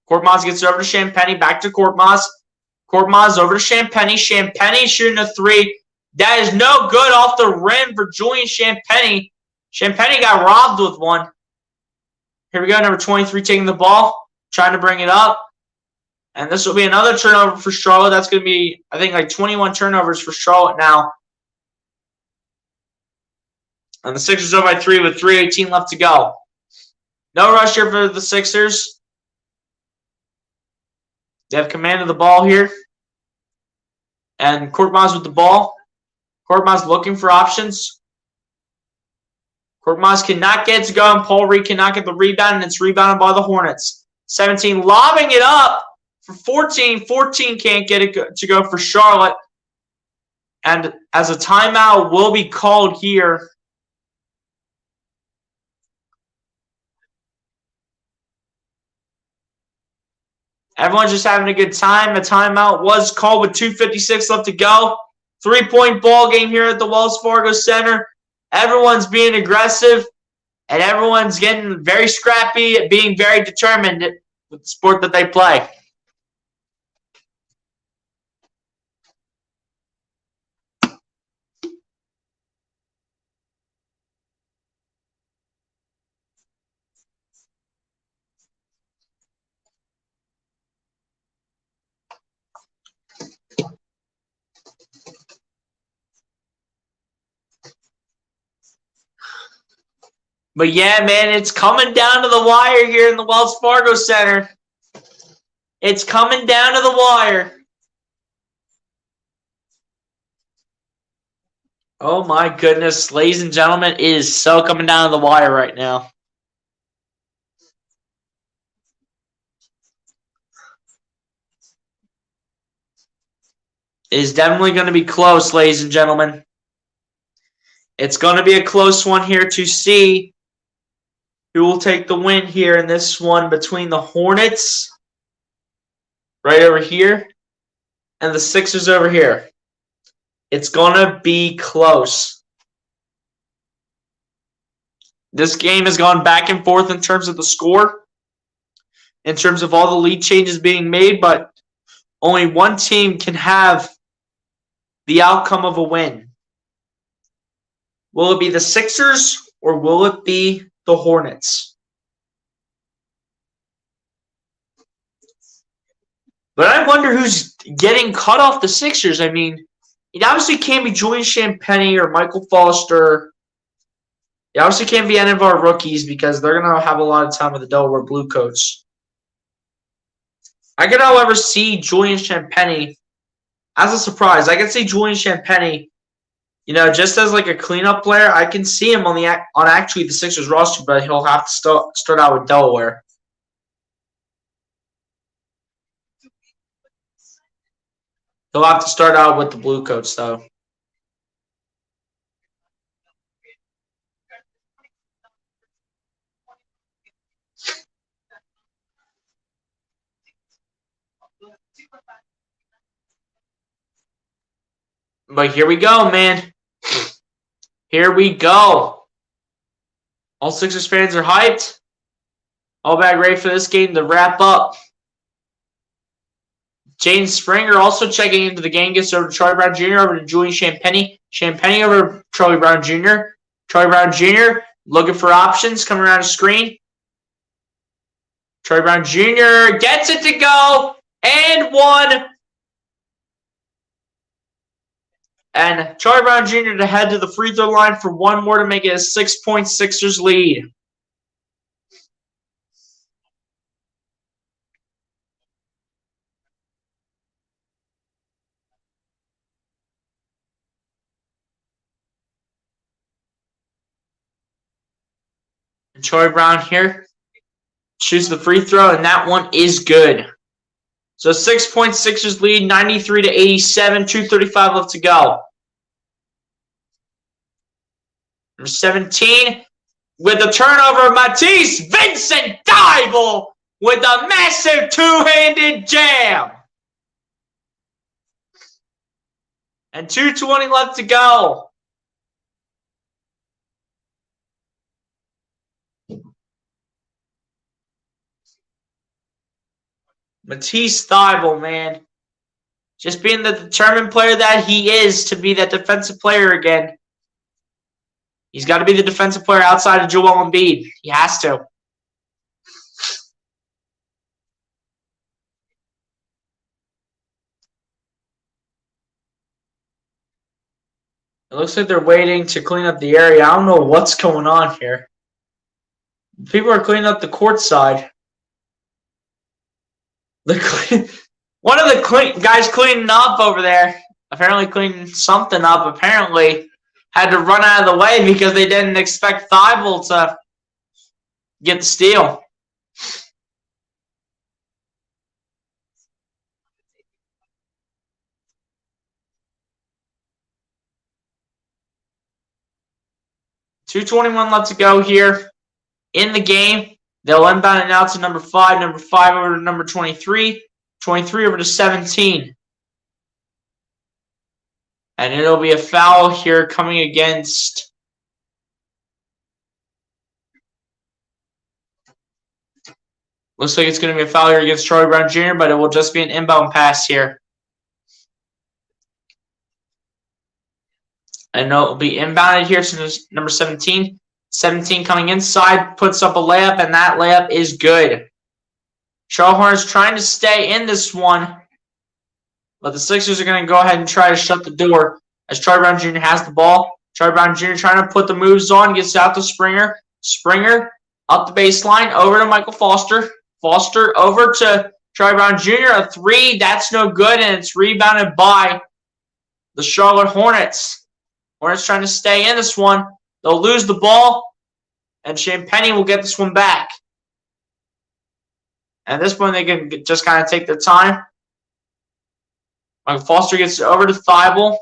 Korkmaz gets it over to Champagny. Back to Korkmaz. Korkmaz over to Champagny. Champagny shooting a three. That is no good off the rim for Julian Champagny. Champagny got robbed with one. Here we go. Number 23 taking the ball. Trying to bring it up. And this will be another turnover for Charlotte. That's going to be, I think, like 21 turnovers for Charlotte now. And the Sixers over by 3 with 3:18 left to go. No rush here for the Sixers. They have command of the ball here. And Korkmaz with the ball. Korkmaz looking for options. Korkmaz cannot get it to go, and Paul Reed cannot get the rebound, and it's rebounded by the Hornets. 17 lobbing it up for 14. 14 can't get it to go for Charlotte. And as a timeout will be called here. Everyone's just having a good time. A timeout was called with 2:56 left to go. 3-point ball game here at the Wells Fargo Center. Everyone's being aggressive, and everyone's getting very scrappy, being very determined with the sport that they play. But yeah, man, it's coming down to the wire here in the Wells Fargo Center. It's coming down to the wire. Oh my goodness, ladies and gentlemen, it is so coming down to the wire right now. It is definitely going to be close, ladies and gentlemen. It's going to be a close one here to see who will take the win here in this one between the Hornets right over here and the Sixers over here. It's going to be close. This game has gone back and forth in terms of the score, in terms of all the lead changes being made, but only one team can have the outcome of a win. Will it be the Sixers or will it be the Hornets? But I wonder who's getting cut off the Sixers. I mean, it obviously can't be Julian Champagny or Michael Foster. It obviously can't be any of our rookies because they're going to have a lot of time with the Delaware Bluecoats. I could, however, see Julian Champagny as a surprise. I could see Julian Champagny, just as like a cleanup player. I can see him on actually the Sixers roster, but he'll have to start out with Delaware. He'll have to start out with the Bluecoats, though. But here we go, man. Here we go. All Sixers fans are hyped. All back ready for this game to wrap up. Jaden Springer also checking into the game. Gets over to Charlie Brown Jr. Over to Julian Champagnie. Champagnie over to Charlie Brown Jr. Charlie Brown Jr. looking for options. Coming around the screen. Charlie Brown Jr. gets it to go. And one. And Charlie Brown Jr. to head to the free throw line for one more to make it a 6-point Sixers lead. And Charlie Brown here shoots the free throw, and that one is good. So 6-point Sixers lead, 93-87, 2:35 left to go. Number 17 with the turnover, Matisse Vincent Thybulle with a massive two-handed jam. And 2:20 left to go. Matisse Thybulle, man. Just being the determined player that he is to be that defensive player again. He's got to be the defensive player outside of Joel Embiid. He has to. It looks like they're waiting to clean up the area. I don't know what's going on here. People are cleaning up the court side. One of the guys cleaning up over there, apparently cleaning something up, apparently had to run out of the way because they didn't expect Thybulle to get the steal. $2:21 left to go here in the game. They'll inbound it now to number 5. Number 5 over to number 23. 23 over to 17. And it'll be a foul here coming against looks like it's going to be a foul here against Charlie Brown Jr., but it will just be an inbound pass here. And it'll be inbounded here to number 17. 17 coming inside, puts up a layup, and that layup is good. Charlotte Hornets trying to stay in this one, but the Sixers are going to go ahead and try to shut the door as Charlie Brown Jr. has the ball. Charlie Brown Jr. trying to put the moves on, gets out to Springer. Springer up the baseline, over to Michael Foster. Foster over to Charlie Brown Jr. A three, that's no good, and it's rebounded by the Charlotte Hornets. Hornets trying to stay in this one. They'll lose the ball, and Champagnie will get this one back. And this one, they can just kind of take their time. Michael Foster gets it over to Thybulle.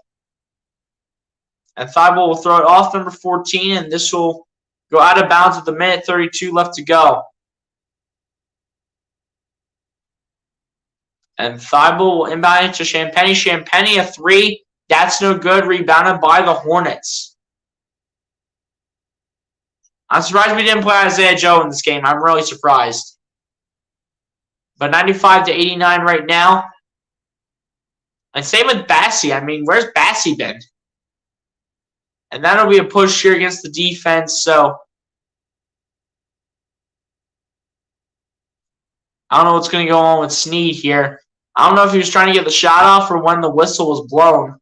And Thybulle will throw it off number 14, and this will go out of bounds with a minute 32 left to go. And Thybulle will inbound it to Champagnie. Champagnie, a three. That's no good. Rebounded by the Hornets. I'm surprised we didn't play Isaiah Joe in this game. I'm really surprised. But 95-89 right now. And same with Bassie. I mean, where's Bassie been? And that'll be a push here against the defense. So I don't know what's going to go on with Snead here. I don't know if he was trying to get the shot off or when the whistle was blown.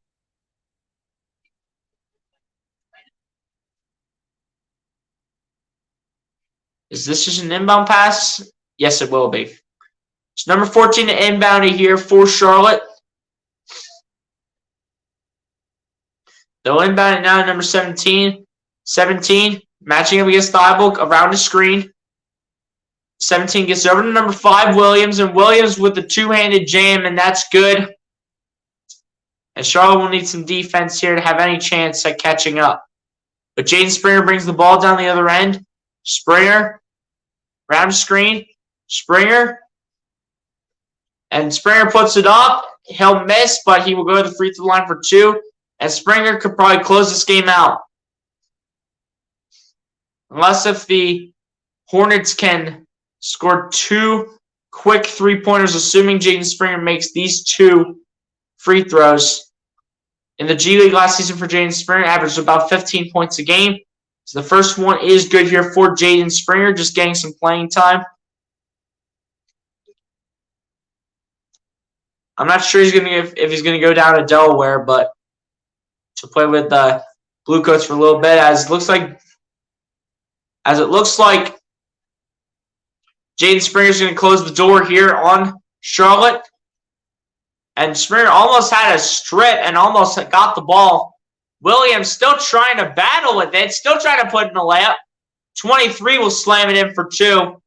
Is this just an inbound pass? Yes, it will be. It's number 14 to inbound it here for Charlotte. They'll inbound it now to number 17. 17, matching up against Thybulle around the screen. 17 gets over to number 5, Williams, and Williams with the two-handed jam, and that's good. And Charlotte will need some defense here to have any chance at catching up. But Jaden Springer brings the ball down the other end. Springer, round screen, Springer, and Springer puts it up. He'll miss, but he will go to the free throw line for 2. And Springer could probably close this game out. Unless if the Hornets can score 2 quick 3-pointers, assuming Jaden Springer makes these 2 free throws. In the G League last season for Jaden Springer, averaged about 15 points a game. So the first one is good here for Jaden Springer, just getting some playing time. I'm not sure if he's going to go down to Delaware, but to play with the Bluecoats for a little bit, as it looks like Jaden Springer is going to close the door here on Charlotte. And Springer almost had a strip and almost got the ball. Williams still trying to battle with it, still trying to put in a layup. 23 will slam it in for 2.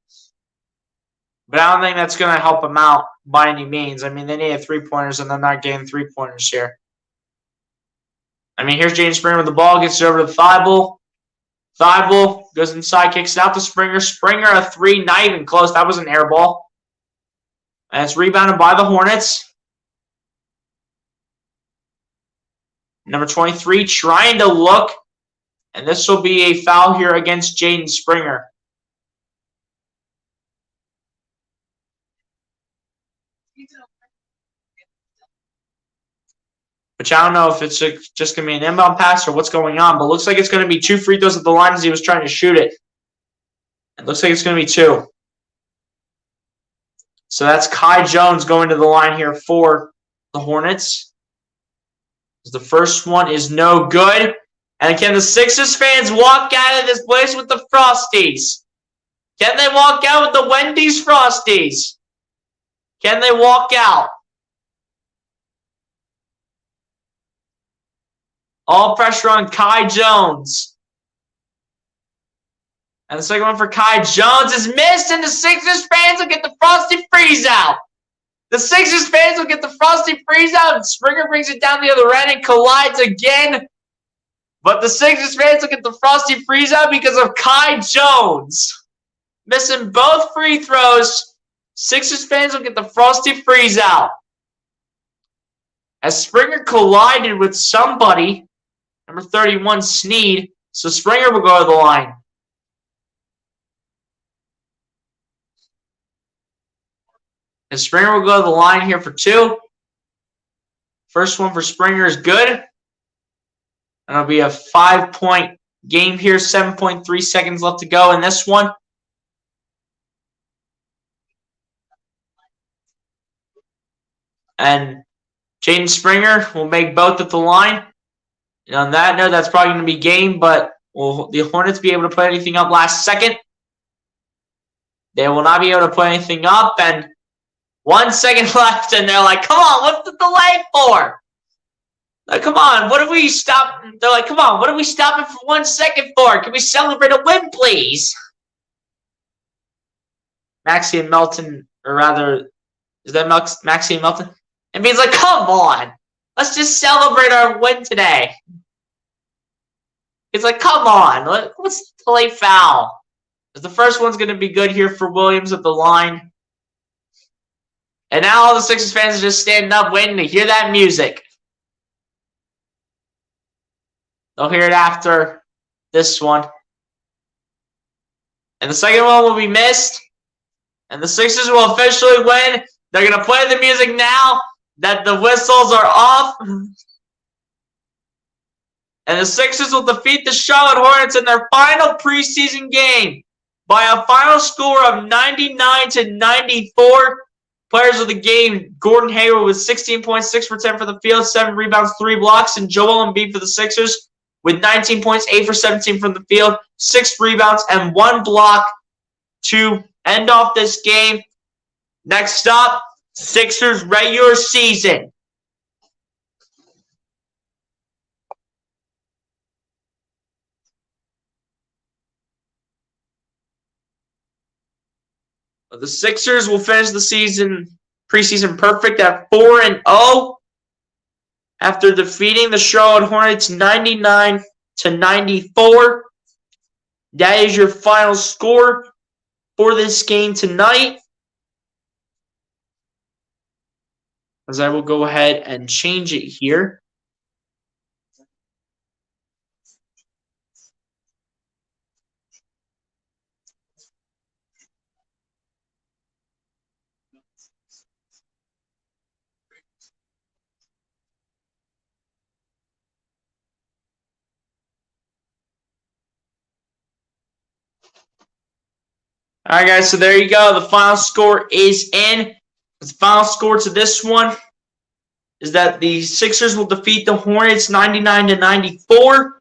But I don't think that's going to help him out by any means. I mean, they need 3-pointers, and they're not getting 3-pointers here. I mean, here's Jaden Springer with the ball, gets it over to Thibault. Thibault goes inside, kicks it out to Springer. Springer, a 3, not even close. That was an air ball. And it's rebounded by the Hornets. Number 23 trying to look, and this will be a foul here against Jaden Springer. Which I don't know if it's just going to be an inbound pass or what's going on, but it looks like it's going to be 2 free throws at the line as he was trying to shoot it. It looks like it's going to be 2. So that's Kai Jones going to the line here for the Hornets. The first one is no good. And can the Sixers fans walk out of this place with the Frosties? Can they walk out with the Wendy's Frosties? Can they walk out? All pressure on Kai Jones. And the second one for Kai Jones is missed, and the Sixers fans will get the Frosty Freeze out. The Sixers fans will get the Frosty Freeze out, and Springer brings it down the other end and collides again. But the Sixers fans will get the Frosty Freeze out because of Kai Jones. Missing both free throws. Sixers fans will get the Frosty Freeze out. As Springer collided with somebody, number 31, Sneed, so Springer will go to the line. And Springer will go to the line here for 2. First one for Springer is good. And it'll be a 5-point game here. 7.3 seconds left to go in this one. And Jaden Springer will make both at the line. And on that note, that's probably going to be game, but will the Hornets be able to put anything up last second? They will not be able to put anything up, and 1 second left, and they're like, come on, what's the delay for? Like, come on, what if we stop? They're like, come on, what are we stopping for 1 second for? Can we celebrate a win, please? Maxie and Melton, or rather, is that Maxie and Melton? And Bean's like, come on, let's just celebrate our win today. He's like, come on, what's the delay foul? The first one's going to be good here for Williams at the line. And now all the Sixers fans are just standing up waiting to hear that music. They'll hear it after this one. And the second one will be missed. And the Sixers will officially win. They're going to play the music now that the whistles are off. And the Sixers will defeat the Charlotte Hornets in their final preseason game by a final score of 99-94. Players of the game, Gordon Hayward with 16.6 for 10 for the field, 7 rebounds, 3 blocks, and Joel Embiid for the Sixers with 19 points, 8 for 17 from the field, 6 rebounds, and 1 block to end off this game. Next up, Sixers regular season. The Sixers will finish the preseason perfect at 4-0 after defeating the Charlotte Hornets 99-94. That is your final score for this game tonight. As I will go ahead and change it here. All right, guys, so there you go. The final score is in. The final score to this one is that the Sixers will defeat the Hornets 99-94.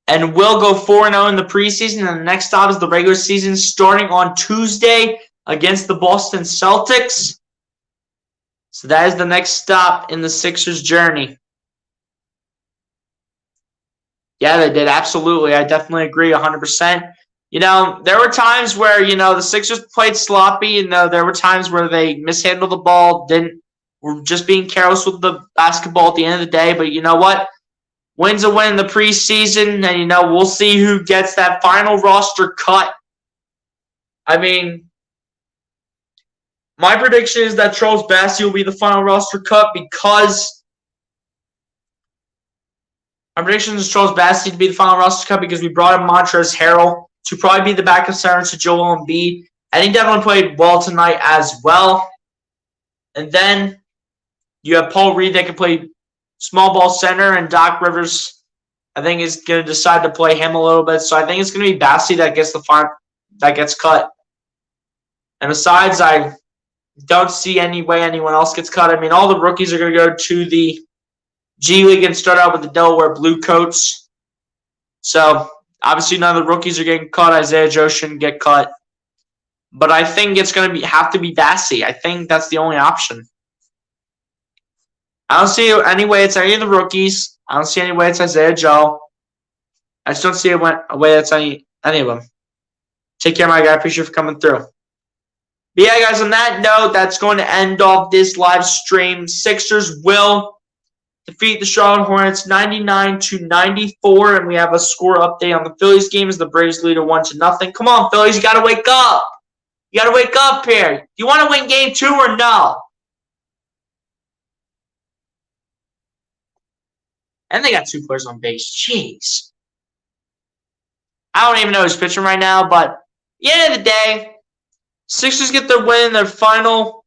And will go 4-0 in the preseason. And the next stop is the regular season starting on Tuesday against the Boston Celtics. So that is the next stop in the Sixers' journey. Yeah, they did. Absolutely. I definitely agree 100%. There were times where, the Sixers played sloppy. There were times where they mishandled the ball, were just being careless with the basketball at the end of the day. But you know what? Win's a win in the preseason, and, we'll see who gets that final roster cut. I mean, my prediction is that Charles Bassey will be the final roster cut because my prediction is Charles Bassey to be the final roster cut because we brought in Montrezl Harrell to probably be the backup center to Joel Embiid. And he definitely played well tonight as well. And then you have Paul Reed that can play small ball center, and Doc Rivers, I think, is going to decide to play him a little bit. So I think it's going to be Bassey that gets cut. And besides, I don't see any way anyone else gets cut. I mean, all the rookies are going to go to the G League and start out with the Delaware Blue Coats. So obviously none of the rookies are getting cut. Isaiah Joe shouldn't get cut. But I think it's going to have to be Bassey. I think that's the only option. I don't see any way it's any of the rookies. I don't see any way it's Isaiah Joe. I just don't see a way that's any of them. Take care, my guy. Appreciate you for coming through. But yeah, guys, on that note, that's going to end off this live stream. Sixers will defeat the Charlotte Hornets 99-94, and we have a score update on the Phillies game as the Braves lead 1-0. Come on, Phillies, you got to wake up. You got to wake up here. Do you want to win game 2 or no? And they got 2 players on base. Jeez. I don't even know who's pitching right now, but at the end of the day, Sixers get their win in their final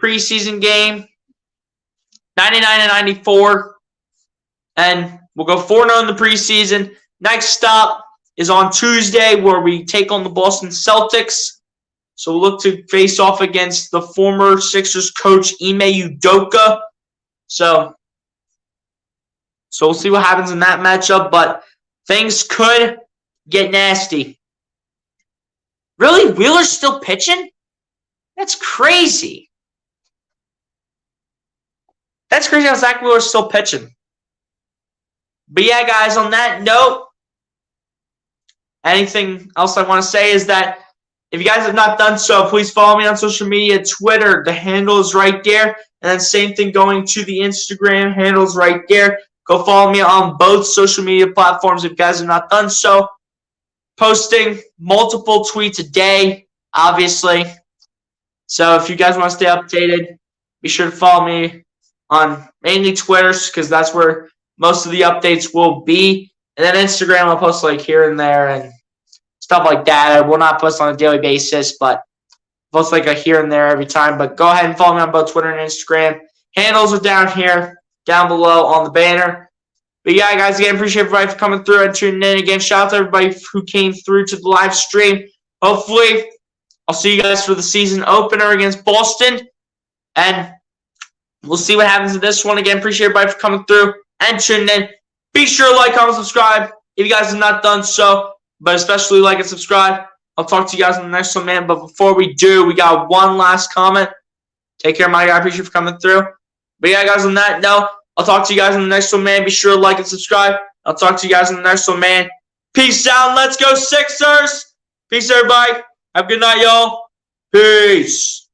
preseason game, 99-94. And we'll go 4-0 in the preseason. Next stop is on Tuesday where we take on the Boston Celtics. So we'll look to face off against the former Sixers coach, Ime Udoka. So we'll see what happens in that matchup, but things could get nasty. Really? Wheeler's still pitching? That's crazy. That's crazy how Zach Wheeler's still pitching. But yeah, guys, on that note, anything else I want to say is that if you guys have not done so, please follow me on social media. Twitter, the handle is right there. And then same thing going to the Instagram, handle's right there. Go follow me on both social media platforms if you guys have not done so. Posting multiple tweets a day, obviously. So if you guys want to stay updated, be sure to follow me on mainly Twitter because that's where most of the updates will be. And then Instagram, I'll post like here and there and stuff like that. I will not post on a daily basis, but post like a here and there every time. But go ahead and follow me on both Twitter and Instagram. Handles are down here, down below on the banner. But yeah, guys, again, appreciate everybody for coming through and tuning in. Again, shout out to everybody who came through to the live stream. Hopefully, I'll see you guys for the season opener against Boston. And we'll see what happens in this one. Again, appreciate everybody for coming through and tuning in. Be sure to like, comment, subscribe if you guys have not done so. But especially like and subscribe. I'll talk to you guys in the next one, man. But before we do, we got one last comment. Take care, my guy. I appreciate you for coming through. But yeah, guys, on that note, I'll talk to you guys in the next one, man. Be sure to like and subscribe. I'll talk to you guys in the next one, man. Peace out. Let's go, Sixers. Peace, everybody. Have a good night, y'all. Peace.